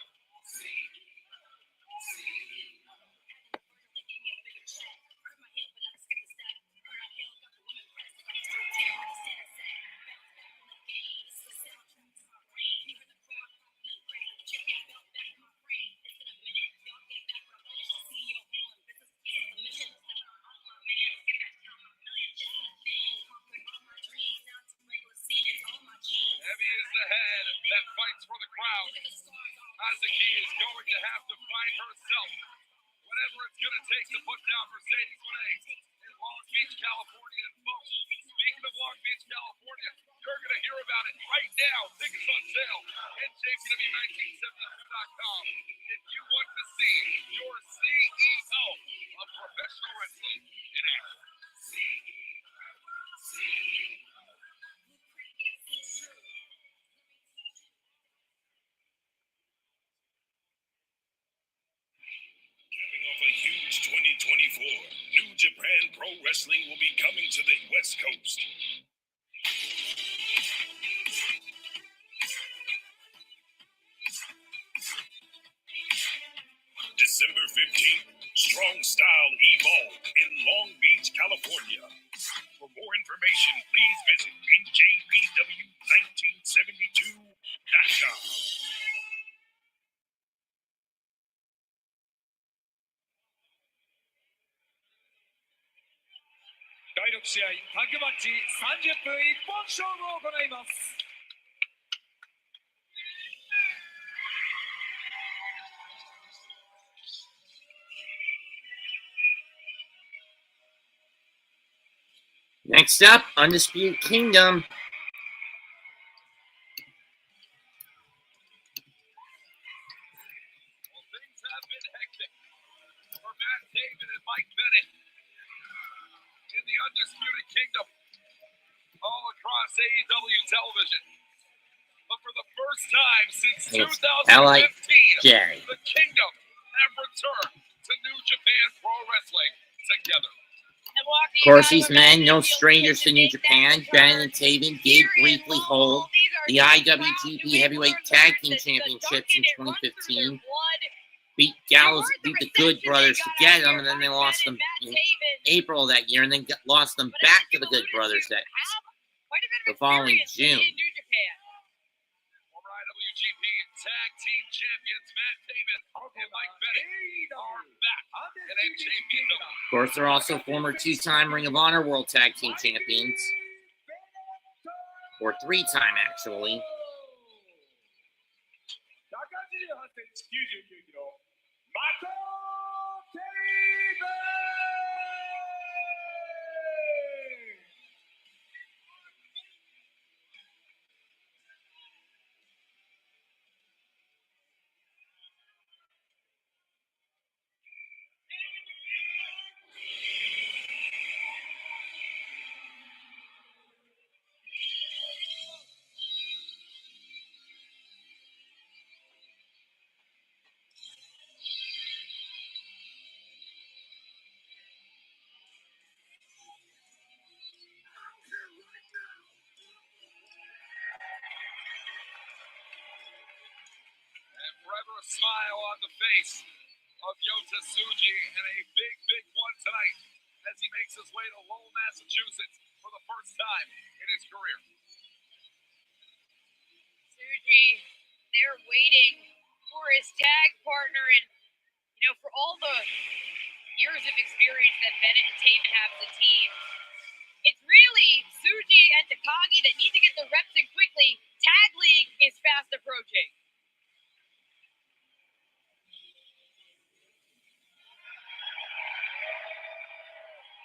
Heavy is the head that fights for the crowd. Hazuki is going to have to find herself. Whatever it's going to take to put down Mercedes Moné in Long Beach, California. And folks, speaking of Long Beach, California, you're going to hear about it right now. Tickets on sale. NJPW1972.com. If you want to see your CEO of professional wrestling in action. Capping off a huge 2024, New Japan Pro Wrestling will be coming to the West Coast. December 15th, Strong Style Evolve in Long Beach, California. For more information, please visit NJPW1972.com. 第6試合タッグマッチ30分一本勝負を行います。 Next up, Undisputed Kingdom. Well, things have been hectic for Matt Taven and Mike Bennett in the Undisputed Kingdom all across AEW television. But for the first time since It's 2015, the Kingdom have returned to New Japan Pro Wrestling together. Of course, these men, no strangers to New Japan. Bennett and Taven did briefly hold the IWGP Heavyweight Tag Team Championships in 2015. Beat the Good Brothers to get them, and then they lost them in April of that year, and then lost them back to the Good Brothers the following June. Former IWGP Tag Team Champions Matt Taven and Mike Bennett are back at NJPW. Of course, they're also former 2-time Ring of Honor World Tag Team Champions. Or 3-time, actually. 188cm、99キロ、マコテイベン。 Well, on the face of Yota Tsuji, and a big, big one tonight as he makes his way to Lowell, Massachusetts for the first time in his career. Tsuji, they're waiting for his tag partner, and for all the years of experience that Bennett and Taven have as a team, it's really Tsuji and Takagi that need to get the reps in quickly. Tag League is fast approaching.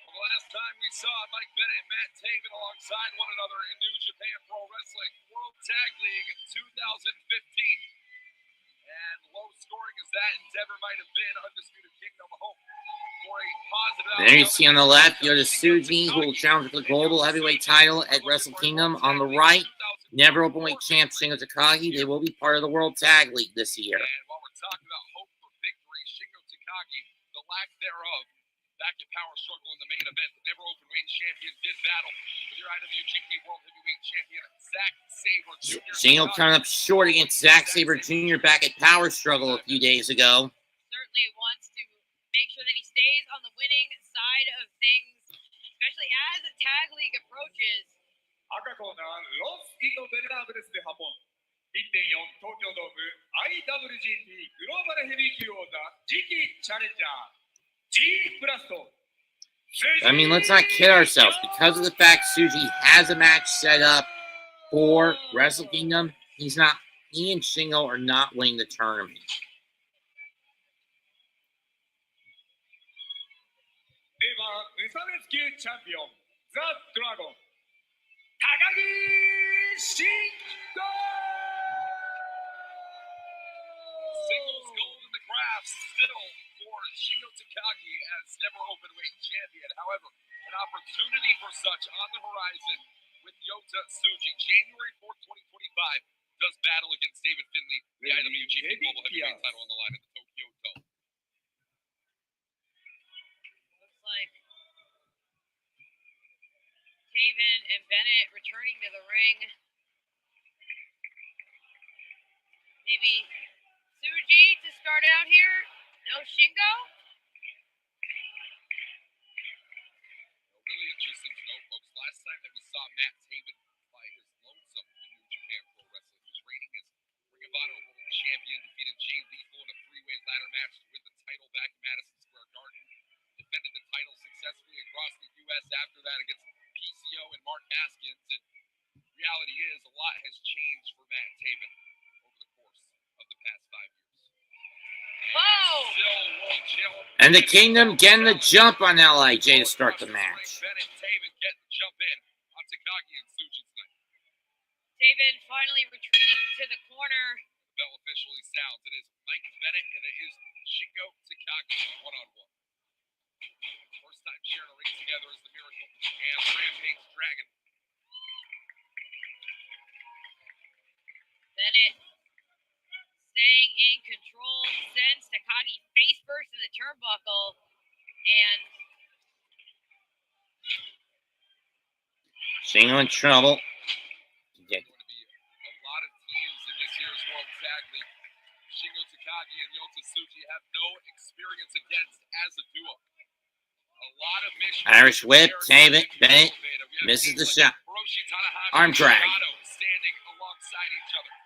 Well, the last time we saw Mike Bennett and Matt Taven alongside one another in New Japan Pro Wrestling World Tag League 2015. And low scoring as that endeavor might have been, Undisputed Kingdom hope for a positive outcome. There you see on the left, Yota Tsuji, who will challenge for the global heavyweight title at Wrestle Kingdom. On the right, never openweight champ Shingo Takagi. They will be part of the World Tag League this year. And while we're talking about hope for victory, Shingo Takagi, the lack thereof, back at Power Struggle in the main event, the never openweight champion did battle with your IWGP World Heavyweight Champion Zack Sabre Jr. Shingo coming up short against Zack Sabre Jr. back at Power Struggle a few days ago. Certainly wants to make sure that he stays on the winning side of things, especially as the tag league approaches. 赤コーナーロス・インゴベルナブレスでハポン 1.4 東京ドーム IWGP グローバルヘビー級王座次期チャレンジャー G プラスト I mean, let's not kid ourselves. Because of the fact Tsuji has a match set up for Wrestle Kingdom, he and Shingo are not winning the tournament. では無差別級チャンピオンザ・ドラゴン高木慎吾 Singles gold in the graphs still for Shingo Takagi as never openweight champion. However, an opportunity for such on the horizon with Yota Tsuji. January 4th, 2025, does battle against David Finlay, the IWGP Global Heavyweight title on the line at the Tokyo Dome. Looks like Taven and Bennett returning to the ring. Maybe Tsuji to start out here. No Shingo. Really interesting to note, folks. Last time that we saw Matt Taven fight his lonesome in New Japan Pro Wrestling, he was reigning as Ring of Honor World Champion, defeated Jay Lethal in a three-way ladder match to win the title back in Madison Square Garden, defended the title successfully across the U.S. after that against PCO and Mark Haskins, and reality is a lot has changed for Matt Taven over the course of the past 5 years. And the Kingdom getting the jump on LIJ to start the match. Bennett, Taven getting the jump in on Takagi and Tsuji tonight. Taven finally retreating to the corner. The bell officially sounds. It is Mike Bennett and it is Shingo Takagi one-on-one. First time sharing a ring together as the Miracle and Rampage Dragon. Bennett staying in control, sends Takagi face first in the turnbuckle, and Shingo in trouble. There's going to be a lot of teams in this year's World Tag League. Shingo Takagi and Yota Tsuji have no experience against as a duo. A lot of missions. Irish whip, Taven, Bennett misses the shot. Arm drag. Standing alongside each other.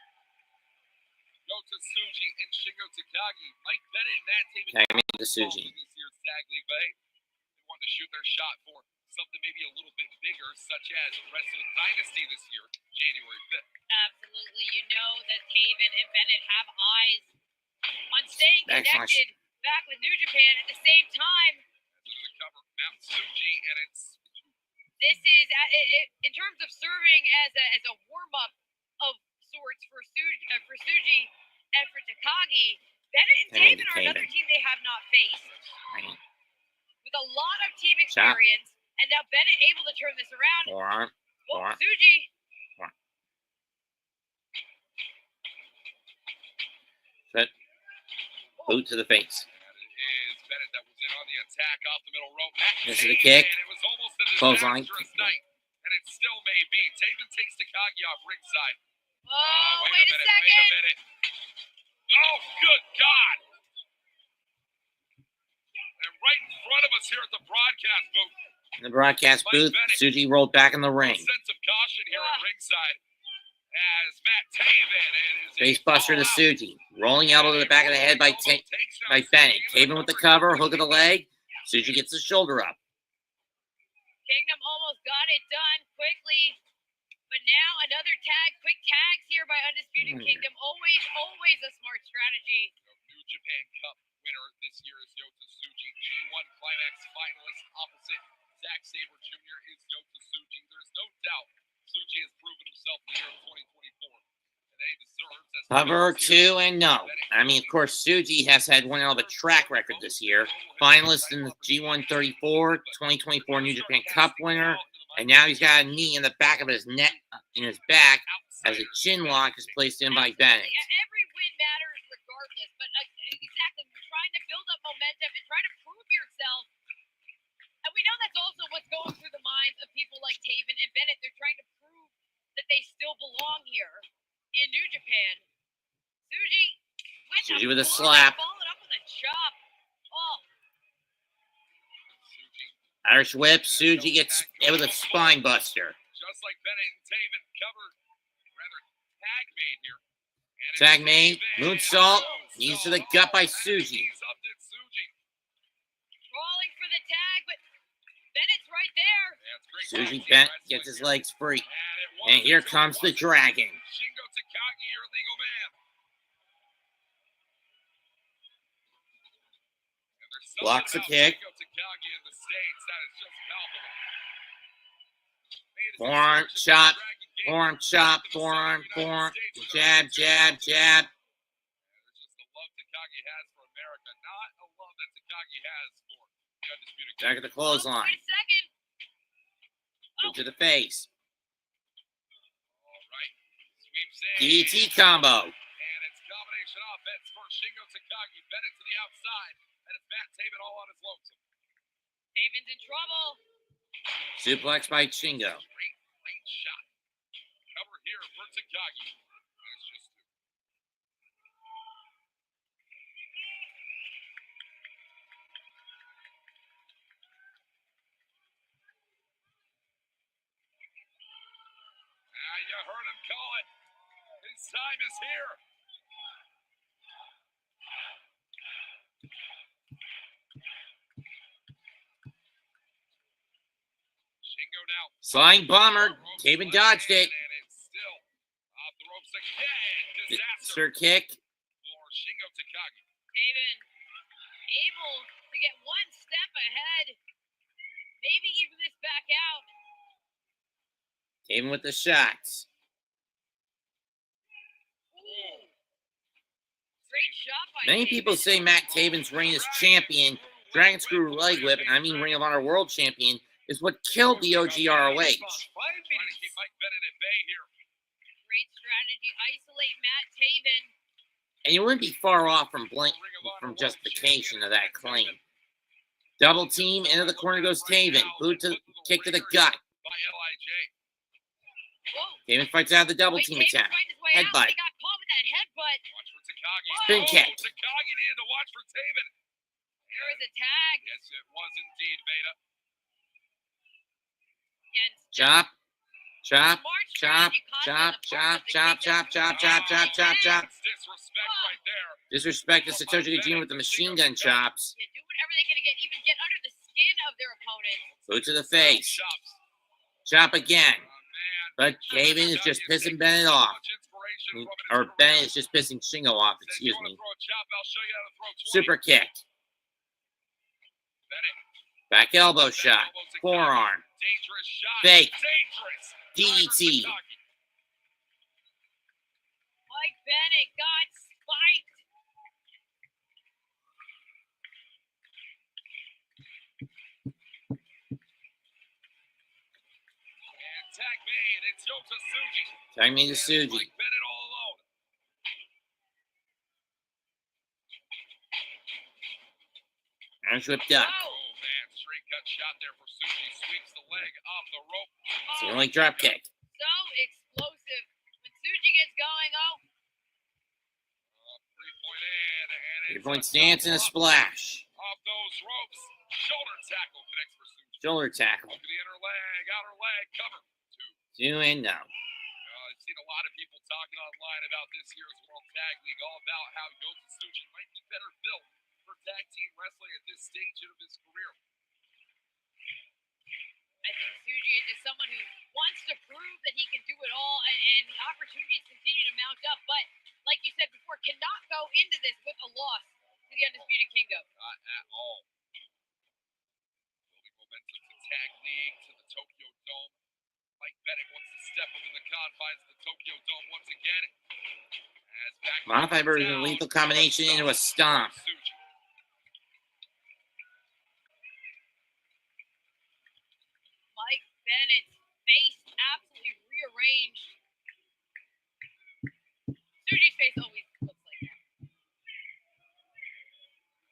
Yota Tsuji and Shingo Takagi. Mike Bennett and Matt Taven. Takagi to Tsuji. In this year's Tag League, but hey, they wanted to shoot their shot for something maybe a little bit bigger, such as Wrestling Dynasty this year, January 5th. Absolutely. You know that Taven and Bennett have eyes on staying connected back with New Japan at the same time. The cover, Mount Tsuji, and it's this is in terms of serving as a warm-up of sorts for Tsuji and for Takagi. Bennett and Taven are another team they have not faced. Right. With a lot of team experience, and now Bennett able to turn this around. Tsuji. But boot to the face. Is Bennett that was in on the attack off the middle rope. This is the kick. And it was almost a Clothesline. disastrous night, and it still may be. Taven takes Takagi off ringside. Oh, wait a second. Oh, good God. here at the broadcast booth. In the broadcast booth, Tsuji rolled back in the ring. Sense of caution here at ringside as Matt Taven Face buster to Tsuji. Rolling elbow to the back of the head by Bennett. Taven with the cover, hook of the leg. Tsuji gets the shoulder up. Kingdom almost got it done quickly. But now another tag. Quick tags here by Undisputed Kingdom. Always a smart strategy. New Japan Cup winner this year is Yota Tsuji. G1 Climax finalist opposite Zack Sabre Jr. is Yota Tsuji. There's no doubt Tsuji has proven himself in the year of 2024. And he deserves as Cover 2 and no. I mean, of course, Tsuji has had one hell of a track record this year. Finalist in the G1 34, 2024 New Japan Cup winner. And now he's got a knee in the back of his neck, in his back, as a chin lock is placed in by Bennett. Every win matters regardless, but exactly, you're trying to build up momentum and try to prove yourself. And we know that's also what's going through the minds of people like Taven and Bennett. They're trying to prove that they still belong here in New Japan. Tsuji with a slap. Followed up with a chop. Oh. Irish whip. Tsuji gets hit with a spine buster. Just like Bennett and Taven covered, rather tag made here. Tag made. Moonsault. Knees to the gut by Tsuji. Crawling for the tag, but Bennett's right there. Tsuji Bennett gets his legs free. And here comes the dragon. Shingo Takagi, your legal man. Blocks the kick. Forearm chop. Forearm chop. Forearm. Jab, jab, jab. Back at the clothesline. Good to the face. DDT combo. And it's combination offense for Shingo Takagi. Bennett to the outside. And it's Matt Taven all on his lonesome. Taven's in trouble. Suplex by Shingo. Straight lane shot. Cover here for Takagi. That's just two. You heard him call it. His time is here. Shingo now. Sliding bomber. Taven dodged it. And it's still off the ropes again. Disaster Disaster kick. for Shingo Takagi. Taven able to get one step ahead. Maybe even this back out. Taven with the shots. Great shot by Many Taven. people say Matt Taven's reign as champion, Dragon Screw Leg Whip, and I mean Ring of Honor World Champion, is what killed the OG ROH. Trying to keep Mike Bennett at bay here. Great strategy. Isolate Matt Taven. And you wouldn't be far off from justification of that claim. Double team, into the corner goes Taven. Boot to kick to the gut. By LIJ. Whoa. Taven fights out the double team Taven attack. fighting his way out. Headbutt. He got caught with that headbutt. Watch for Takagi. Spin kick. Takagi needed to watch for Taven. There was a tag. Yes, it was indeed, Beta. Against Chop. Chop. smart Chop. strategy Chop. caught Chop. the Chop. Kingdom. Chop. Chop. Chop. Chop. Chop. That's disrespect right there. Disrespect to Satoshi Kojima with the machine gun chops. Yeah, do whatever they can to get under the skin of their opponent. Boot to the face. Chops. Chop again. Oh, man. But Taven is just pissing Bennett off. Much inspiration from it Or as well. Bennett is just pissing Shingo off, Says, excuse "You wanna me. throw a chop, I'll show you how to throw 20." Super kick. Bennett. Back elbow shot. Forearm. Dangerous shot. Fake. Dangerous. DDT. Mike Bennett got spiked. And tag made. It's Yota Tsuji. Tag me to And it's Tsuji. Mike Bennett all alone. Irish whip duck. Oh, man. Straight cut shot there for Tsuji. Sweeps the leg off the rope. Ceiling drop kick. So explosive. When Tsuji gets going, oh, 3-point in. And it's 3-point stance and a splash. off those ropes. Shoulder tackle connects for Tsuji. Shoulder tackle. To the inner leg, outer leg, cover. 2 and no. I've seen a lot of people talking online about this year's World Tag League, all about how Yota Tsuji might be better built for tag team wrestling at this stage of his career. I think Tsuji is just someone who wants to prove that he can do it all, and the opportunities continue to mount up. But like you said before, cannot go into this with a loss to the Undisputed Kingdom. Not at all. Building momentum to Tag League, to the Tokyo Dome. Mike Bennett wants to step within the confines of the Tokyo Dome once again. Modified version of lethal combination into a stomp. Mike Bennett's face absolutely rearranged. Tsuji's face always looks like that.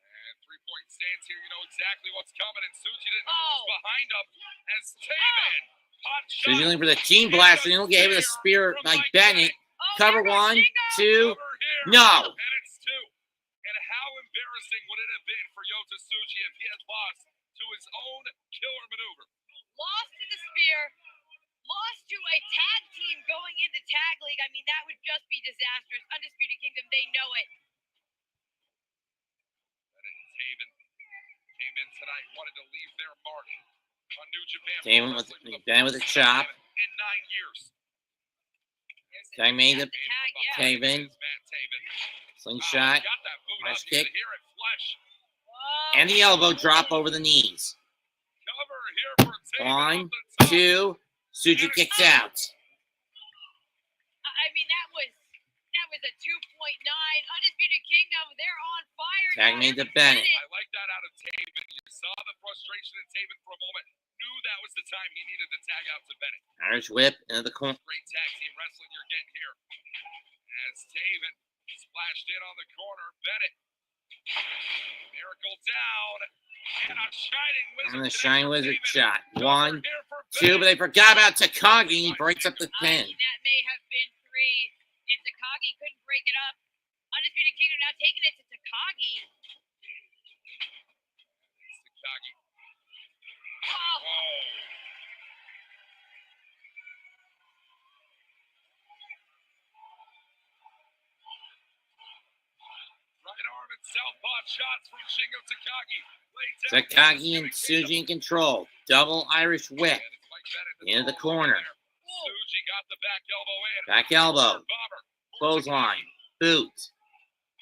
And 3-point stance here. You know exactly what's coming. And Tsuji didn't know what was behind him as Taven. Tsuji looking for the team blast. And he'll get him a spear by Bennett. Cover 1, 2. No. And it's 2. And how embarrassing would it have been for Yota Tsuji if he had lost to his own killer maneuver? Lost to the spear, lost to a tag team going into Tag League. I mean, that would just be disastrous. Undisputed Kingdom, they know it. Taven came in tonight, wanted to leave their mark on New Japan. Taven with a chop. In 9 years. Tag made the tag, yeah. Taven. Slingshot. Nice kick. And the elbow drop over the knees. 1, 2. Tsuji kicks out. I mean, that was a 2.9. Undisputed Kingdom, they're on fire. Tag made to Bennett. I like that out of Taven. You saw the frustration in Taven for a moment. Knew that was the time he needed to tag out to Bennett. Irish whip into the corner. Great tag team wrestling you're getting here. As Taven splashed in on the corner, Bennett. Miracle down. And a Shining Wizard. And the Shining Wizard shot. 1, 2, but they forgot about Takagi. He breaks up the pin. That may have been 3. If Takagi couldn't break it up. Undisputed Kingdom now taking it to Takagi. It's Takagi. Oh. Right arm and southpaw shots from Shingo Takagi. Takagi and Tsuji in control. Double Irish whip. Into the corner. Tsuji got the back elbow in. Back elbow. Clothesline. Boot.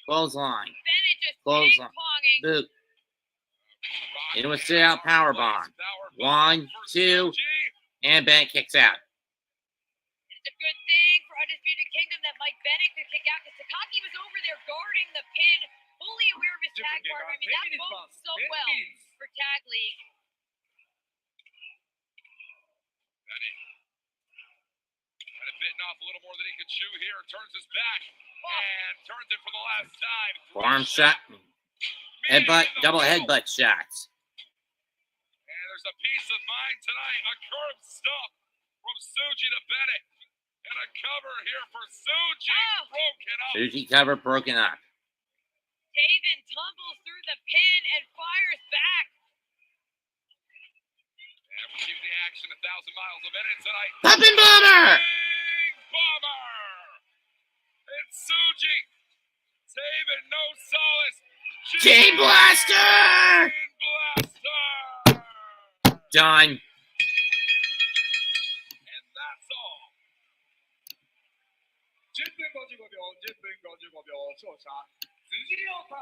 Clothesline. Bennett just Clothesline. ping-ponging. Boot. Into a sit-out powerbomb. 1, 2. And Bennett kicks out. It's a good thing for Undisputed Kingdom that Mike Bennett could kick out because Takagi was over there guarding the pin, fully aware of his tag partner. I mean, that bodes so well for Tag League. Bennett kind of bitten off a little more than he could chew here. Turns his back and turns it for the last time. Forearm shot. Headbutt. Double headbutt shots. And there's a piece of mind tonight. A curb stomp from Tsuji to Bennett. And a cover here for Tsuji. Broken up. Tsuji cover broken up. Taven tumbles through the pin and fires back. And we'll give the action 1,000 miles a minute tonight. Pumping bomber! Big bomber! It's Tsuji. Taven, no solace. Chain Blaster! Chain Blaster! Done. And that's all. 10分55秒、10分55秒、勝者、辻亮太。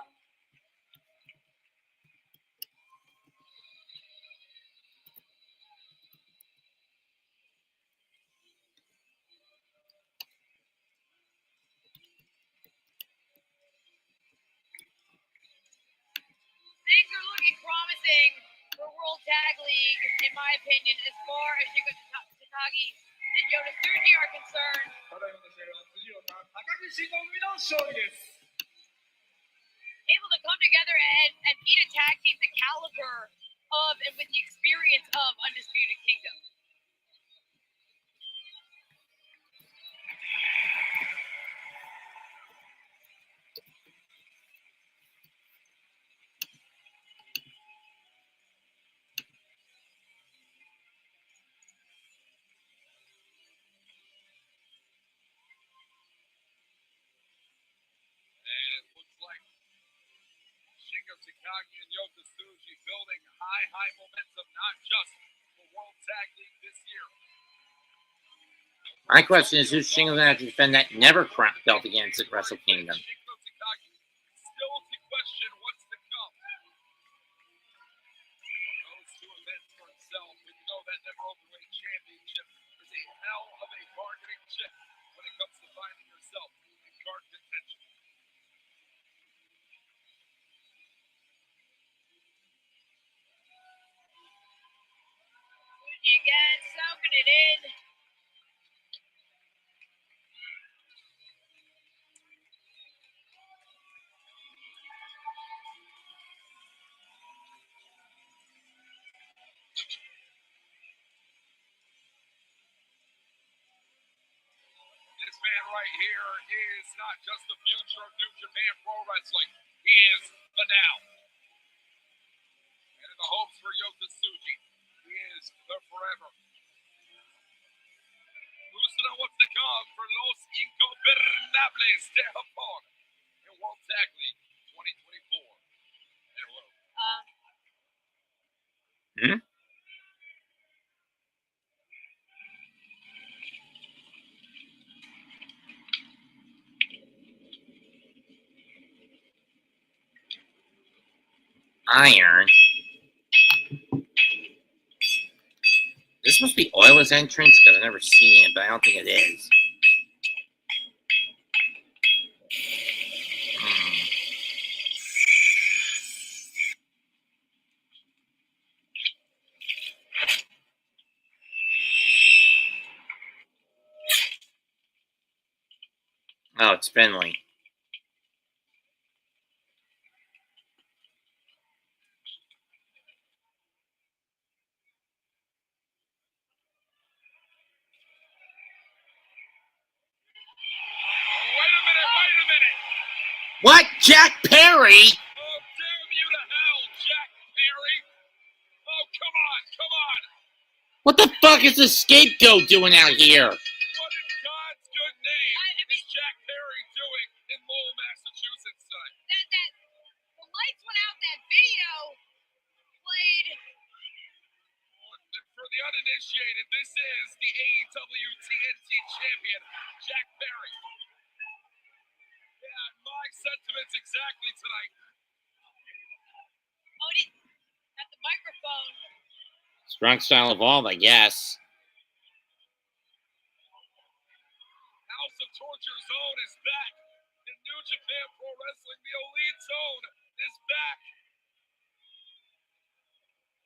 Things are looking promising for World Tag League, in my opinion, as far as Shingo Takagi and Yota Tsuji are concerned. ただいまの試合は辻亮太、高木慎吾組の勝利です。 Able to come together and beat a tag team the caliber of and with the experience of Undisputed Kingdom. Takagi and Yota Tsuji building high momentum, not just for World Tag League this year. My question is, who's Shingo going to have to defend that never crown belt against at Wrestle Kingdom? Shingo Takagi still to question what's to come. Those two events for himself, and you know that never openweight championship is a hell of a bargaining chip when it comes to finding yourself in card contention. Tsuji again, soaking it in. This man right here is not just the future of New Japan Pro Wrestling. He is the now. And in the hopes for Yota Tsuji, he is the forever. Who's to know what's to come for Los Ingobernables de Japon in World Tag League 2024. And hello. Iron. This must be Oiwa's entrance because I've never seen it, but I don't think it is. Oh, it's Finlay. Wait a minute. What? Jack Perry? Oh, damn you to hell, Jack Perry. Oh, come on. What the fuck is the scapegoat doing out here? What in God's good name is Jack Perry doing in Lowell, Massachusetts tonight? That the lights went out. That video played. For the uninitiated, this is the AEW TNT champion, Jack Perry. Yeah, my sentiments exactly tonight. Oh, at the microphone. Strong style evolved, I guess. House of Torture Zone is back. In New Japan Pro Wrestling, the Elite Zone is back.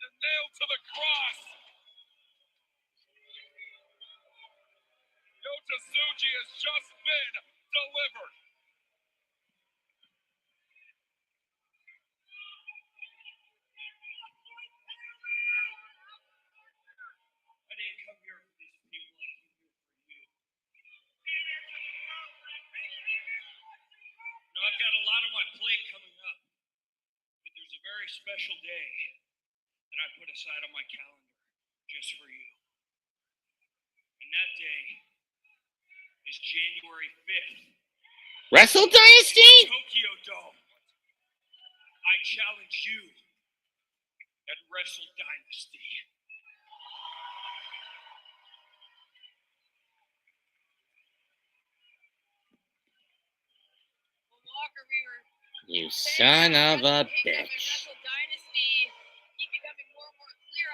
The nail to the cross. Yota Tsuji has just been delivered. I didn't come here for these people. I came here for you. No, I've got a lot on my plate coming up, but there's a very special day that I put aside on my calendar just for you. And that day is January 5th. Wrestle Dynasty? Tokyo Dome. I challenge you at Wrestle Dynasty. Walker, we were You son of a bitch. Wrestle Dynasty keep becoming more and more clear.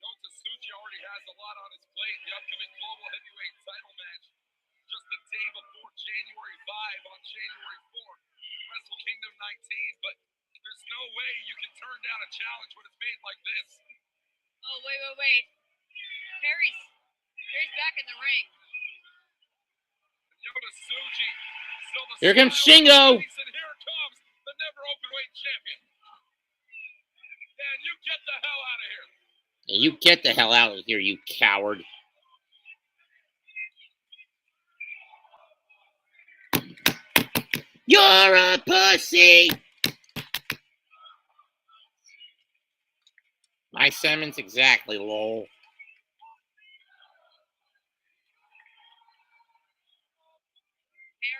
Yota Tsuji already has a lot on his plate. The upcoming global heavyweight title match just the day before January 5 on January 4th. Wrestle Kingdom 19, but there's no way you can turn down a challenge when it's made like this. Oh, wait. Perry's back in the ring. Yota Tsuji still the Here comes style Shingo. of the face, and here comes the never openweight champion. Man, you get the hell out of here. You get the hell out of here, you coward. You're a pussy. My sentiments exactly, lol.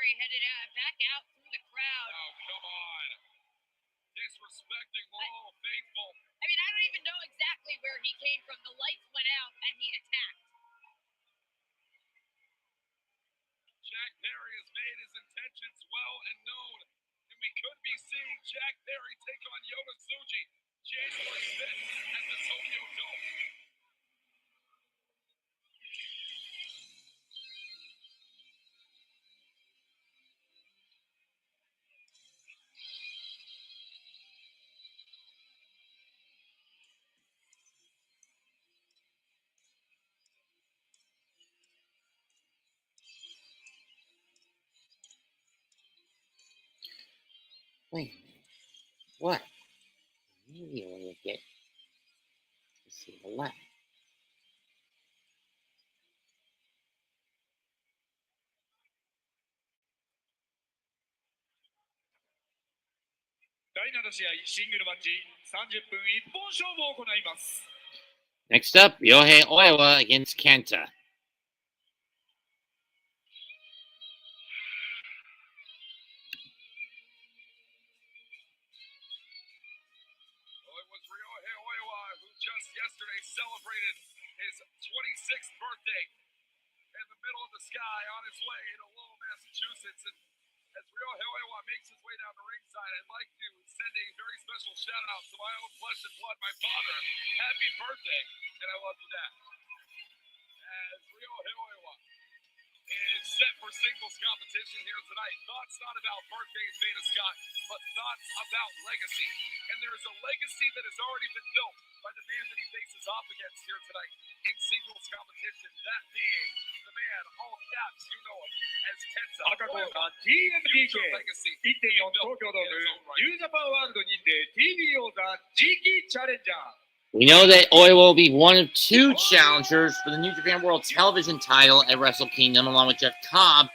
Ryohei headed back out through the crowd. Oh, come on. Disrespecting all faithful. I mean, I don't even know exactly where he came from. The lights went out and he attacked. Jack Perry has made his intentions well and known, and we could be seeing Jack Perry take on Yota Tsuji January 5th at the Tokyo Dome. Wait a minute. What? Maybe when you get to see the left. Next up, Ryohei Oiwa against Kenta. Well, it was Ryohei Oiwa who just yesterday celebrated his 26th birthday in the middle of the sky on his way to Lowell, Massachusetts. And as Ryohei Oiwa makes his way down the ringside, I'd like to send a very special shout out to my own flesh and blood, my father. Happy birthday, and I love you, Dad. As Ryohei Oiwa is set for singles competition here tonight. Thoughts not about birthdays, Veda Scott, but thoughts about legacy. And there is a legacy that has already been built by the man that he faces off against here tonight in singles competition. That being the man, all caps, you know him as Kenta. 赤コーナー Future TMDK legacy 1.4 東京ドームニュージャパンワールドにて TV 王座次期チャレンジャー We know that Oiwa will be one of two challengers for the New Japan World Television title at Wrestle Kingdom, along with Jeff Cobb,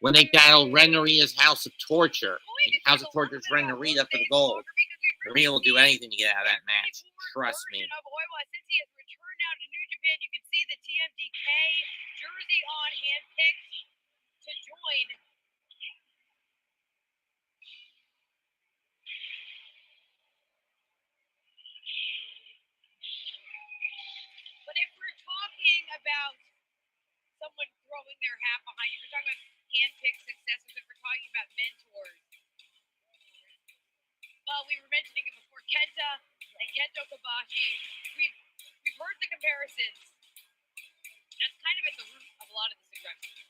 when they battle Ren Narita's House of Torture. House of Torture's Ren Narita for the gold. Narita will do anything to get out of that match. Trust me. Since he has returned now to New Japan, you can see the TMDK jersey on, handpicked to join. But if we're talking about someone throwing their hat behind you, if we're talking about handpicked successors, if we're talking about mentors, well, we were mentioning it before, Kenta and Kento Kobashi. We've heard the comparisons. That's kind of at the root of a lot of the successes.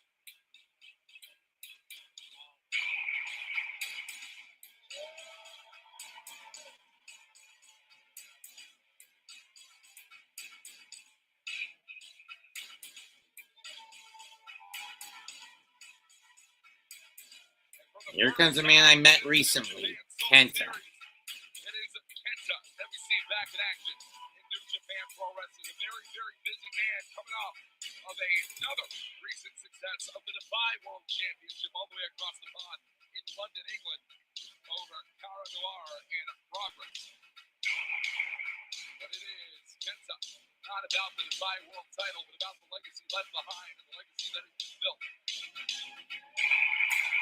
Here comes a man I met recently, Kenta. It is Kenta that we see back in action in New Japan Pro Wrestling. A very, very busy man coming off of another recent success of the Defy World Championship all the way across the pond in London, England, over Cara Noir and Progress. But it is Kenta, not about the Defy World title, but about the legacy left behind and the legacy that has been built.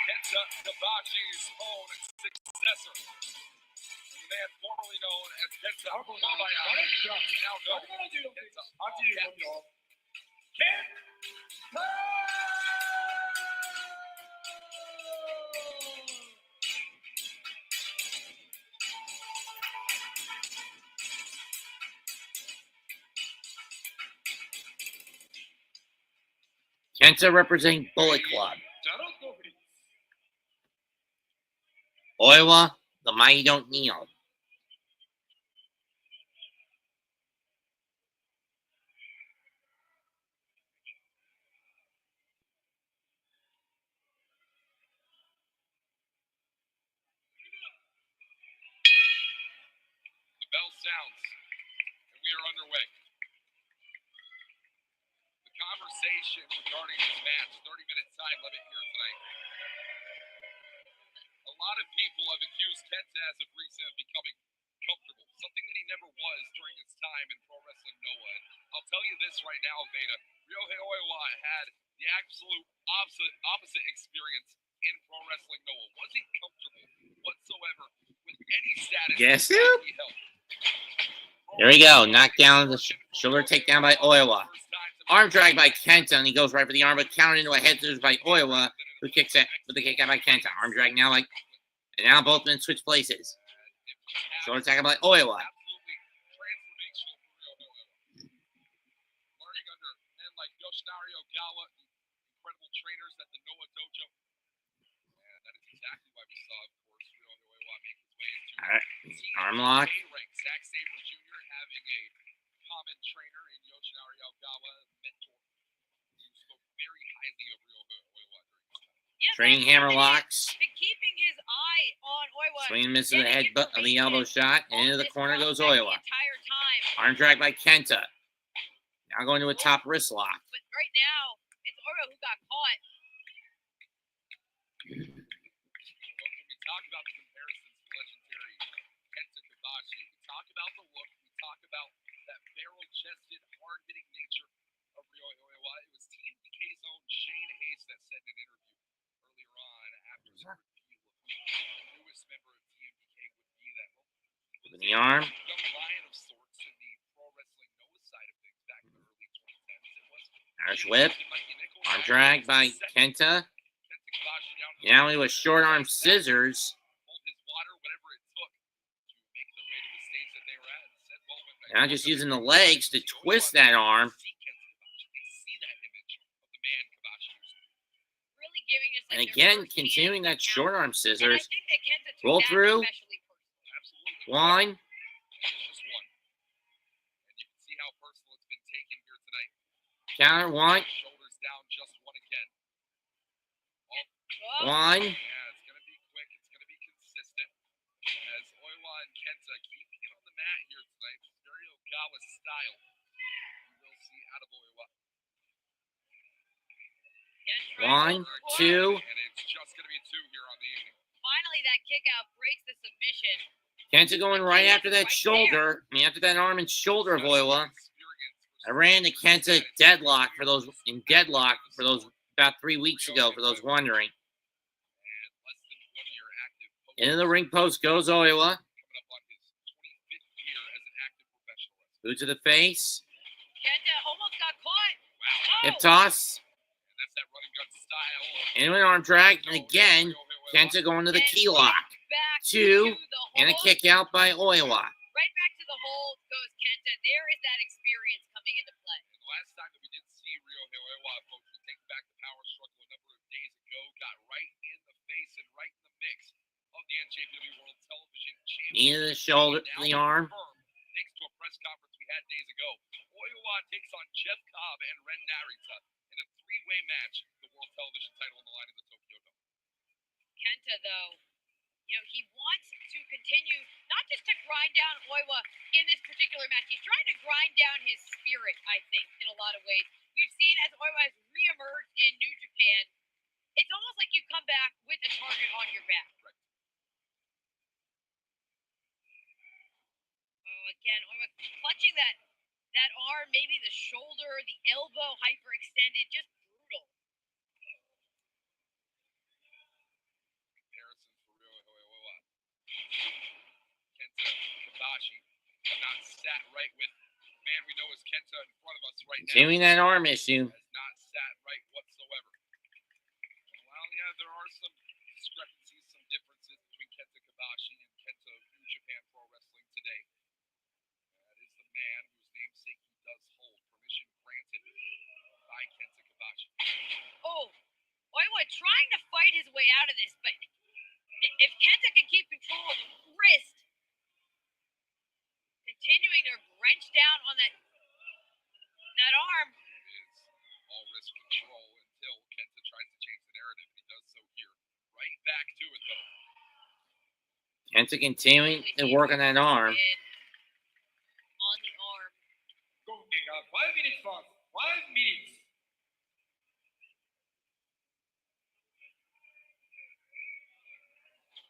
Kenta Kobashi's own successor. The man formerly known as Kenta Kobayashi, now known as Kenta. 85キロ Kenta representing Bullet Club. Oiwa, the mighty don't kneel. The bell sounds, and we are underway. The conversation regarding this match, 30-minute time limit here tonight. A lot of people have accused Kenta as of recent of becoming comfortable, something that he never was during his time in Pro Wrestling Noah. And I'll tell you this right now, Veda, Ryohei Oiwa had the absolute opposite experience Guess who? There we go. Knocked down the shoulder takedown by Oiwa. Arm drag by Kenta, and he goes right for the arm, but countered into a head scissors by Oiwa, who kicks it with the kick out by Kenta. Arm drag now, and now both men switch places. Shoulder tackle by Oiwa. Incredible trainers at the Noah Dojo. And that is exactly why we saw, of course, Ryohei make his way into arm lock. Zack Sabre Jr. having a common trainer in Yoshinari Ogawa, mentor, who spoke very highly of Ryohei during this time. Training hammer locks. Been keeping his eye on Oiwa. Swing and misses the headbutt of the elbow shot, and into the corner goes Oiwa. Arm drag by Kenta. Now going to a top wrist lock. But right now, it's Oiwa who got caught. When we talk about the comparisons to legendary Kenta Kobashi, we talk about the look, we talk about that barrel-chested, hard-hitting nature of Ryohei. It was TMDK's own Shane Haste that said in an interview earlier on after his repeal of the newest member of TMDK would be that in the arm. young lion of sorts in the pro wrestling Noah side of things back in the early 2010s. It was Irish whip. Arm drag by Kenta. Now he was short arm scissors. Now just using the legs to twist that arm. And again, continuing that short arm scissors. Roll through. One. Counter one. One. Yeah, it's going to be quick. It's going to be consistent. As Oiwa and Kenta keeping it on the mat here tonight. Very Ogawa style. We will see out of Oiwa. One, two. And it's just going to be two here on the evening. Finally, that kick out breaks the submission. Kenta going right after that shoulder. After that arm and shoulder of Oiwa. I ran the Kenta deadlock for those about 3 weeks ago, for those wondering. Into the ring post goes Oiwa. Boot to the face. Kenta almost got caught. Hip toss. Into an arm drag. And again, Kenta going to the key lock. Two. And a kick out by Oiwa. Right back to the hold goes Kenta. There is that experience coming into play. And the last time that we did see Ryohei Oiwa, folks, we take back the power struggle a number of days ago, got right in the face and right in the mix of the NJPW World Television Championship. Knee to the shoulder, to the arm. Thanks to a press conference we had days ago, Oiwa takes on Jeff Cobb and Ren Narita in a three-way match, the World Television title on the line in the Tokyo Dome. Kenta, though, he wants to continue, not just to grind down Oiwa in this particular match. He's trying to grind down his spirit, I think, in a lot of ways. We've seen as Oiwa has reemerged in New Japan, it's almost like you come back with a target on your back. Right. Oh, again, Oiwa clutching that arm, maybe the shoulder, the elbow hyperextended, just brutal. Kenta Kobashi not sat right with the man we know as Kenta in front of us right now. Continuing that arm issue. Has not sat right whatsoever. Well, yeah, there are some discrepancies, some differences between Kenta Kobashi and Kenta New Japan Pro Wrestling today. That is the man whose namesake he does hold. Permission granted by Kenta Kobashi. Oh, Oiwa trying to fight his way out of this, but if Kenta can keep control of the wrist, continuing to wrench down on that arm. It is all wrist control until Kenta tries to change the narrative. He does so here. Right back to it, though. Kenta continuing to work on that arm. On the arm. Go, 5 minutes fast. 5 minutes.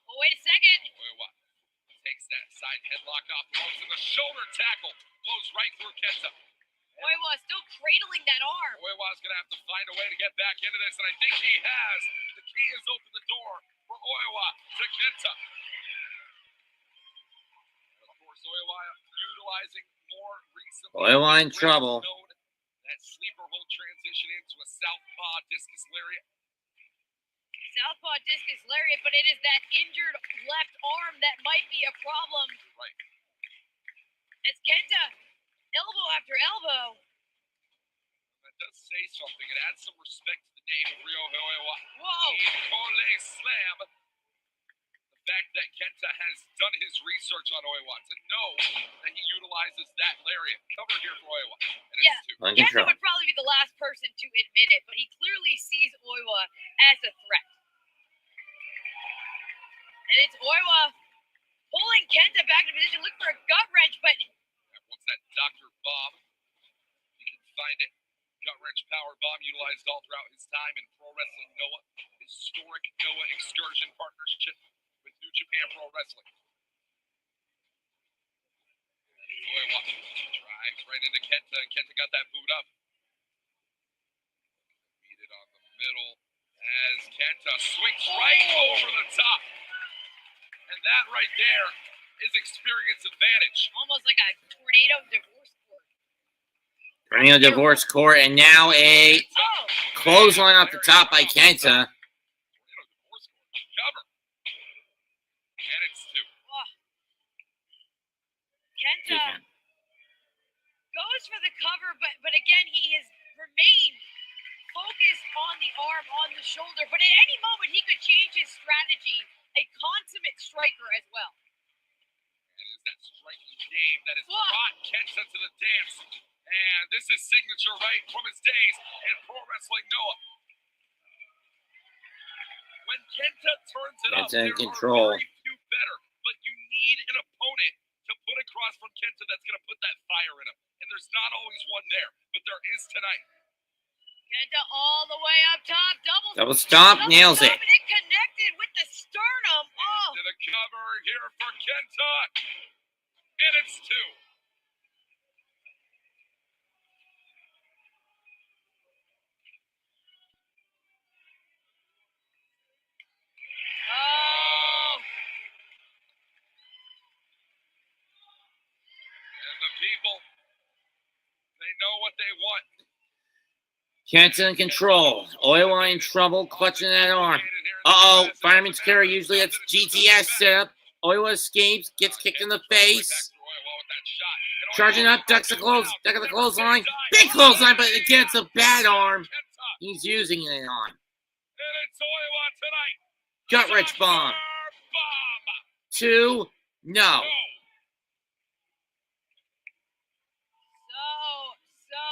Oh, wait a second. Oiwa takes that side headlock off the ropes, and the shoulder tackle blows right through Kenta. Oiwa still cradling that arm. Oiwa's going to have to find a way to get back into this, and I think he has. The key has opened the door for Oiwa to Kenta. utilizing more recently. Oiwa in trouble. That sleeper hold transition into a southpaw discus lariat. Southpaw discus lariat, but it is that injured left arm that might be a problem. Right. As Kenta, elbow after elbow. That does say something. It adds some respect to the name of Ryohei Oiwa. Whoa! Kole slam. The fact that Kenta has done his research on Oiwa to know that he utilizes that lariat. Cover here for Oiwa. And Yeah. it's 2. On Kenta control. would probably be the last person to admit it, but he clearly sees Oiwa as a threat. And it's Oiwa pulling Kenta back into position, looking for a gut wrench, but What's that Dr. Bob? You can find it. Gut wrench power bomb utilized all throughout his time in Pro Wrestling Noah. Historic Noah excursion partnership with New Japan Pro Wrestling. Oiwa drives right into Kenta, and Kenta got that boot up. Beat it on the middle as Kenta swings right over the top. And that right there is experience advantage. almost like a tornado divorce court. Tornado divorce court, and now a Oh! clothesline off the top by Kenta. Tornado divorce court. Cover. And it's 2. Kenta goes for the cover, but again, he has remained focused on the arm, on the shoulder. But at any moment, he could change his strategy. A consummate striker as well. And it is that striking game that has brought Kenta to the dance. And this is signature right from his days in Pro Wrestling Noah. When Kenta turns it up, Kenta in there control. are very few better. But you need an opponent to put across from Kenta that's going to put that fire in him. And there's not always one there, but there is tonight. Kenta all the way up top. Double stomp, nails it. And it connected with the sternum. Oh, To the cover here for Kenta. And it's 2. oh. And the people, they know what they want. Kenta in control. Oiwa in trouble, clutching that arm. Uh-oh, fireman's carry. Usually that's GTS setup. Oiwa escapes, gets kicked in the face. Charging up, ducks the clothesline. Big clothesline, but again, it's a bad arm. He's using it on. And it's Oiwa tonight. Gut wrench bomb. 2, no. So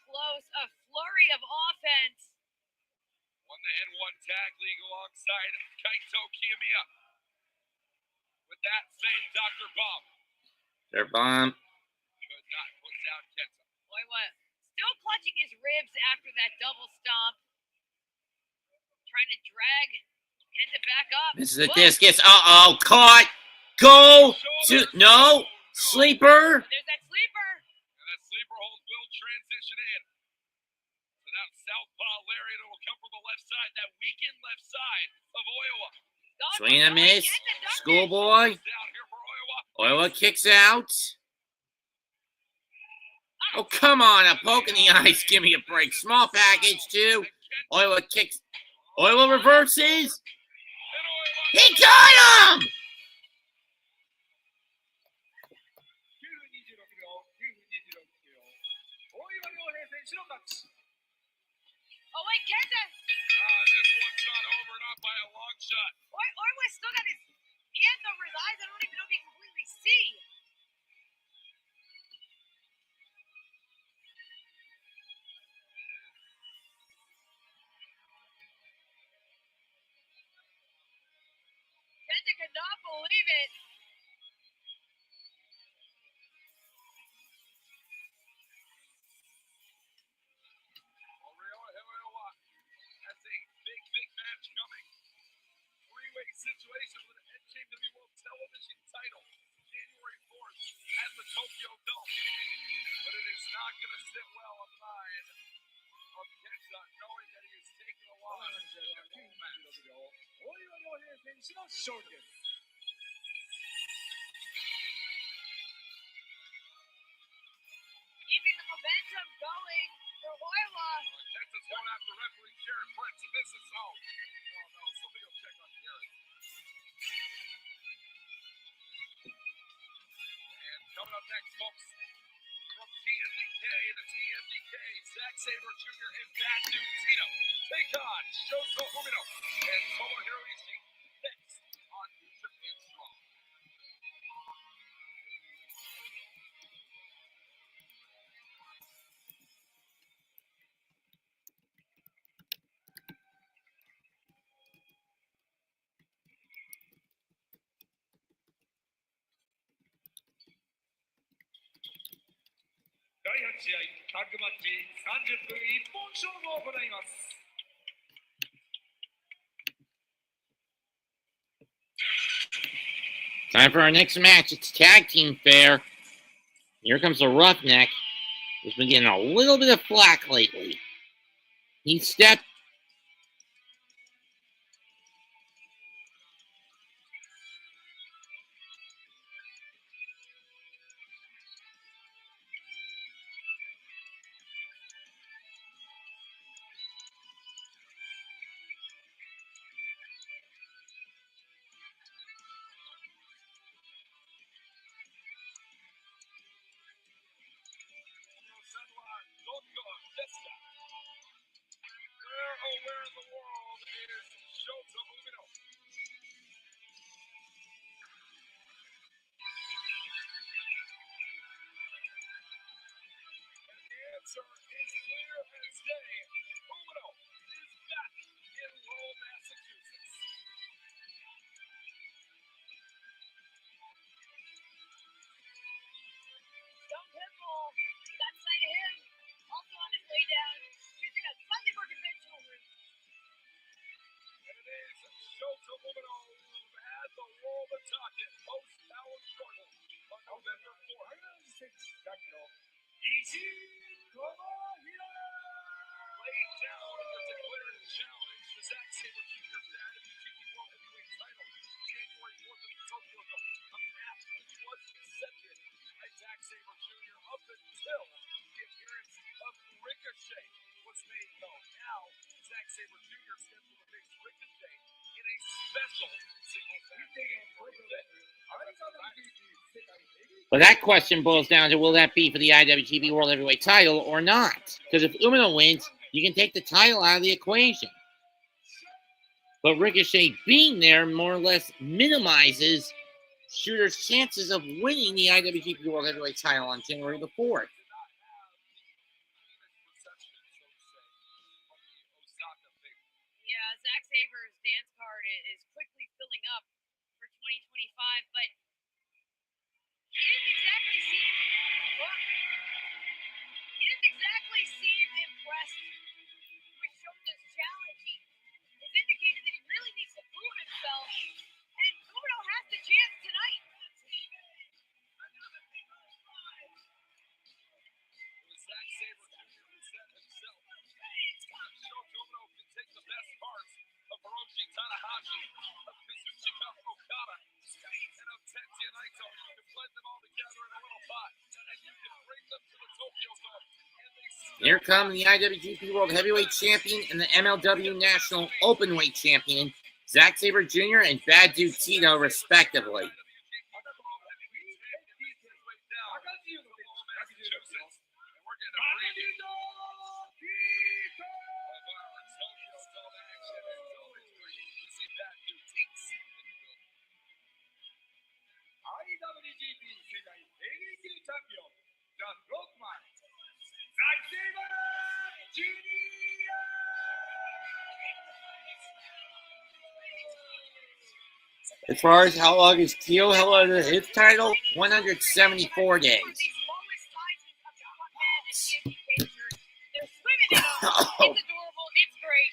close. A flurry of offense. Won the N1 Tag League alongside Kaito Kiyomiya. With that same Dr. Bomb. Their bomb. Could not put down Kenta. Oiwa still clutching his ribs after that double stomp. Trying to drag Kenta back up. This is a Whoa. discus. Uh-oh, caught. Go to, no. Sleeper. There's that sleeper. And that sleeper hold will transition in. So that southpaw lariat will come from the left side. That weakened left side of Oiwa. Swing and a miss. Schoolboy. Down here for Oiwa. Oiwa kicks out. Oh, come on. A poke in the eyes. Give me a break. Small package, too. Oiwa kicks. Oiwa reverses. He got him! Oh wait, Kenta. This one's not over, not by a long shot. Oiwa still got his hands over his eyes. I don't even know if he can completely see. Kenta could not believe it. Ryohei has a big match coming. Three-way situation with an NJPW World Television title January 4th at the Tokyo Dome. But it is not going to sit well on the mind of Kenta, knowing that he is taking a loss in that full match. next, folks. From TMDK to TMDK, Zack Sabre Jr. and Bad Dude Tito take on Shota Umino and Tomohiro Ishii next on New Japan Strong. 第8試合タッグマッチ30分一本勝負を行います。 Time for our next match. It's tag team fair. Here comes the Roughneck, who's been getting a little bit of flack lately. He stepped. Where in the world is Shota Umino? And the answer is clear as day. Umino is back in Lowell, Massachusetts. Don't pinball. That side of him. Also on his way down. Using a slightly more conventional route. And it is Shota Umino who had the world of talking post-power struggle on November 4th. Laid down in the declared challenge, the Zack Sabre Jr. for the IWGP World Heavyweight title, January 4th in Tokyo Dome, a match which was accepted by Zack Sabre Jr. up until the appearance of Ricochet was made known. Now, Zack Sabre Jr. scheduled to face Ricochet in a special single-match event. But that question boils down to, will that be for the IWGP World Heavyweight title or not? Because if Umino wins, you can take the title out of the equation. But Ricochet being there more or less minimizes Shooter's chances of winning the IWGP World Heavyweight title on January the 4th. Yeah, Zack Saber's dance card is quickly filling up for 2025, but he didn't exactly seem impressed with Shota's challenge. He has indicated that he really needs to prove himself, and Umino has the chance tonight. Zack Sabre Jr. who said himself, Shota Umino can take the best parts of Hiroshi Tanahashi, of Kazuchika Okada, and of Tetsuya Naito. You can blend them all together in a little pot, and you can bring them to the Tokyo Dome. Here come the IWGP World Heavyweight Champion and the MLW National Openweight Champion, Zack Sabre Jr. and Bad Dude Tito, respectively. As far as how long is Tio held his title? 174 days. It's adorable. It's great.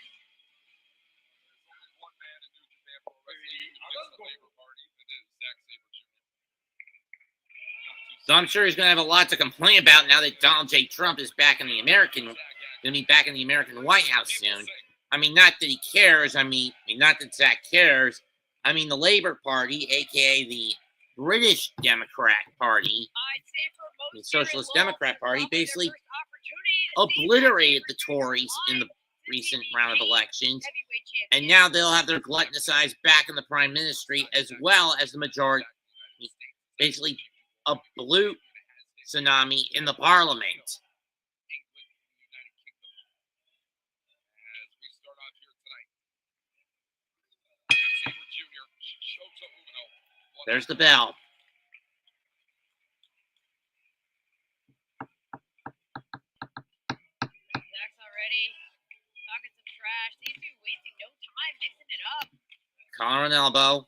So I'm sure he's going to have a lot to complain about now that Donald J. Trump is back in the American White House soon. I mean, not that he cares. I mean, not that Zack cares. I mean, the Labour Party, a.k.a. the British Democrat Party, the Socialist Democrat Party, basically obliterated the Tories in the recent round of elections. And now they'll have their gluttonous eyes back in the prime ministry, as well as the majority, basically tsunami in the parliament. England, the United Kingdom. As we start off here tonight. Saber Jr. Shota Umino. There's the bell. Zack's already talking some trash. These two wasting no time mixing it up. Collar and elbow.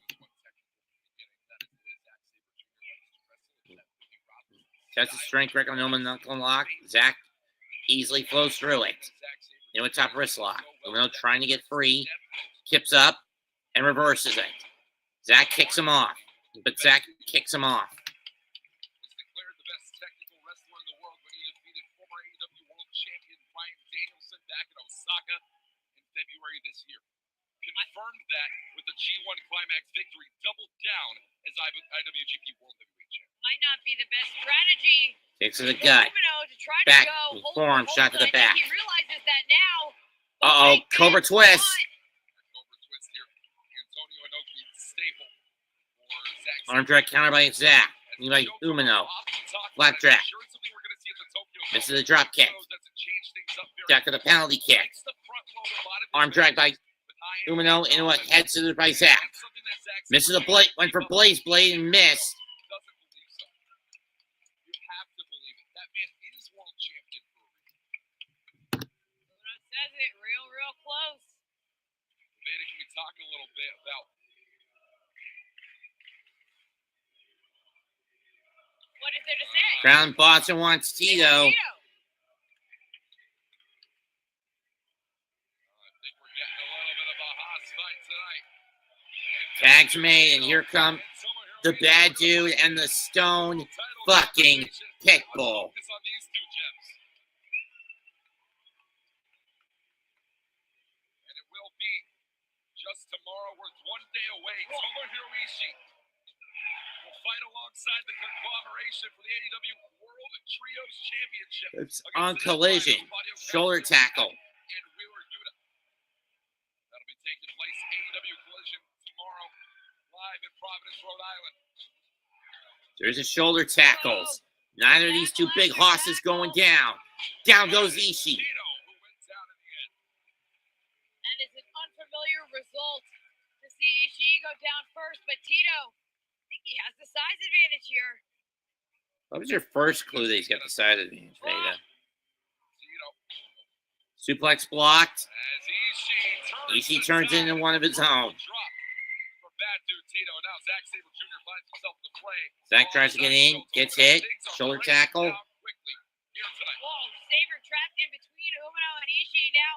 Test the strength, record knuckle lock. Zack easily flows through it. Into a top wrist lock. Umino trying to get free. Kips up and reverses it. Zack kicks him off. But Zack kicks him off. Was declared the best technical wrestler in the world when he defeated former AEW World Champion Bryan Danielson back in Osaka in February this year. Confirmed that with the G1 Climax victory, doubled down as IWGP World Heavyweight Champion. Might not be the best strategy. Kicks to the gut. Umino to try Back, to go hold forearm shot to the back. He realizes that now. Uh-oh, Cobra twist. Cobra twist here. Antonio Inoki staple for Zack. Arm drag counter by Zack. By Umino. Flapjack. Misses the drop kick. Jack with a penalty kick. Arm drag by Umino into a head scissors by Zack. Misses a blade. Went for Blaze Blade and missed. You have to believe it. That man is world champion for a reason. Umino says it real close. Bennett, can we talk a little bit about What is there to say? Crown Boston wants Tito. I think we're getting a little bit of a hot fight tonight. Tags made, and here come the bad dude and the stone fucking pitbull. Focus on these two gems. And it will be just tomorrow. We're 1 day away. Tomohiro Ishii will fight alongside the conglomeration for the AEW World Trios Championship. It's on Collision. Shoulder tackle. And Wheeler Yuta. That'll be taking place AEW Collision tomorrow, live in Providence, Rhode Island. There's a shoulder tackles. Neither of these two big horses going down. Down goes Ishii. Tito, who went down in the end. And it's an unfamiliar result to see Ishii go down first, but Tito, I think he has the size advantage here. What was your first clue that he's got the side advantage, Vega? Tito, Suplex blocked. as Ishii turns into one of his own. Drop for bad dude Tito. Now Zack Sabre Jr. finds himself in the play. Zack tries to get in, gets hit. Shoulder tackle. Quickly here tonight. Whoa, Saber trapped in between Umino and Ishii now.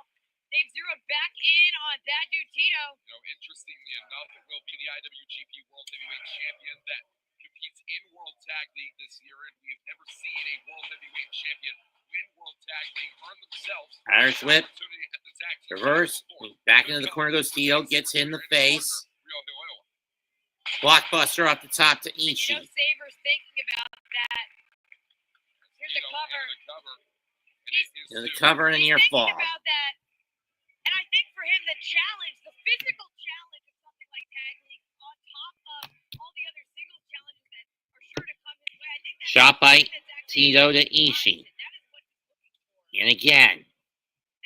They've zeroed back in on that dude Tito. You know, interestingly enough, it will be the IWGP World Heavyweight Champion that competes in World Tag League this year, and we've never seen a World Heavyweight Champion win World Tag League, earn themselves Irish whip. opportunity at the tag team Reverse. before. Back into the corner goes Tito. Gets hit in the face. Ryohei Oiwa. Blockbuster off the top to You know, Ishii. Saber's thinking about that. Here's the Tito cover. into the cover. And it is Into the two. cover and a He's near thinking fall. about that. And I think for him, the challenge, the physical challenge of something like Tag League, on top of all the other singles challenges that are sure to come his way, I think that's Shot by something that's actually Tito to wise, Ishii. and that is what he's looking for. And again.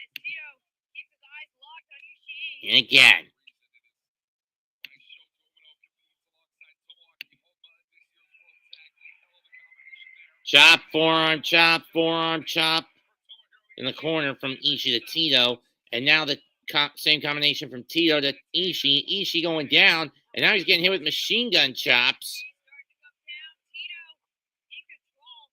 As Tito keeps his eyes locked on Ishii. And again. Chop, forearm, chop, forearm, chop. In the corner from Ishii to Tito. And now the same combination from Tito to Ishii. Ishii going down. And now he's getting hit with machine gun chops. He's starting to come down. Tito in control.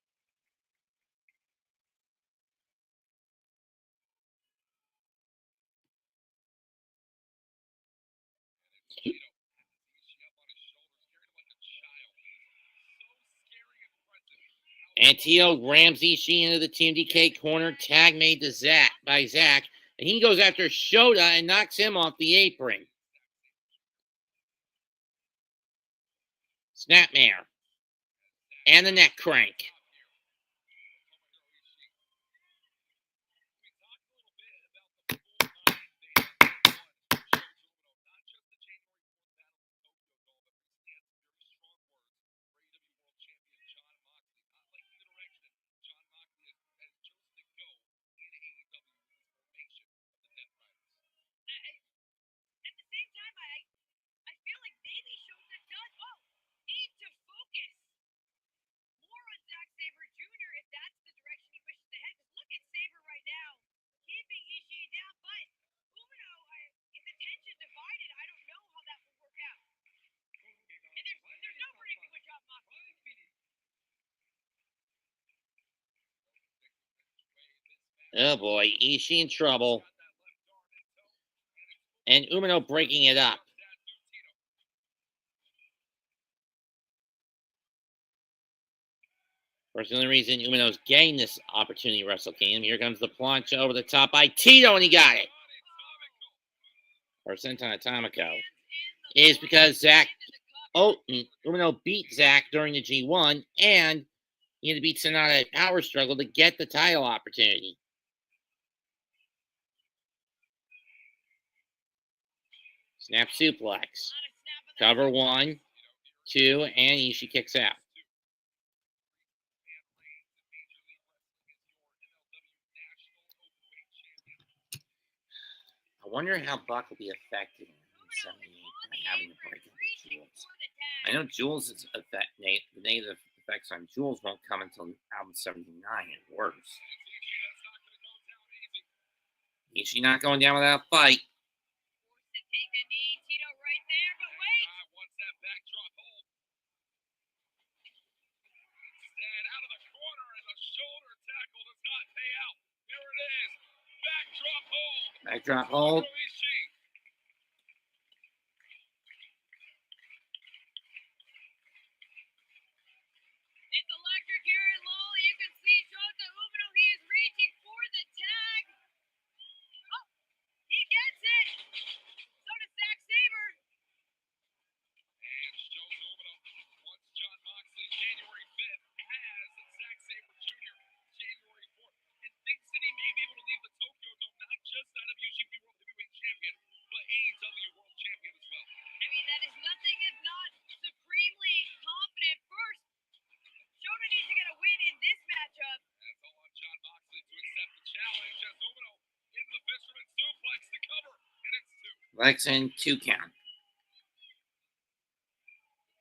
And Tito rams Ishii into the TMDK corner. Tag made to Zack by Zack. And he goes after Shota and knocks him off the apron. Snapmare. And the neck crank. Oh boy, Ishii in trouble. And Umino breaking it up. Of course, the only reason Umino's getting this opportunity to Wrestle Kingdom, here comes the plancha over the top by Tito, and he got it. Or Senton Atomiko. Is because Umino beat Zack during the G1, and he had to beat Sonata at Power Struggle to get the title opportunity. Snap suplex. Cover 1, 2, and Ishii kicks out. I wonder how Buck will be affected in 78 by having to break up with Jules. I know Jules is the negative effects on Jules won't come until album 79 at worst. Ishii not going down without a fight. Take a knee, Tito right there, but wait! Wants that backdrop hold. Instead, out of the corner, and the shoulder tackle does not pay out. Here it is. Backdrop hold. Backdrop hold. It's electric here in Lowell. You can see Shota Umino. He is reaching for the tag. Oh, he gets it. So does Zack Sabre. And Shota Umino, once John Moxley, January 5th, has Zack Sabre Jr. January 4th, and thinks that he may be able to leave the Tokyo Dome, not just IWGP World Heavyweight Champion, but AEW World Champion as well. I mean, that is nothing if not supremely confident. First, Shota needs to get a win in this matchup. That's all on John Moxley to accept the challenge as Umino in the Fisherman Suplex to cover, and it's 2. Lex in 2 count.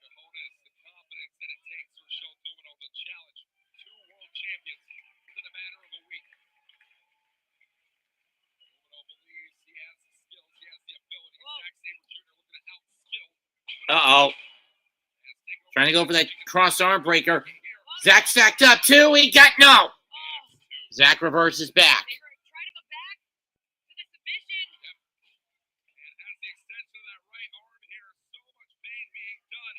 Cojones, the confidence that it takes for Shota Umino to challenge 2 world champions within a matter of a week. Umino believes he has the skills, he has the ability. Zack Sabre Jr. looking to outskill. Uh-oh. Trying to go for that cross arm breaker. Zack stacked up too. He got no. Zack reverses back. They were trying to go back to the submission. And has the extension of that right arm here. So much pain being done.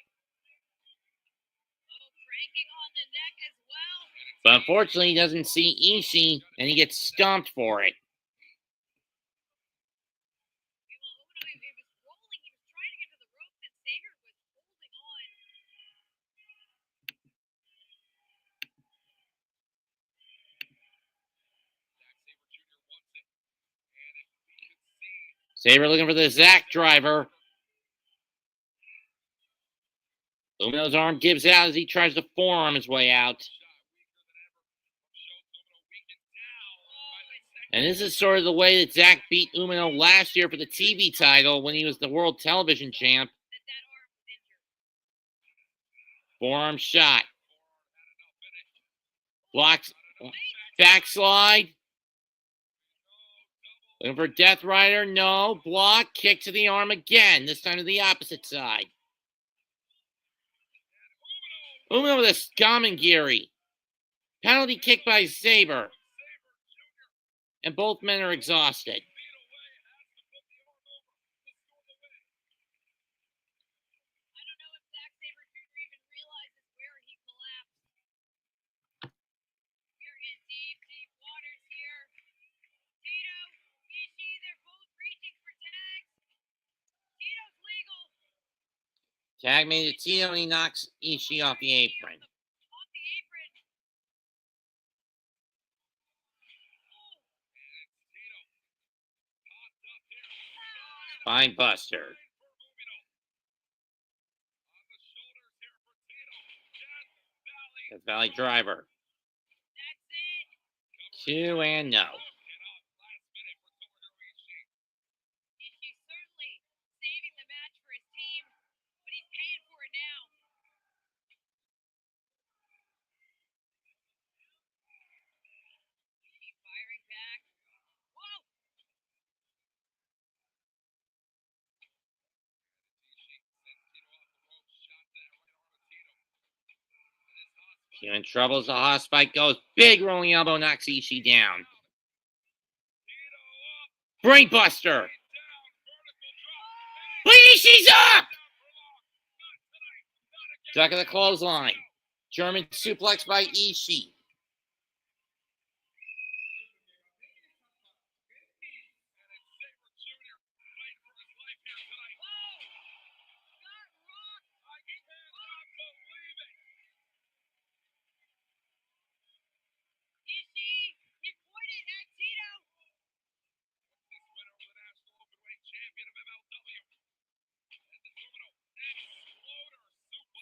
Oh, cranking on the neck as well. But unfortunately, he doesn't see Ishii, and he gets stomped for it. Umino, he was rolling. He was trying to get to the ropes, and Sabre was holding on. Sabre looking for the Zack driver. Umino's arm gives out as he tries to forearm his way out. And this is sort of the way that Zack beat Umino last year for the TV title when he was the World Television Champ. Forearm shot. Blocks. Backslide. Looking for Death Rider. No. Block. Kick to the arm again. This time to the opposite side. Umino with a Skamengiri. Penalty kick by Sabre. And both men are exhausted. I don't know if Zack Sabre Jr. even realizes where he collapsed. We're in deep, deep waters here. Tito, Ishii, they're both reaching for tags. Tito's legal. Tag made to Tito, and he knocks Ishii off the apron. Off the apron. Spine buster. Death Valley driver. That's it. 2 and no. He's certainly saving the match for his team, but he's paying for it now. He's firing back. Whoa! Tito in trouble as the hospice goes. Big rolling elbow knocks Ishii down. Brainbuster. Ishii's up. Duck of the clothesline. German suplex by Ishii.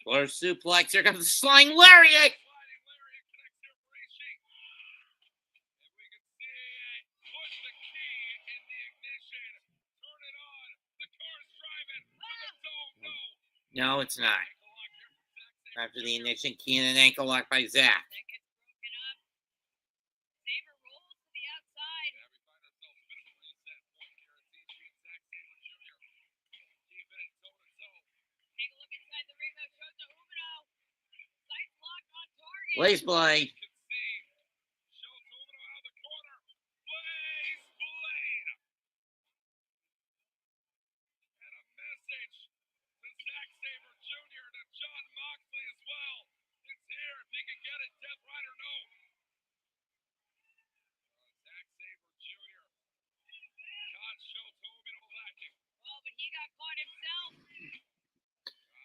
Or suplex. Here comes the sliding lariat. No, it's not. After the ignition, key and an ankle lock by Zack. Blaze Blade.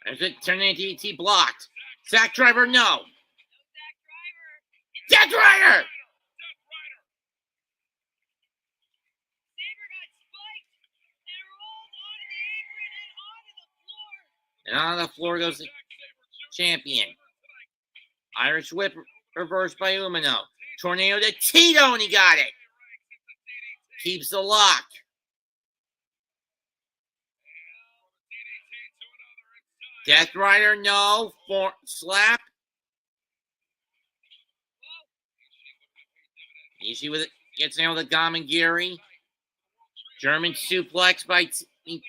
As it turned into DT blocked. Zack Driver, no. Death Rider! And on the floor goes the champion. Irish whip reversed by Umino. Tornado to Tito, and he got it. Keeps the lock. Death Rider, no. Slap. Ishii with it. Gets nailed with a Gamagiri. German suplex by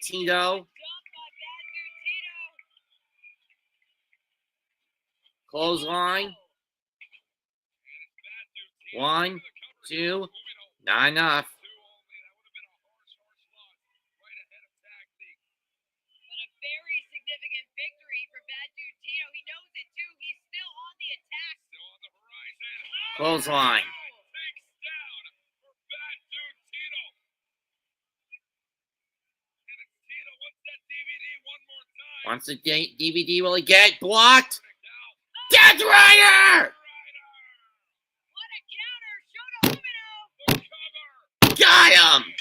Tito. Clothesline. 1, 2. Not enough. But a very significant victory for Bad Dude Tito. He knows it too. He's still on the attack. Still on the horizon. Clothesline. Takes down for Bad Dude Tito. And it's Tito. What's that DVD one more time? Wants the DVD. Will he get blocked? Death Rider! What a counter. Shota Umino. The cover. Got him!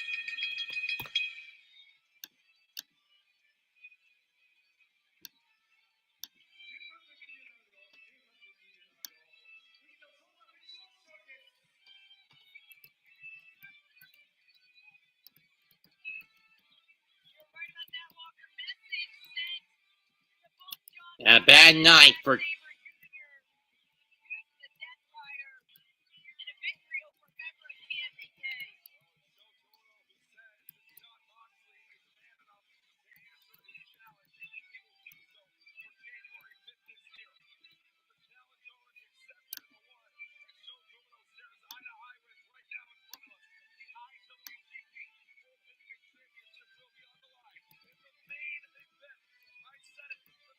A bad night for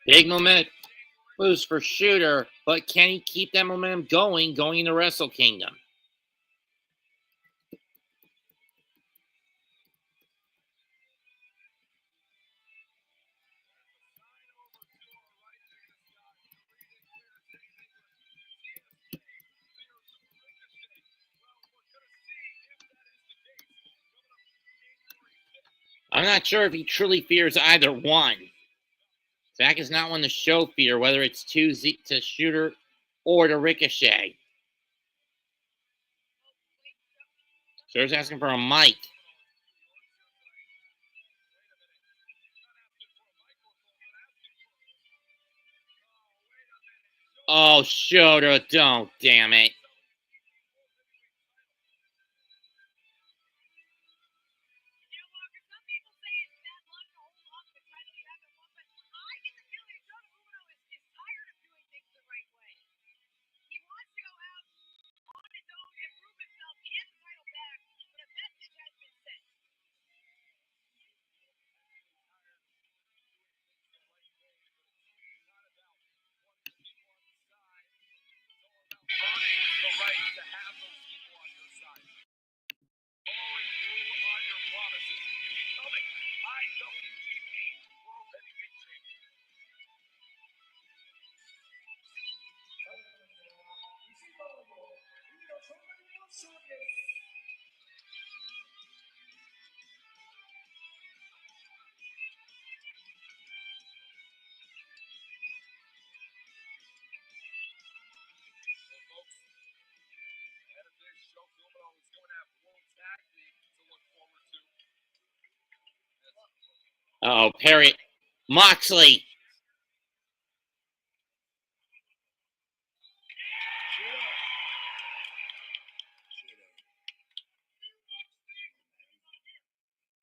big momentum boost for Shooter, but can he keep that momentum going into Wrestle Kingdom? I'm not sure if he truly fears either one. Zack is not one to show fear, whether it's to Shooter or to Ricochet. Shooter's asking for a mic. Oh, Shooter, don't, damn it. Oh, Perry. Moxley.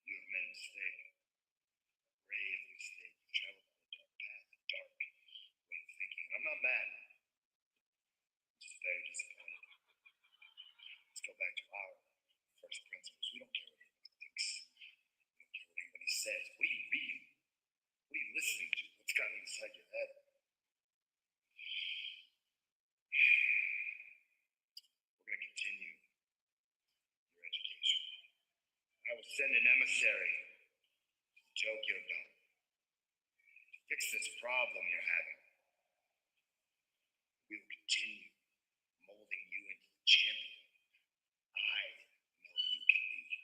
You have made a mistake. Grave mistake. You traveled on a dark path, a dark way of thinking. I'm not mad. I'm just very disappointed. Let's go back to our first principles. We don't care what anybody thinks. We don't care what anybody says. What are you reading? What are you listening to? What's gotten inside your head? We're going to continue your education. I will send an emissary to the Tokyo Dome to fix this problem you're having. We will continue molding you into the champion I know you can be.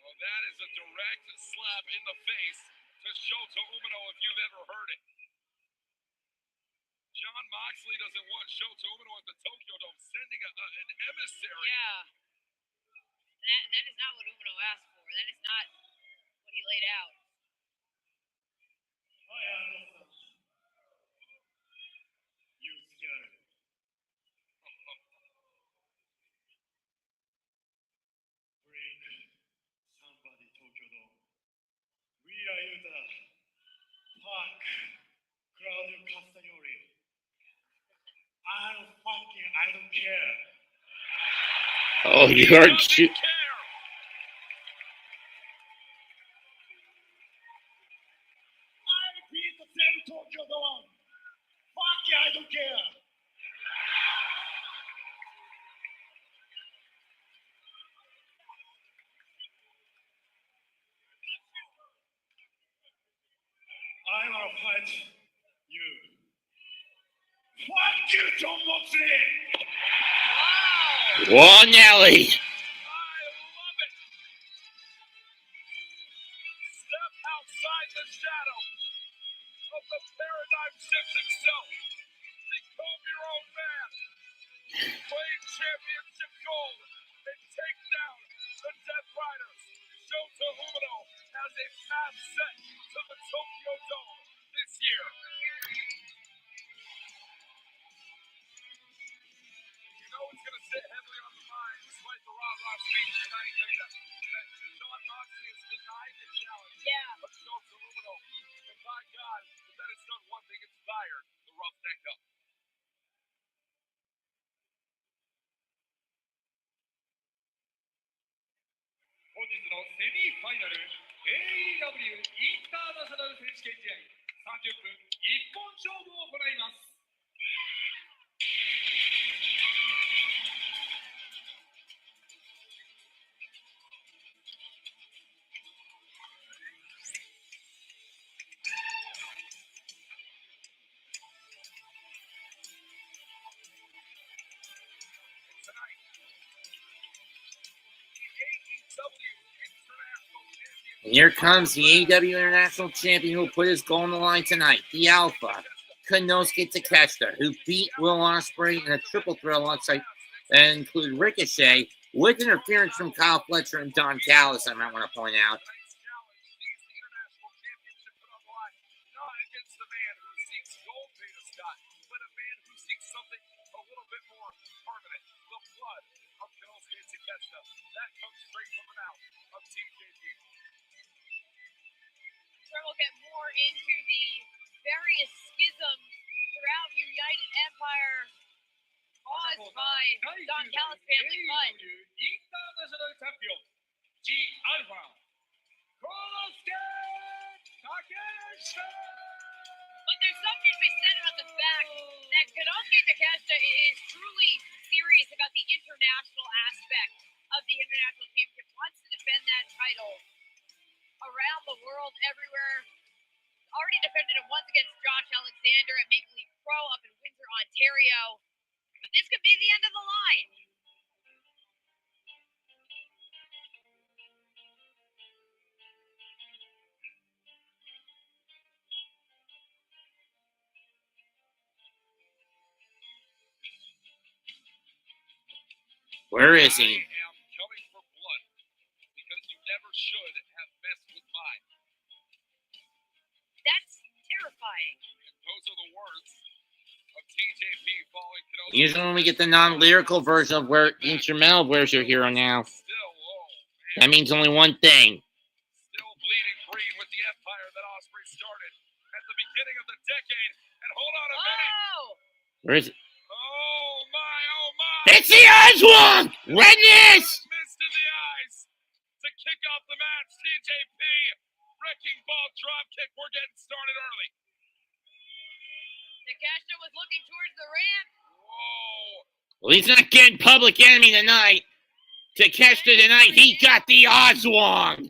Oh, that is a direct slap in the face to Shota Umino if you've ever heard it. John Moxley doesn't want Shota Umino at the Tokyo Dome, sending an emissary. Yeah. That is not what Umino asked for. That is not what he laid out. You scared. Bring somebody Tokyo Dome. We are Yota. Fuck. Crowd Castagnoli. I don't care. Oh, you heard shoot. I repeat the same Tokyo Dome. Fuck yeah, I don't care. I wanna fight you. Fuck you, John Moxley! Whoa, Nelly. I love it. Step outside the shadow of the paradigm shift himself. Become your own man. Claim championship gold and take down the Death Riders. Shota Umino has a path set to the Tokyo Dome this year. You know it's going to sit heavily on the mind, despite the rah-rah speech tonight, that John Moxley has denied the challenge of Shota Umino. And by God, if that has done one thing, it's fired the roughneck up. 本日のセミファイナル AEW インターナショナル選手権試合30分一本勝負を行います。And here comes the AEW International Champion who will put his goal on the line tonight. The Alpha, Konosuke Takeshita, who beat Will Ospreay in a triple threat alongside that include Ricochet with interference from Kyle Fletcher and Don Callis, I might want to point out. We'll get more into the various schisms throughout United Empire caused by Don Callis family, but International Champion G Alpha Konosuke Takeshita. But there's something to be said about the fact that Konosuke Takeshita is truly serious about the international aspect of the International Championship, wants to defend that title around the world, everywhere. Already defended it once against Josh Alexander at Maple Leaf Pro up in Windsor, Ontario. But this could be the end of the line. Where is he? never should have messed with mine. That's terrifying. And those are the words of TJP following Konosuke. Usually when we get the non-lyrical version of where instrumental Where's Your Hero Now, that means only one thing. Still bleeding green with the empire that Osprey started at the beginning of the decade. And hold on a minute. Oh! Where is it? Oh my. It's the Oswald! Redness! Missed in the eyes. To kick off the match, TJP. Wrecking ball drop kick. We're getting started early. Takeshita was looking towards the ramp. Whoa. Well, he's not getting Public Enemy tonight. Takeshita tonight, he got the Oswald.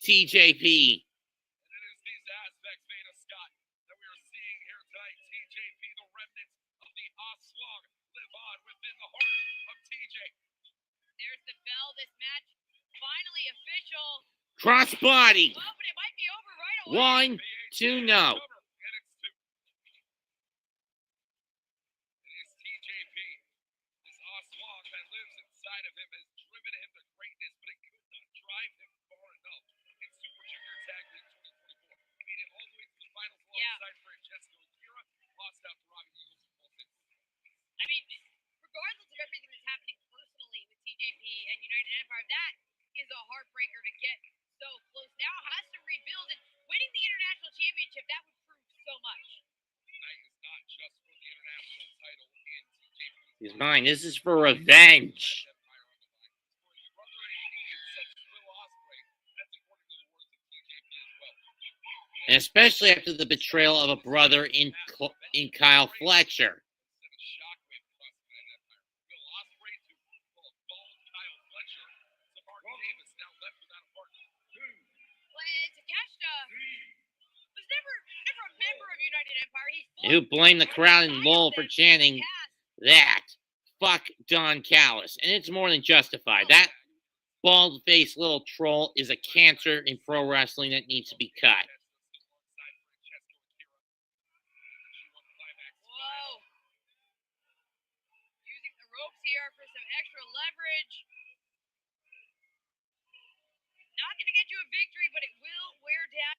TJP. And it is these aspects, Veda Scott, that we are seeing here tonight. TJP, the remnants of the Oswald, live on within the heart of TJ. There's the bell. This match finally official. Crossbody. Oh, but it might be over right away. 1, 2, no. And it's 2. It is TJP. This Oswald that lives inside of him has driven him to greatness, but it could not drive him far enough in Super Junior Tag League 2024. He made it all the way to the finals alongside Francesco and Kira, lost out to Robbie Eagles and Paul I mean, regardless of everything that's happening personally with TJP and United Empire, that is a heartbreaker to get so close. Now has to rebuild, and winning the international championship, that would prove so much. Tonight is not just for the international title in TJP's He's mine. This is for revenge. Empire on the line. For his brother in need, such as Will Ospreay, that's according to the words of TJP as well. And especially after the betrayal of a brother in Kyle Fletcher. Sent a shockwave across the United Empire. Will Ospreay to a bald Kyle Fletcher. Samar Davis now left without a partner. When Takeshita was never a member of United Empire. He Who blamed the crowd in Lowell for chanting that? Fuck Don Callis. And it's more than justified. That bald-faced little troll is a cancer in pro wrestling that needs to be cut. Whoa. Using the ropes here for some extra leverage. Not going to get you a victory, but it will wear down.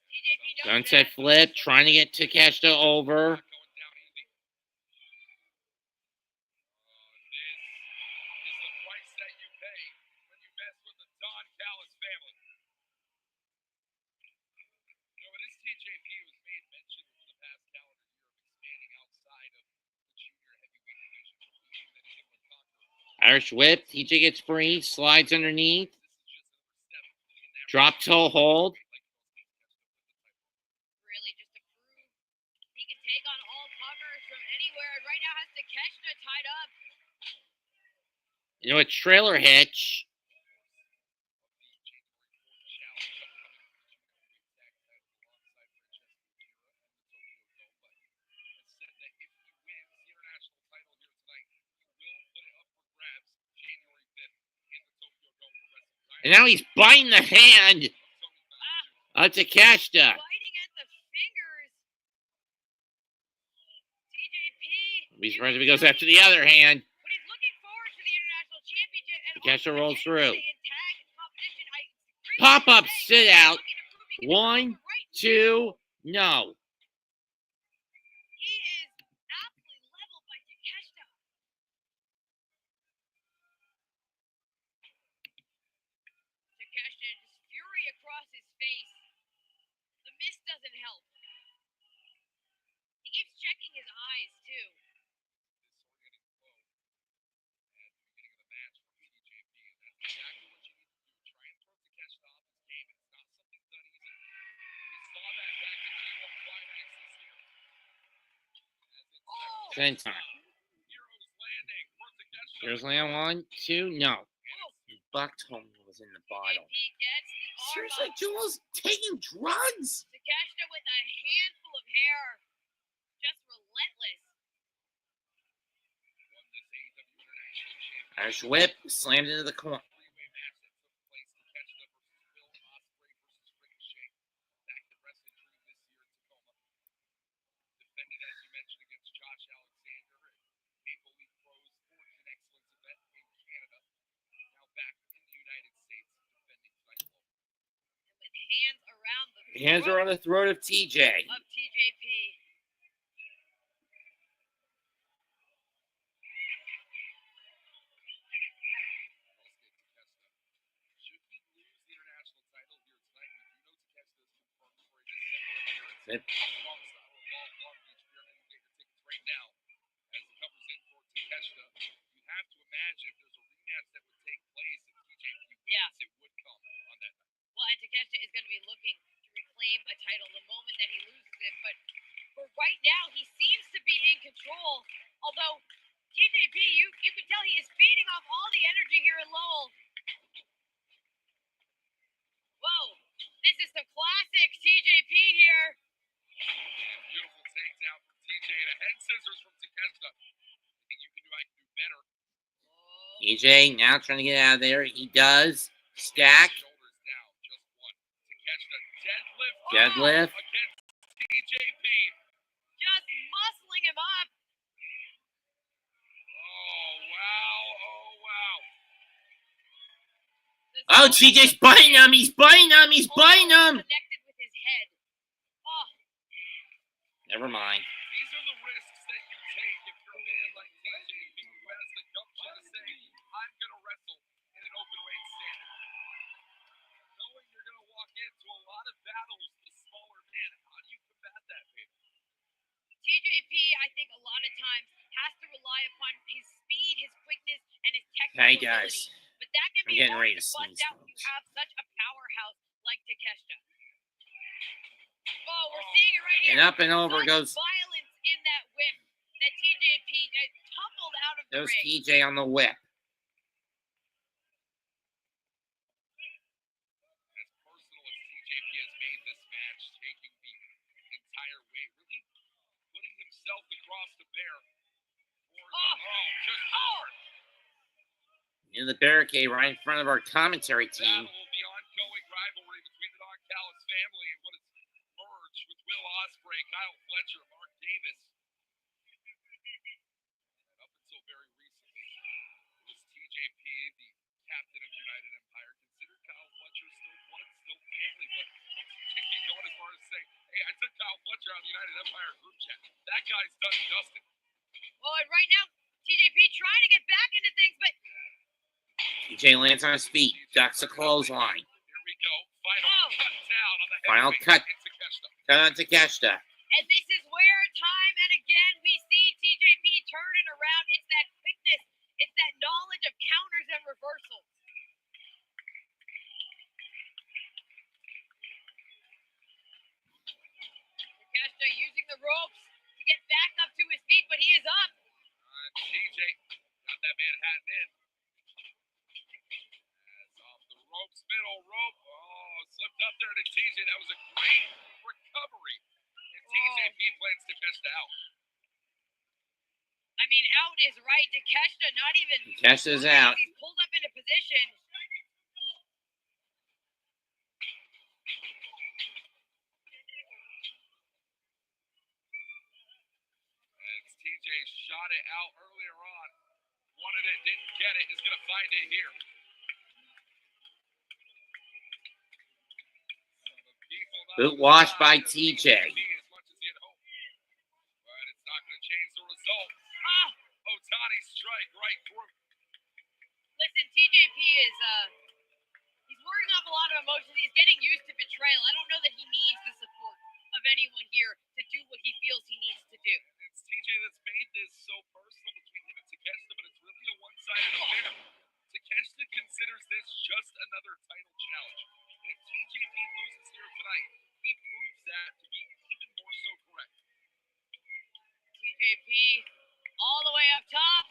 TJP knows Sunset that. flip, trying to get Takeshita over. Going down easy. This is the price that you pay when you mess with the Don Callis family. You know, it is TJP who's made mention for the past calendar year of expanding outside of the junior heavyweight division. Believing that he's able to conquer. Irish whip, TJ gets free, slides underneath. This is just number 7 in that Drop toe hold. Really just to prove he can take on all comers from anywhere. And right now has Takeshita tied up. You know, a trailer hitch. And now he's biting the hand of Takeshita. Biting at the fingers. TJP. Be surprised if he goes after the other hand. But he's looking forward to the international championship. And Takeshita also rolls through. in tag competition. Pop-up sit out. Looking to prove he can do 1, it right. 2, no. He is absolutely leveled by Takeshita. Takeshita, just fury across his face. The mist doesn't help. He keeps checking his eyes, too. Oh! Same time. Here's land 1, 2, no. Buckton was in the bottle. TJP gets the arm Seriously, up. Joel's taking drugs. Takeshita with a handful of hair. Just relentless. Irish whip, slammed into the corner. Hands are on the throat of TJ. Of TJP. Yep. Well, and Takeshita is going to be looking to reclaim a title the moment that he loses it. But for right now, he seems to be in control. Although TJP, you can tell he is feeding off all the energy here in Lowell. Whoa, this is some classic TJP here. Beautiful takedown from TJ and a head scissors from Takeshita. I can do better. TJ now trying to get out of there. He does. Stack. Shoulders down, just one. Takeshita deadlift. Deadlift. Against TJP. Just muscling him up. Oh, wow. Oh, wow. Oh, TJ's biting him. He's biting him. He's biting him. Connected with his head. Oh. Never mind. These are the risks that you take if you're a man like TJP who has the gumption to say, I'm going to wrestle in an open weight standard. Knowing you're going to walk into a lot of battles with a smaller man, how do you combat that, baby? TJP, I think a lot of times has to rely upon his speed, his quickness, and his technical Hey, ability. guys. But that can I'm be getting hard ready to to bust sneeze, out when you have such a powerhouse like Takeshita. Oh, we're seeing it right here. And up and over Such goes. violence in that whip that TJP tumbled out of the Goes ring. TJ on the whip. As personal as TJP has made this match, taking the entire weight, really putting himself across the bear. Just hard. In the barricade right in front of our commentary team. Battle of the ongoing rivalry between the Don Callis family and what has merged with Will Ospreay, Kyle Fletcher, Mark Davis. And up until very recently, it was TJP, the captain of United Empire, considered Kyle Fletcher still blood, still family, but TJP going as far as to say, hey, I took Kyle Fletcher out of the United Empire group chat. That guy's done and dusted. Oh, and right now, TJP trying to get back into things, but TJ lands on his feet, ducks a clothesline. Here we go. Final cut down on the Final heavyweight cut. in Takeshita. Cut on Takeshita. and this is where time and again we see TJP turn it around. It's that quickness, it's that knowledge of counters and reversals. Takeshita using the ropes to get back up to his feet, but he is up. TJ got that Manhattan in. As off the ropes, middle rope. Oh, slipped up there to TJ. That was a great recovery. And TJP plans Takeshita out. I mean, out is right. Takeshita not even. Takeshita's out. He's pulled up into position. As TJ shot it out earlier on. Wanted it, didn't get it. Is going to find it here. Boot wash by TJ. As much as he had hoped. But it's not going to change the result. Otani strike right through. Listen, TJP is he's working off a lot of emotions. He's getting used to betrayal. I don't know that he needs the support of anyone here to do what he feels he needs to do. It's TJ that's made this so personal between him and Takeshita, but it's really a one-sided affair. Takeshita considers this just another title challenge. And if TJP loses here tonight, he proves that to be even more so correct. TJP all the way up top.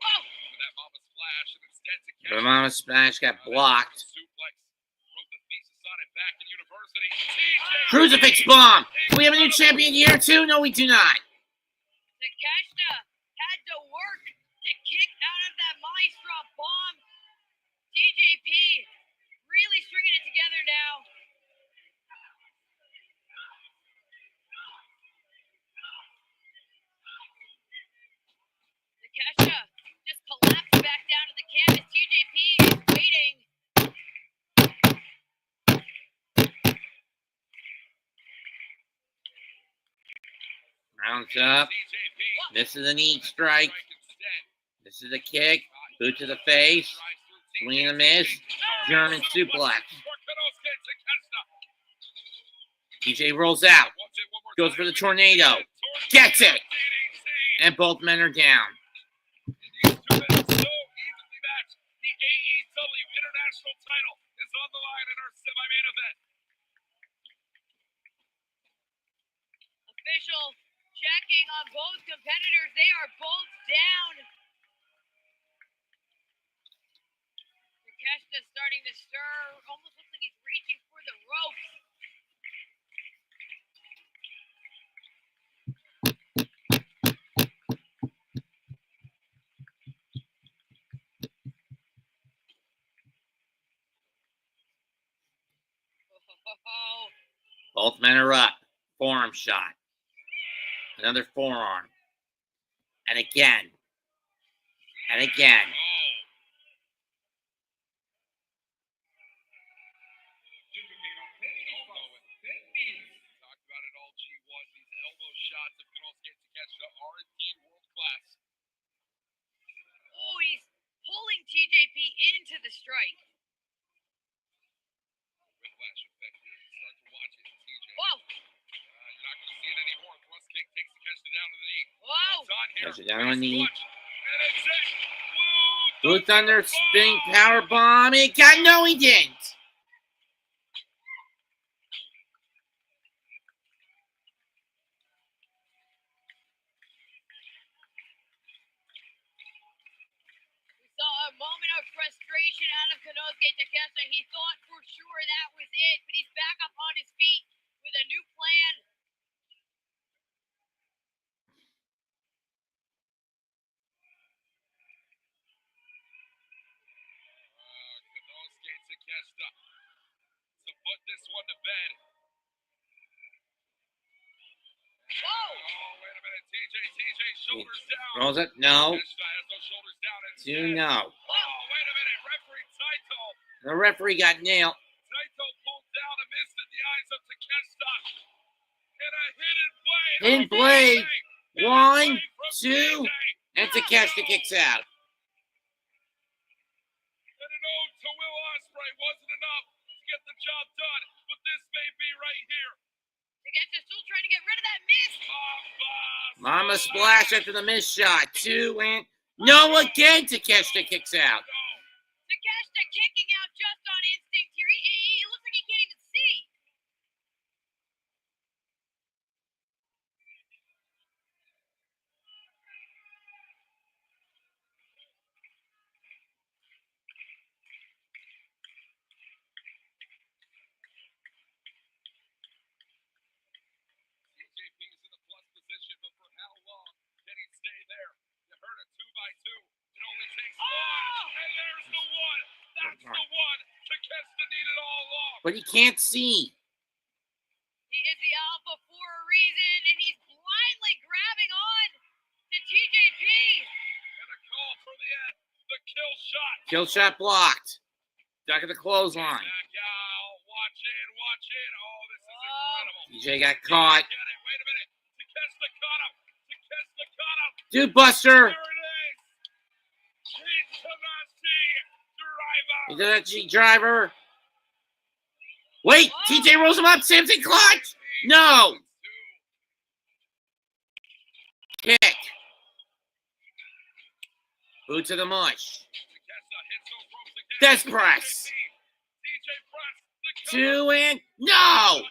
Whoa! With that mama splash, and instead Takeshita. The Mama Splash got blocked. Suplex. Wrote the thesis on it back in university. TJ. Crucifix bomb. Do we have a new champion here too? No, we do not. Takeshita had to work to kick out of that Maestro bomb. TJP really stringing it together now. Takeshita just collapsed back down to the canvas. TJP is waiting. Counts up. This is a knee strike. This is a kick. Boot to the face. Swing and a miss. German suplex. TJ rolls out. Goes for the tornado. Gets it. And both men are down. The AEW International title is on the line in our semi-main event. Official checking on both competitors. They are both down. Takeshita starting to stir. Almost looks like he's reaching for the ropes. Oh. Both men are up. Forearm shot. Another forearm. And again. And again. Talked about it all, G1. These elbow shots of Konosuke Takeshita are indeed world class. Oh, he's pulling TJP into the strike. Whiplash effect here. Start to watch it. TJ. Whoa. You're not going to see it anymore. Thrust kick takes Takeshita down to the knee. Whoa. It's on here. Takeshita down on the knee. And it's it. Blue Thunder spinning power bomb. It got no, he didn't. We saw a moment of frustration out of Konosuke Takeshita. He thought for sure that was it, but he's back up on his feet with a new plan. Konosuke Takeshita to put this one to bed. Whoa! Oh, wait a minute. TJ, shoulders down. Rolls it. No. Takeshita has those shoulders down. Two, no. Oh, wait a minute. Referee Taito. The referee got nailed. Taito pulled down and missed in the eyes of Takeshita. And a hidden blade. Hidden blade. 1, 2, and Takeshita kicks out. And an ode to Will Ospreay wasn't enough to get the job done, but this may be right here. Takeshita still trying to get rid of that miss. Mama splash after the miss shot. 2 and no again. Takeshita kicks out. Takeshita kicking out just on instinct here. He looks like he can't even see. TJP's in the plus position, but for how long can he stay there? You heard a 2x2. It only takes one. And there's the one. That's the one. Takeshita needed all along. But he can't see. He is the alpha for a reason, and he's blindly grabbing on to TJP. And a call for the end. The kill shot. Kill shot blocked. Duck at the clothesline. Back out. Watch in. Oh, this is incredible. TJ got caught. Get it. Wait a minute. Takeshita caught him. Dude Buster. There it is. Driver. He did that G driver. Wait, TJ rolls him up. Samson clutch. No. Kick. Boot to the mush. Death press. 2 and no.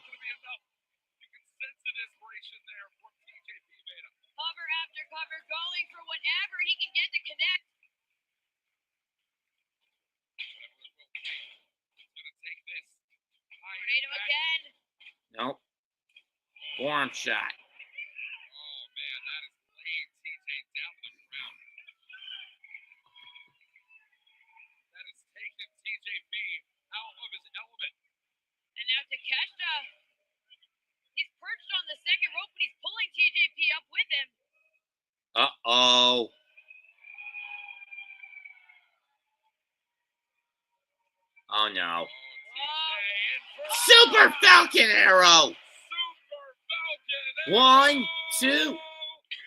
Cover after cover, going for whatever he can get to connect. Tornado again. Nope. Forearm shot. Oh man, that is laid TJ down to the ground. That has taken TJP out of his element. And now Takeshita, he's perched on the second rope, but he's pulling TJP up with him. Uh-oh. Oh, no. Super Falcon arrow. 1, 2.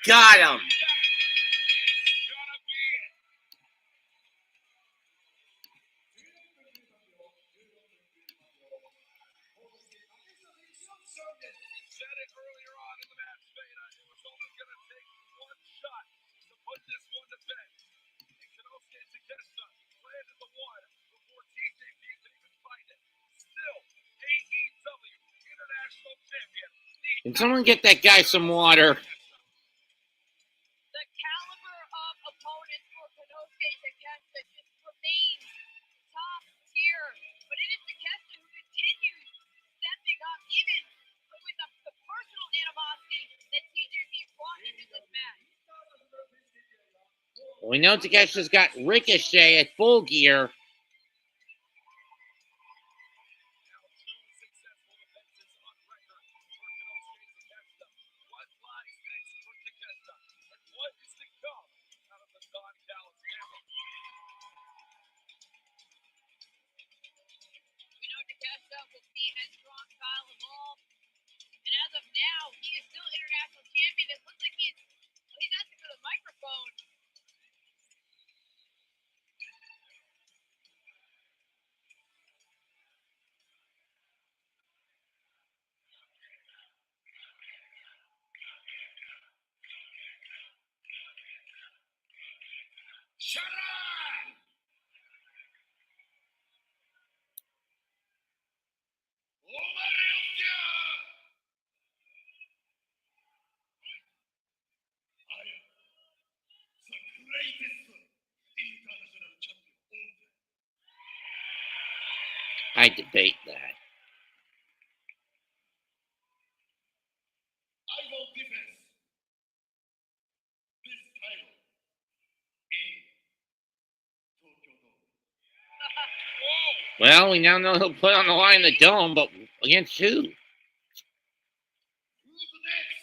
Got him. Said it earlier on in the match, Beta. It was only going to take one shot to put this one to bed. And Konosuke Takeshita landed the one before TJP could even find it. Still, AEW International Champion. Can someone get that guy some water? The caliber of opponents for Konosuke Takeshita just remains top tier. But it is Takeshita who continues stepping up, even with the personal animosity that TJP brought into this match. We know Takeshita's got Ricochet at Full Gear. And as of now, he is still international champion. It looks like he's asking for the microphone. Shut up! I debate that. I will defend this title in Tokyo Dome. Whoa! Well, we now know he'll put on the line the Dome, but against who? Who's next?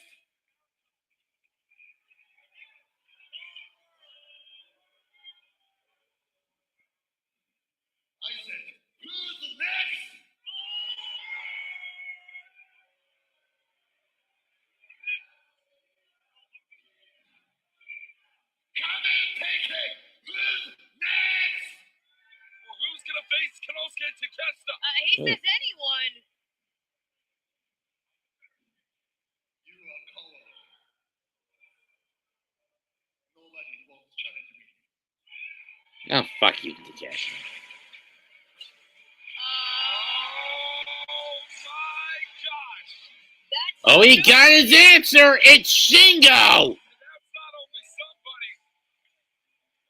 I said, who's next? Come and take it! Who's next? Well, who's gonna face Konosuke Takeshita? He says anyone. You are coward. Nobody wants to challenge me. Oh, fuck you, Takeshita. Oh my gosh! That's Oh, he got his answer! It's Shingo! And that's not only somebody,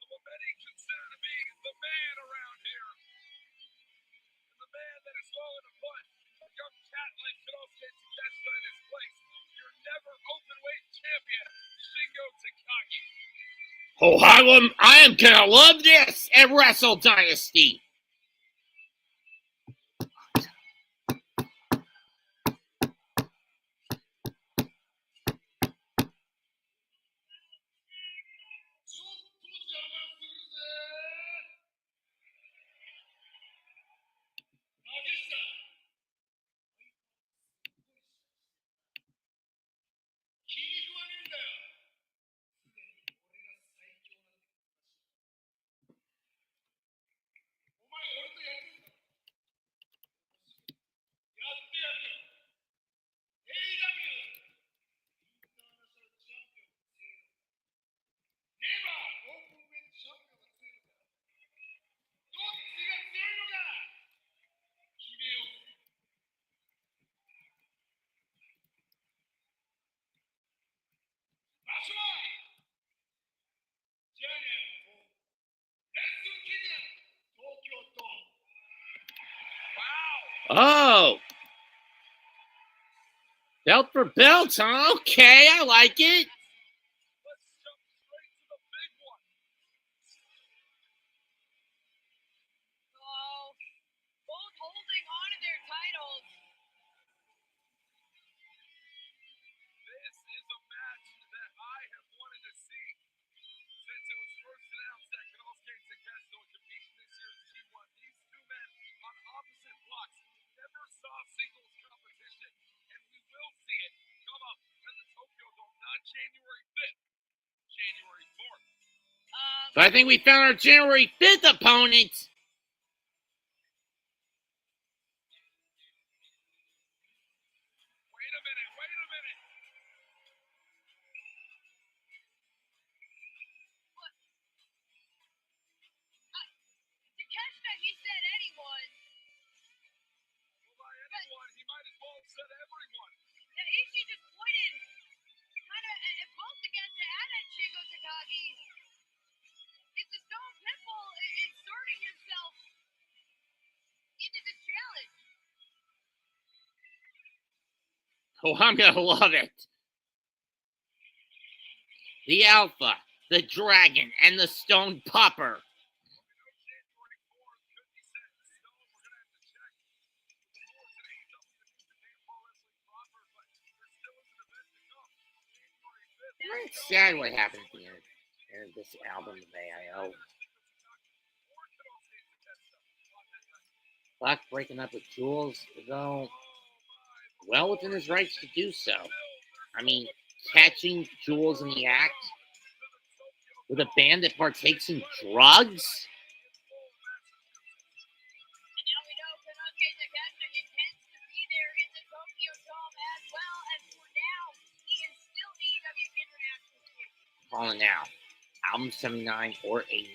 but what many consider to be the man around here. And the man that is willing to put a young cat like Konosuke Takeshita in his place. Your never open-weight champion, Shingo Takagi. Oh, I am gonna love this at Wrestle Dynasty. Oh! Belt for belt, huh? Okay, I like it. Let's jump straight to the big one. Oh, both holding on to their titles. This is a match that I have wanted to see since it was first announced that Konosuke Takeshita would compete in this year's G1. These two men on opposite blocks never saw singles competition, and we will see it come up at the Tokyo Dome, not January 5th, So I think we found our January 5th opponent. Wait a minute. Takeshita, he said anyone. Well, by anyone, he might as well have said everyone. Yeah, Ishii just pointed kind of at both against and at Shingo Takagi. It's a stone pimple inserting himself into the challenge. Oh, I'm gonna love it. The Alpha, the Dragon, and the Stone Popper. January 4th could be set in stone. We're going to have to check the rules and AEW to do the Japan Pro Wrestling proper, but there still is an event to come. January 5th. It's sad what happened at the end of this album of AIO. Black breaking up with Jules, though, well within his rights to do so. I mean, catching Jules in the act with a band that partakes in drugs? And now we know Konosuke Takeshita intends to be there in the Tokyo Dome as well, and for now, he is still AEW International Champion. Calling now. Album 79 or 80.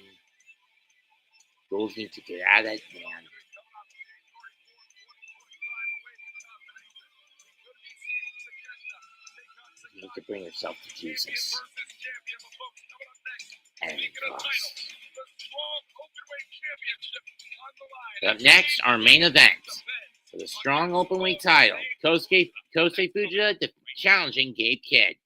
Jules needs to get out of that band. You need to bring yourself to Jesus. And cross. Up next, our main event for the strong openweight title. Kosei Fujita challenging Gabe Kidd.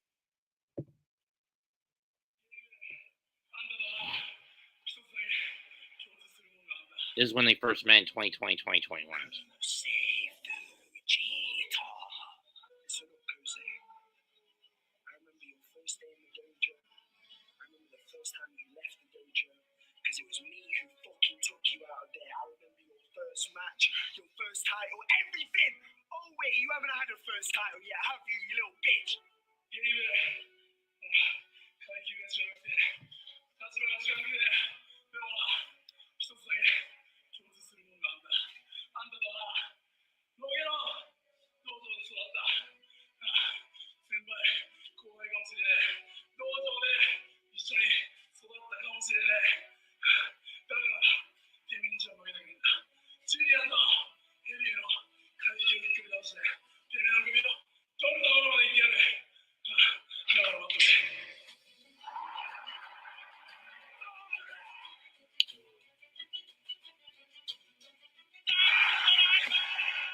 This is when they first met in 2020, 2021. Because it was me who fucking took you out of there. I remember your first match, your first title, everything. Oh wait, you haven't had a first title yet, have you, you little bitch?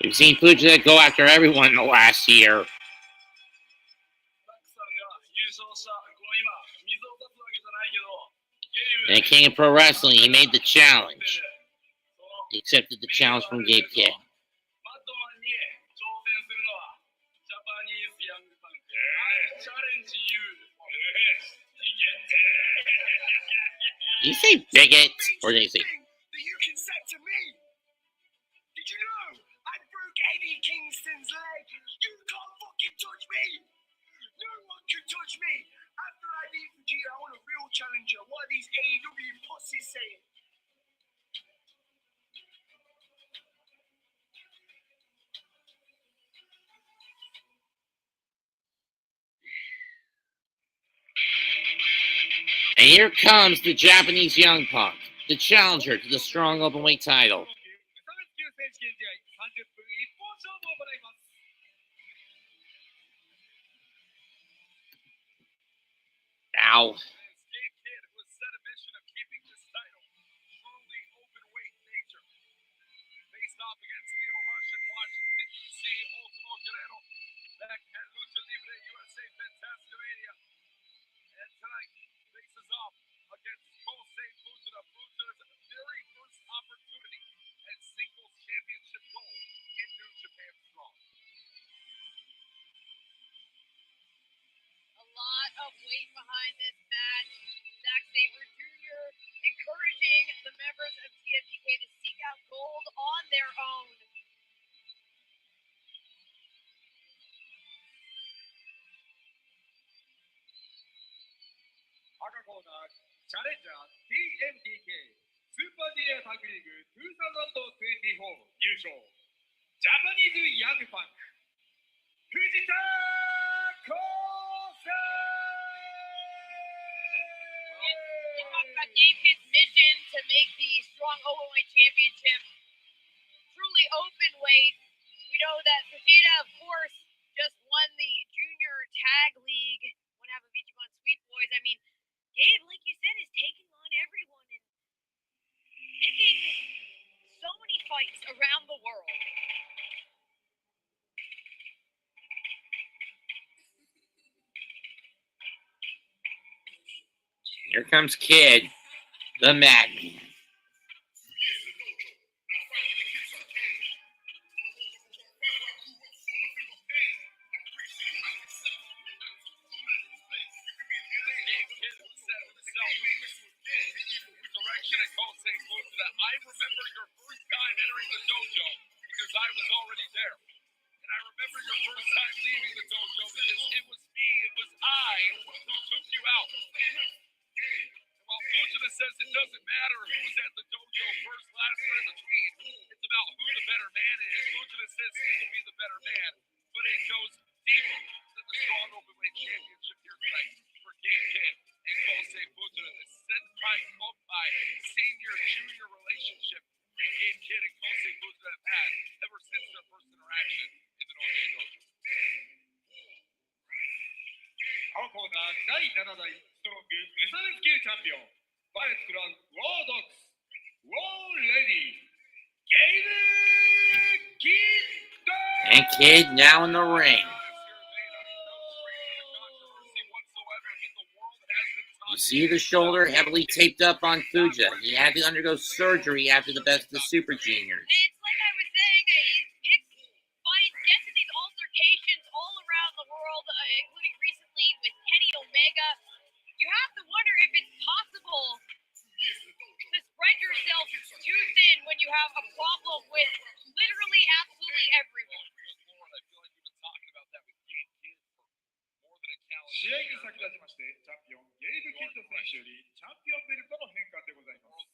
We've seen Fujita go after everyone in the last year. And at King of Pro Wrestling, he made the challenge. He accepted the challenge from Gabe Kidd. Did you say bigot? Or did he say... That you can say to me. Did you know I broke Eddie Kingston's leg? You can't fucking touch me. No one can touch me. After I leave Fujita, I want a real challenger. What are these AEW pussies saying? And here comes the Japanese Young Punk, the challenger to the strong openweight title. Ow. Gabe Kidd was set a mission of keeping this title truly open-weight nature. Faced off against Lio Rush in Washington, D.C., Ultimo Guerrero, Zack at Lucha Libre USA Fantasticmania. And tonight, faces off against Kosei Fujita. Fujita's very first opportunity at singles championship gold in New Japan Strong. A lot of weight behind this match. Zack Sabre Jr. encouraging the members of TMDK to seek out gold on their own. タッグリーグ2024優勝、ジャパニーズヤングパンク、藤田康生。They talked about Gabe Kidd's mission to make the strong overweight championship truly open weight. We know that Takeshita, of course, just won the junior tag league, one half of Ichiban Sweet Boys. I mean, Gabe, like you said, is taking on everyone and picking so many fights around the world. Here comes Kid, the Madman. I remember your first time entering the dojo because I was already there. And I remember your first time leaving the dojo because it was me, it was I who took you out. And while Fujita says it doesn't matter who's at the dojo first, last, or in between, it's about who the better man is. Fujita says he will be the better man, but it goes deeper than the strong openweight championship here tonight for Gabe Kidd and Kosei Fujita. The Senpai Kopai senior-junior relationship that Gabe Kidd and Kosei Fujita have had ever since their first interaction in the Noge Dojo. 青コーナー第7代ストロング無差別級チャンピオン、バレットクラウンワードックス、ウォーレディ、ゲームキッド And Kid now in the ring. You see the shoulder heavily taped up on Fujita. He had to undergo surgery after the Best of the Super Juniors. It's like I was saying, he picks fights, gets in these altercations all around the world, including recently with Kenny Omega. You have to wonder if it's possible to spread yourself too thin when you have a problem with literally absolutely everyone. 試合に先立ちまして、チャンピオンゲイブ・キッド選手よりチャンピオンベルトの返還でございます。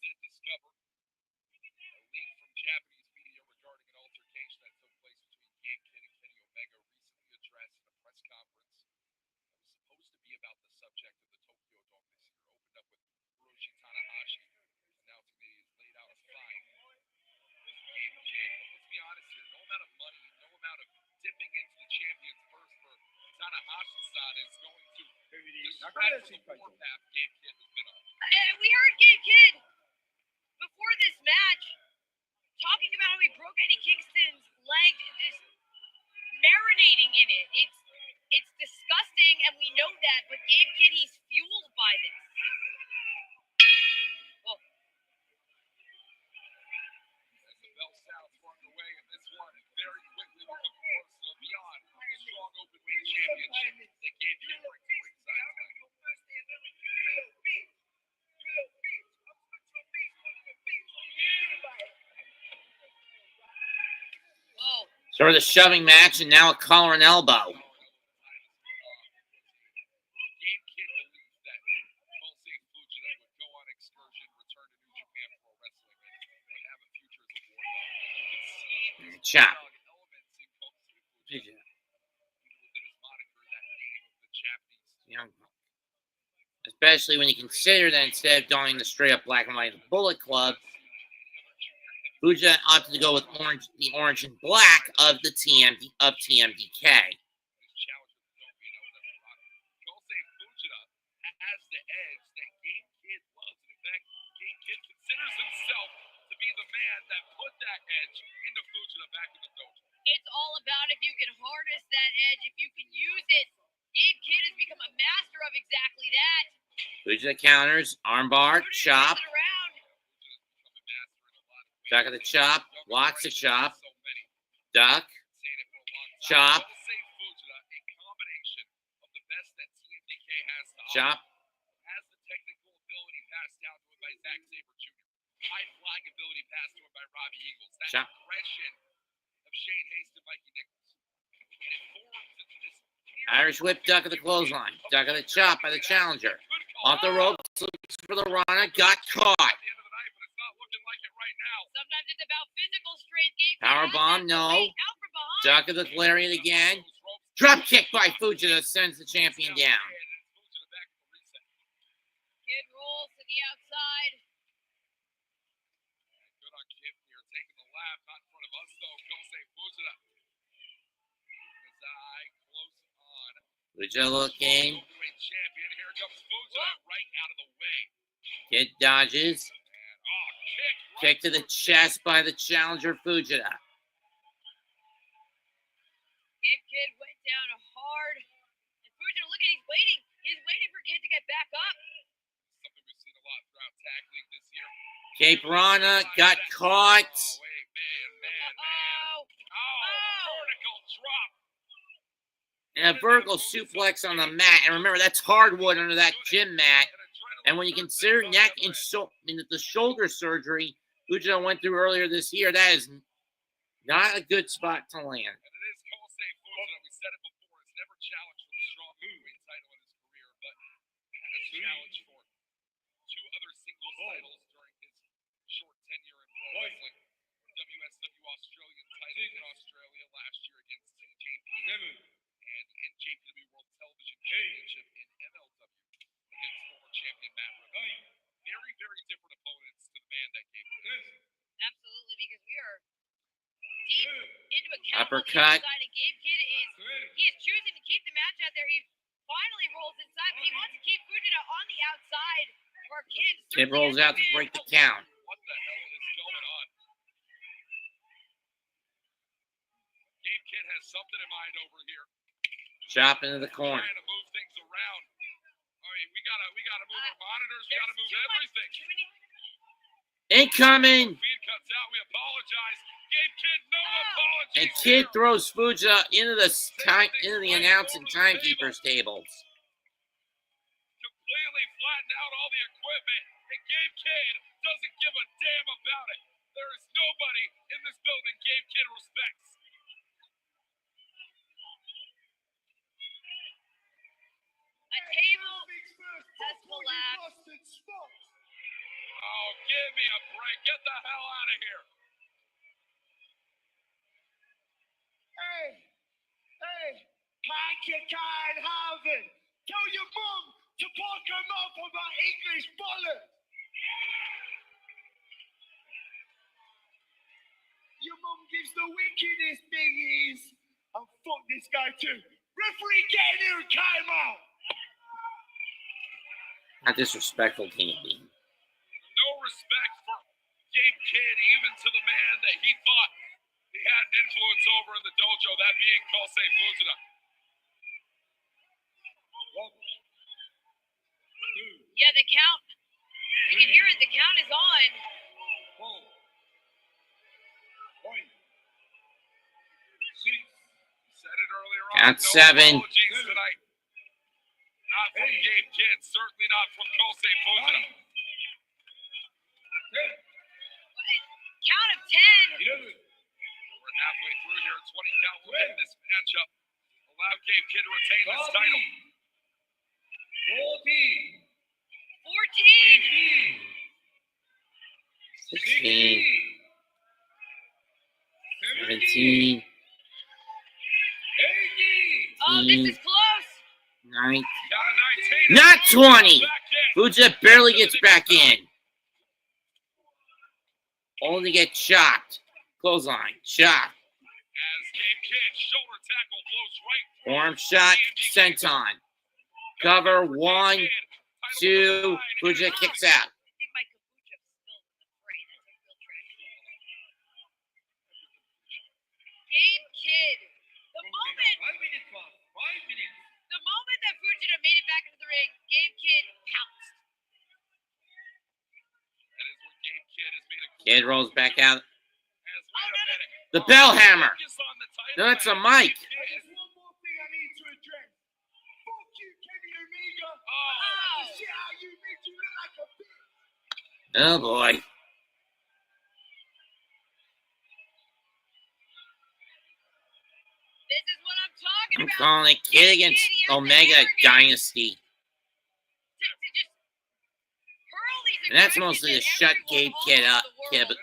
We heard Gabe Kidd before this match talking about how he broke Eddie Kingston's leg, just marinating in it. It's disgusting, and we know that. But Gabe Kidd, he's fueled by this. Well, as the bell sounds for underway, and this one very quickly becomes personal beyond the strong openweight championship that Gabe Kidd brings to ringside tonight. whoa. Sort of the shoving match, and now a collar and elbow. Gabe Kidd believes that Kosei Fujita would go on excursion, return to New Japan Pro Wrestling, and would have a future as a war dog. You can see Chop. elements in Kosei Fujita within his moniker, that name of the Japanese. Young Buck. Especially when you consider that instead of donning the straight up black and white Bullet Club, Fujita opted to go with the orange and black of the TMDK. Kosei Fujita has the edge that Gabe Kidd loves. In fact, Gabe Kidd considers himself to be the man that put that edge into Fujita back in the dojo. It's all about if you can harness that edge, if you can use it. Gabe Kidd has become a master of exactly that. Fujita counters, armbar, chop, duck of the chop, walks the chop, duck, chop, chop. Has the technical ability passed down to him by Zack Sabre Jr. High flying ability passed to him by Robbie Eagles. That Chop. aggression of Shane Haste and Mikey Nicholls. And it forms into this Irish whip, duck of the clothesline, duck of the chop by the challenger. Off the ropes, looks for the runner, got caught. at the end of the night, but it's not looking like it right about physical strength. Gabe Kidd Power has bomb, that no. weight out from behind. Duck of the Lariat again. Drop kick by Fujita sends the champion down. Kidd rolls to the outside. Good on Kid here, taking the lap, not in front of us though. Kosei Fujita. Zai close on. Fujita looking. Openweight champion. Here comes Fujita right out of the way. Kid dodges. And kick. Kick to the chest by the challenger Fujita. Gabe Kidd went down hard. And Fujita, look at, he's waiting. He's waiting for Kidd to get back up. Something we've seen a lot throughout Tag League this year. Cape Rana got caught. Oh, wait, man. Oh, Vertical drop. And a vertical suplex on the mat. And remember, that's hardwood under that gym mat. And when you consider neck and the shoulder surgery Fujita went through earlier this year, that is not a good spot to land. And it is Kosei Fujita. We said it before. It's never challenged for the strong heavyweight title in his career, but has challenged for 2 other singles titles during his short tenure in pro wrestling. WSW Australian title in Australia last year against NJPW and the NJPW World Television Championship in MLW against former champion Matt Riddle. Very, very different opponents to the man that gave him. absolutely, because we are deep into a count Uppercut. on the inside, and Gabe Kidd is choosing to keep the match out there. He finally rolls inside, but he wants to keep Fujita on the outside. Or Kid rolls out to break the count. What the hell is going on? Gabe Kidd has something in mind over here. Chop into the corner. Trying to move things around. I mean, we gotta move our monitors. We gotta move everything. Incoming. Feed cuts out. We apologize. Gabe Kidd, no apologies. And Kid throws Fujita into the announcing timekeeper's tables. Completely flattened out all the equipment, and Gabe Kidd doesn't give a damn about it. There is nobody in this building Gabe Kidd respects. A table has collapsed. Oh, give me a break. Get the hell out of here. Hey, pack your can have it. Tell your mum to fuck him up about English bollocks. Your mum gives the wickedest thingies. And fuck this guy too. Referee, get in here and cut him out. Not disrespectful, can it be? No respect for Gabe Kidd, even to the man that he thought he had an influence over in the dojo, that being Kosei Fujita. Yeah, the count. You can hear it. The count is on. Said it earlier on. Count no 7. apologies tonight. Not from Gabe Kidd. Certainly not from Kosei Fujita. Count of 10. We're halfway through here. 20 count will end this matchup. Allow Gabe Kidd to retain this title. 14. 16. 17. Oh, this is close. 9. Count of 19. Not 20. Back in. Fujita barely gets back in. Only get chopped. Clothesline. Chop. As Gabe Kidd shoulder tackle blows right. Arm shot. Senton. Cover. 1, 2. Fujita kicks out. I think my kombucha spilled in the fray. That's a real tragedy. Gabe Kidd. The moment that Fujita made it back into the ring, Gabe Kidd pounced. That is what Gabe Kidd has made a Kid rolls back out. The The bell hammer. No, that's a mic. There's one more thing I need to address. Fuck you, Kenny Omega. Oh. Shit how you make you look like a bitch. Oh boy. This is what I'm talking I'm about. calling it Kid against Omega Dynasty. To just hurl these And that's aggressions mostly to at shut everyone Gabe all Kidd over up. the Kid, world.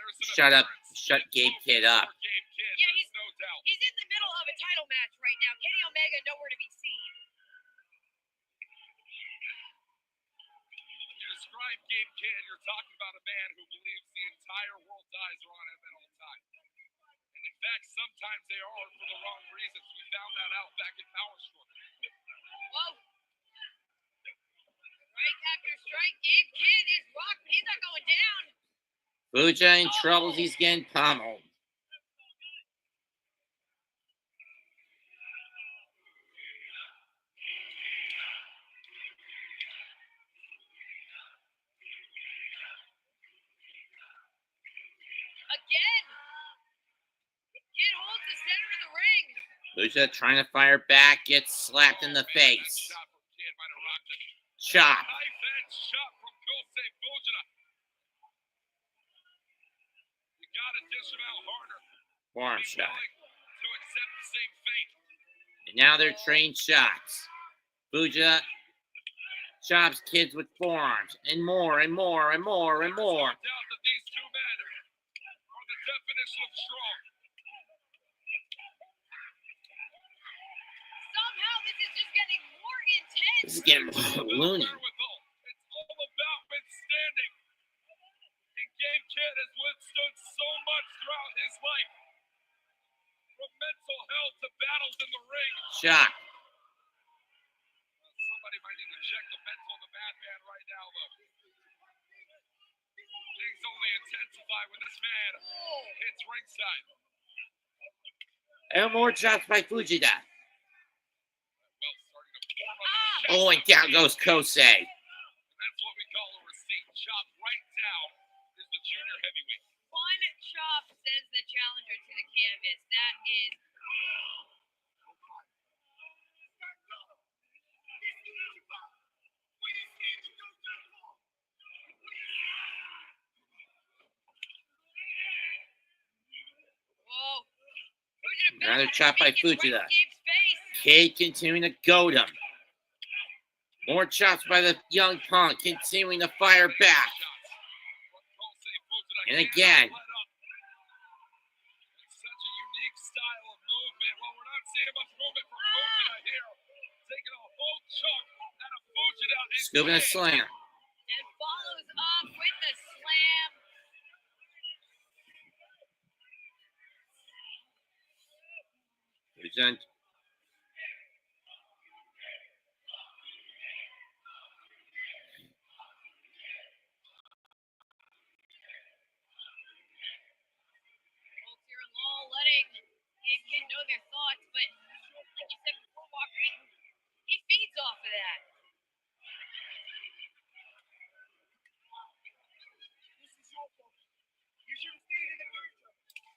shut Gabe Kidd up. Yeah, he's in the middle of a title match right now. Kenny Omega nowhere to be seen. When you describe Gabe Kidd, you're talking about a man who believes the entire world's eyes are on him at all times. And in fact, sometimes they are for the wrong reasons. We found that out back in Power Struggle. Whoa. Strike after strike. Gabe Kidd is rocked. He's not going down. Fuji in trouble. He's getting pummeled. Again. Kidd holds the center of the ring. Fuji trying to fire back, gets slapped in the face. Chop. Shot from Kosei Fujita. You gotta dish him out harder. Forearm Be shot. willing to accept the same fate. And now they're trained shots. Fuji chops Kids with forearms. And more, and more, and more, and more. There's no doubt that these two men are the definition of strong. Somehow this is just getting more intense. This is getting loony. It's all about withstanding. And Gabe Kidd has withstood so much throughout his life. From mental health to battles in the ring. Shot. Somebody might need to check the mental of the madman right now, though. Things only intensify when this man hits ringside. And more chops by Fujita. Well, starting to form up. Oh, and down goes Kosei. That's what we call a receipt. Chop right down is the junior heavyweight. One chop sends the challenger to the canvas. That is whoa. Fujita Another chop by speaking right Fujita. in Gabe's face. Cade continuing to goad him. More chops by the young punk, continuing to fire back. And again. It's such a unique style of movement. Well, we're not seeing much movement from Fujita here. Taking a whole chunk out of Fujita. Scooping a slam. And follows up with the slam. Present. Folks here in Law letting Gabe Kidd know their thoughts, but like you said before, Walker, he feeds off of that.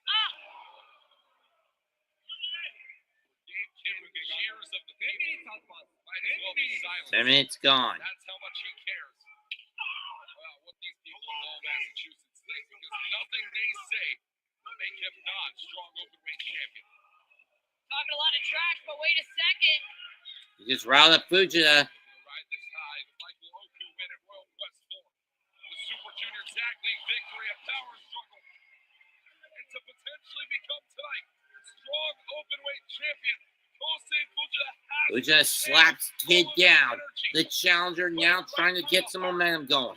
Ah! Gabe Kidd with the cheers of the people. Might as well be silent. 10 minutes gone. That's how much he cares. Well, what these people in Lowell, Massachusetts think, because nothing they say will make him not strong openweight champion. Talking a lot of trash, but wait a second. He just riled up Fujita. He'll ride this high. Michael Oku win at Royal Quest 4. The Super Junior Tag League victory at Power Struggle. And to potentially become tonight strong openweight champion, Kosei Fujita has Fujita slaps Kid down. The challenger now trying to get some momentum going.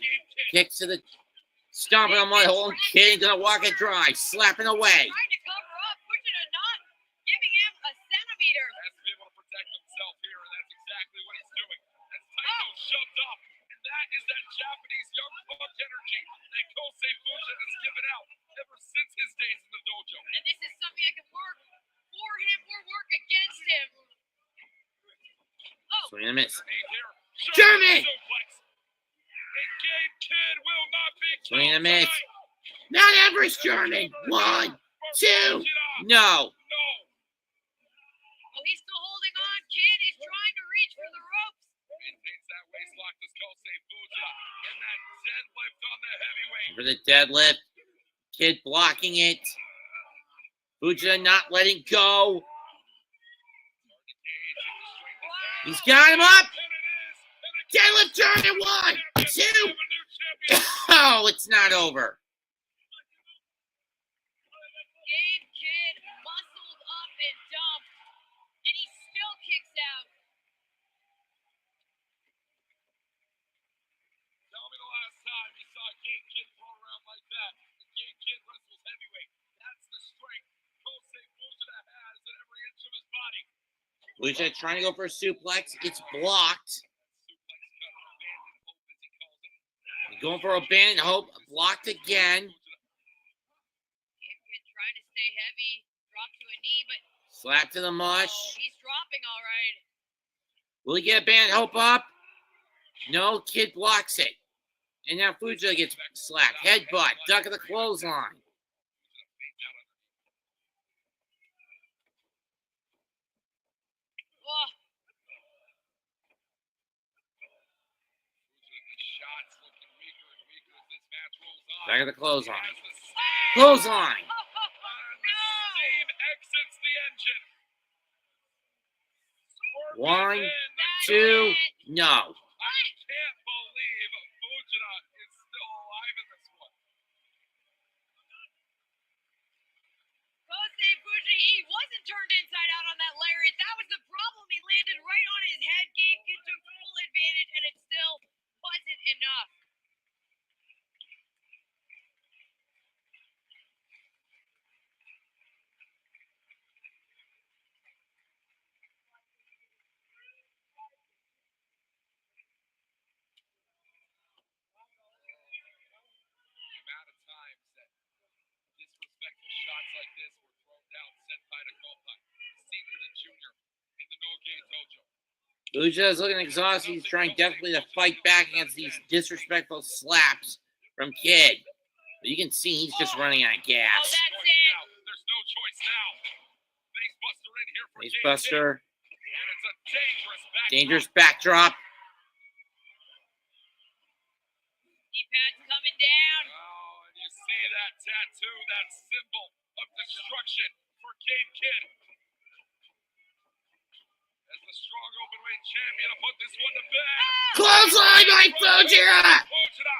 Kicks to the stomping on my hole. Kid gonna walk it dry. Slapping away. Trying to cover up, Fujita not giving him a centimeter. Has to be able to protect himself here, and that's exactly what he's doing. As Taito shoved up, and that is that Japanese young punk energy that Kosei Fujita has given out ever since his days in the dojo. And this is something that can work for him or work against him. Oh, Swing and a miss. German! And Gabe Kidd will not be Swing and a miss. tonight. Not Everest German. 1, 2. No. No. oh, he's still holding on. Kidd is trying to reach for the ropes. Maintains that waist lock, this Kosei Fujita. And that deadlift on the heavyweight. For the deadlift. Kid blocking it. Fujita not letting go. He's got him up. Deadlift German. 1, 2. Oh, it's not over. Fuji's trying to go for a suplex. It's blocked. Going for a abandoned hope. Blocked again. Kid trying to stay heavy. Drop to a knee, but Slap to the mush. he's dropping all right. Will he get abandoned hope up? No, Kid blocks it. And now Fuji gets slapped. Headbutt. Duck of the clothesline. Oh, Back of the clothesline. Clothesline. Steam exits the engine. 1, 2, no. I can't believe Fujita is still alive in this one. Kosei Fuji, he wasn't turned inside out on that lariat. That was the problem. He landed right on his head. Gave Kid took full advantage, and it still wasn't enough. The amount of times that disrespectful shots like this were thrown down senpai to Gopai, senior to junior in the No-Gate Dojo. Fuji is looking exhausted. He's trying desperately to fight back against these disrespectful slaps from Kid. But you can see he's just running out of gas. That's it. There's no choice now. Facebuster in here for Facebuster. And it's a Dangerous backdrop. D-pad's coming down. Oh, and you see that tattoo, that symbol of destruction for Gabe Kidd. As the strong openweight champion to put this one to bed. Clothesline by Fujita. Fujita.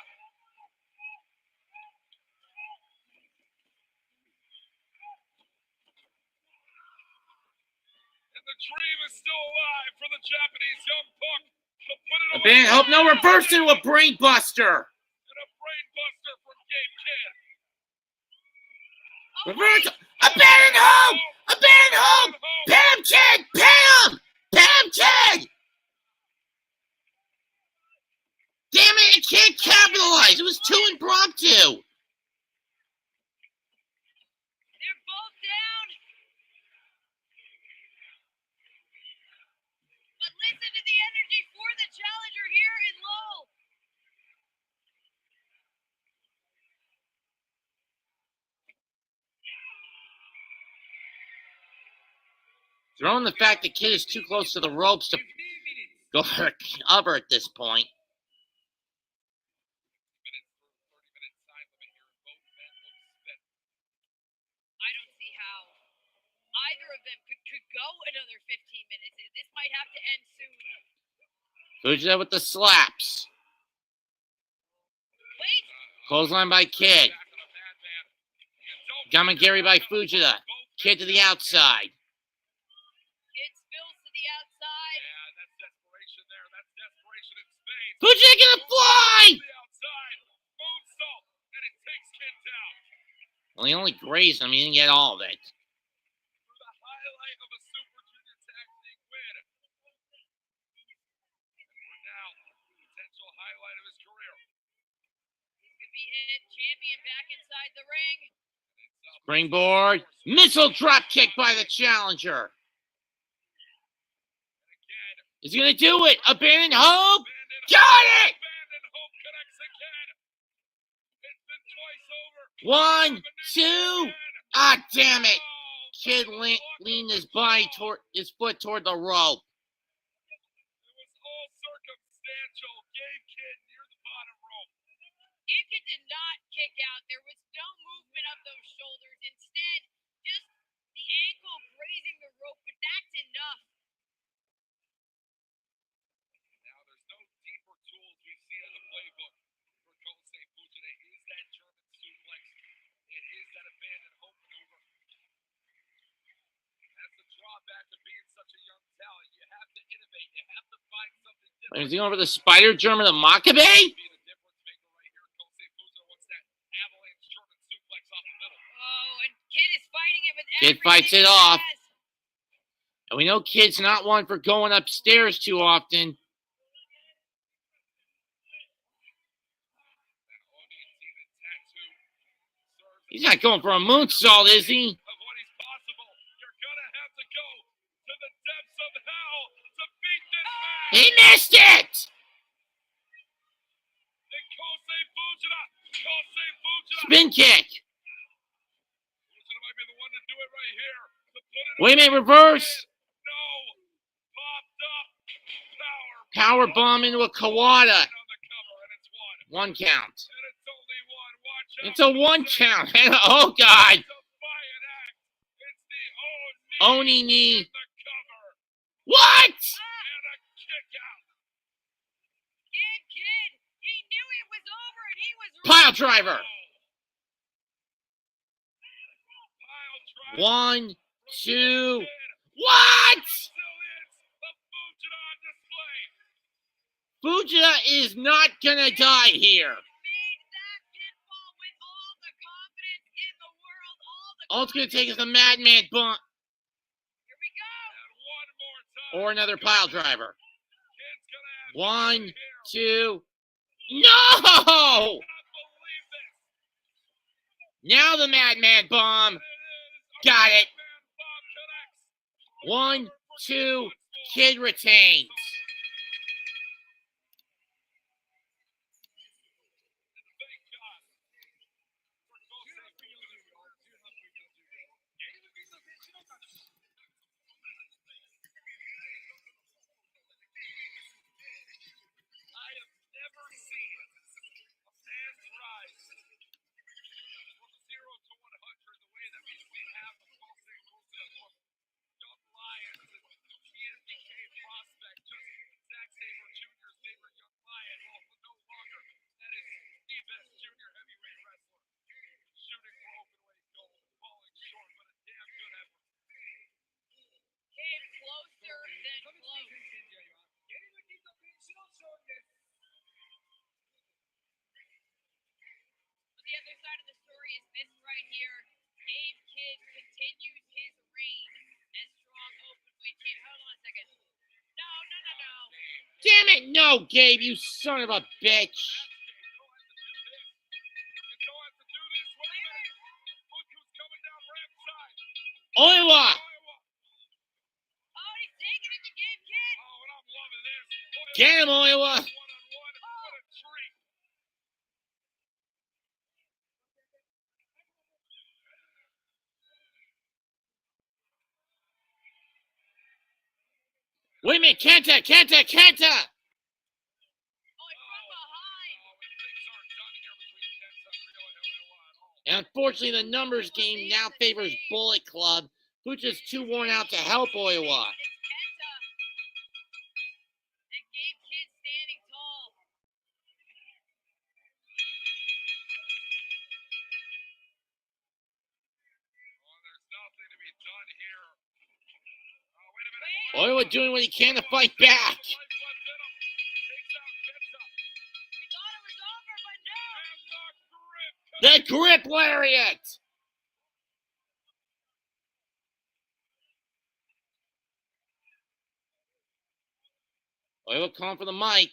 And the dream is still alive for the Japanese young buck. To put it away. Abandoned hope. No, reverse into a brain buster. And a brain buster from Gabe Kidd. Reverse. Abandoned hope. Abandoned hope. Pam Kid. Pam. Pam Kid. Damn it! It can't capitalize. It was too impromptu. They're both down. But listen to the energy for the challenger here in Lowell. Throwing the fact that Kid is too close to the ropes to go for a cover at this point. I don't see how either of them could go another 15 minutes. This might have to end soon. Fujita with the slaps. Wait. Clothesline by Kid. Gamagiri by Fujita. Kid to the outside. Kid spills to the outside. Yeah, that's desperation there. That's desperation in spades. Fujita gonna fly! To the outside. Moonsault. And it takes Kid down. Well, he only grazed him. He didn't get all of it. For the highlight of a Super Junior Tag League win. For now, potential highlight of his career. This could be it. Champion back inside the ring. Springboard. Missile drop kick by the challenger. Is he gonna do it? Abandoned hope. Got it! Abandoned hope connects again. It's been twice over. 1, 2. Ah, damn it! Kid leaned his body toward his foot toward the rope. It was all circumstantial. Gabe Kidd near the bottom rope. Kid did not kick out. There was no movement of those shoulders. Instead, just the ankle grazing the rope, but that's enough. Now, there's no deeper tools we've seen in the playbook for Kosei Fujita. It is that German suplex. It is that abandoned hope maneuver. That's the drawback of being such a young talent. You have to innovate. You have to find something different. Is he going for the Spider German of Makabe? Be the difference maker right here. Kosei Fujita wants that avalanche German suplex off the middle. Oh, and Kid is fighting it with Kid everything fights it he off. has. And we know Kid's not one for going upstairs too often. He's not going for a moonsault, is he? He missed it! Spin kick. Wait a minute, reverse. Power bomb into a Kawada. 1 count. It's a 1 count. Oh, God. Oni knee. What? Kid, he knew it was over and he was Pile driver. 1, 2. What? Fujita is not gonna die here. All it's gonna take is a madman bump. Or another pile driver. 1, 2. No! Now the madman bomb. Got it. 1, 2. Kid retains. The other side of the story is this right here. Gabe Kidd continues his reign as strong openweight champion. Hold on a second. No. Damn it, no, Gabe, you son of a bitch. Oiwa! Oh, he's taking it to Gabe Kidd. Get him, Oiwa! Wait a minute, Kenta! Oh, it's from behind. And unfortunately, the numbers game now favors Bullet Club, who's just too worn out to help Oiwa. It's Kenta. And Gabe Kidd standing tall. Oiwa doing what he can to fight back. We thought it was over, but no. The grip lariat! Oiwa calling for the mic.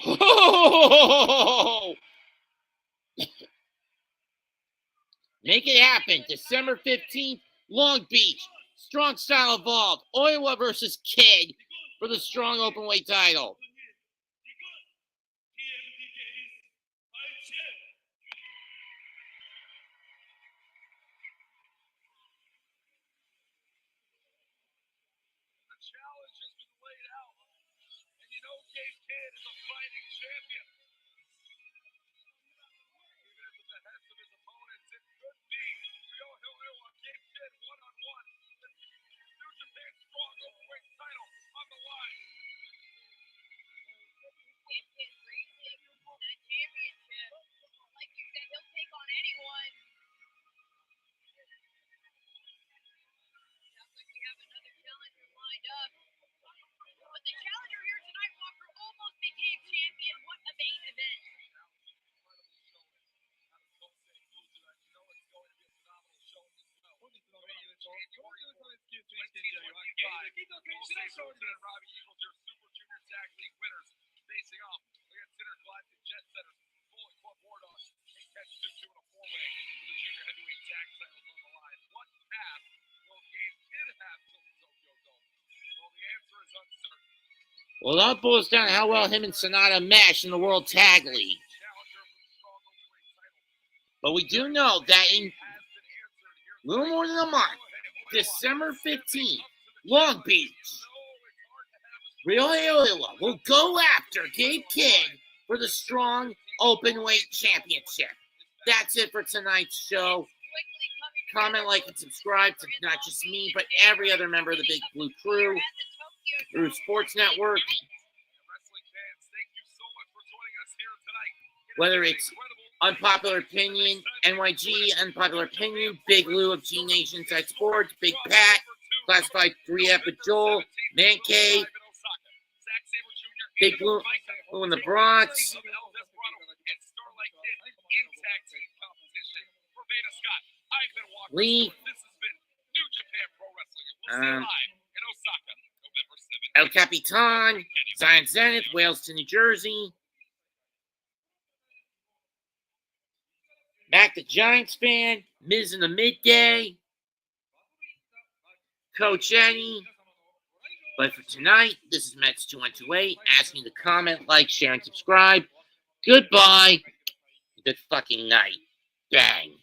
Oh! Make it happen. December 15th, Long Beach. Strong Style Evolved. Oiwa versus Kid for the strong openweight title. and Robbie Eagles, your Super Junior Tag League winners, facing off against Intergalactic Jet Setters, Bullet Club War Dogs, and Tetsuji in a four-way with the Junior Heavyweight Tag titles on the line. What path will Gabe Kidd have till the Tokyo Dome? Well, the answer is uncertain. Well, that boils down to how well him and Sonata mesh in the World Tag League. But we do know that in a little more than a month, December 15th, Long Beach, Ryohei Oiwa will go after Gabe Kidd for the Strong Openweight Championship. That's it for tonight's show. Comment, like, and subscribe to not just me, but every other member of the Big Blue Crew through Sports Network. Whether it's Unpopular Opinion, NYG, Unpopular Opinion, Big Lou of G Nation Side Sports, Big Pat, Classified 3F with Joel, Man Cave, Big Blue in the Bronx, Lee, El Capitan, Zion Zenith, Wales to New Jersey, Mac the Giants fan, Miz in the Midday, Coach Eddie. But for tonight, this is Mets2128 asking you to comment, like, share, and subscribe. Goodbye. Good fucking night. Bang.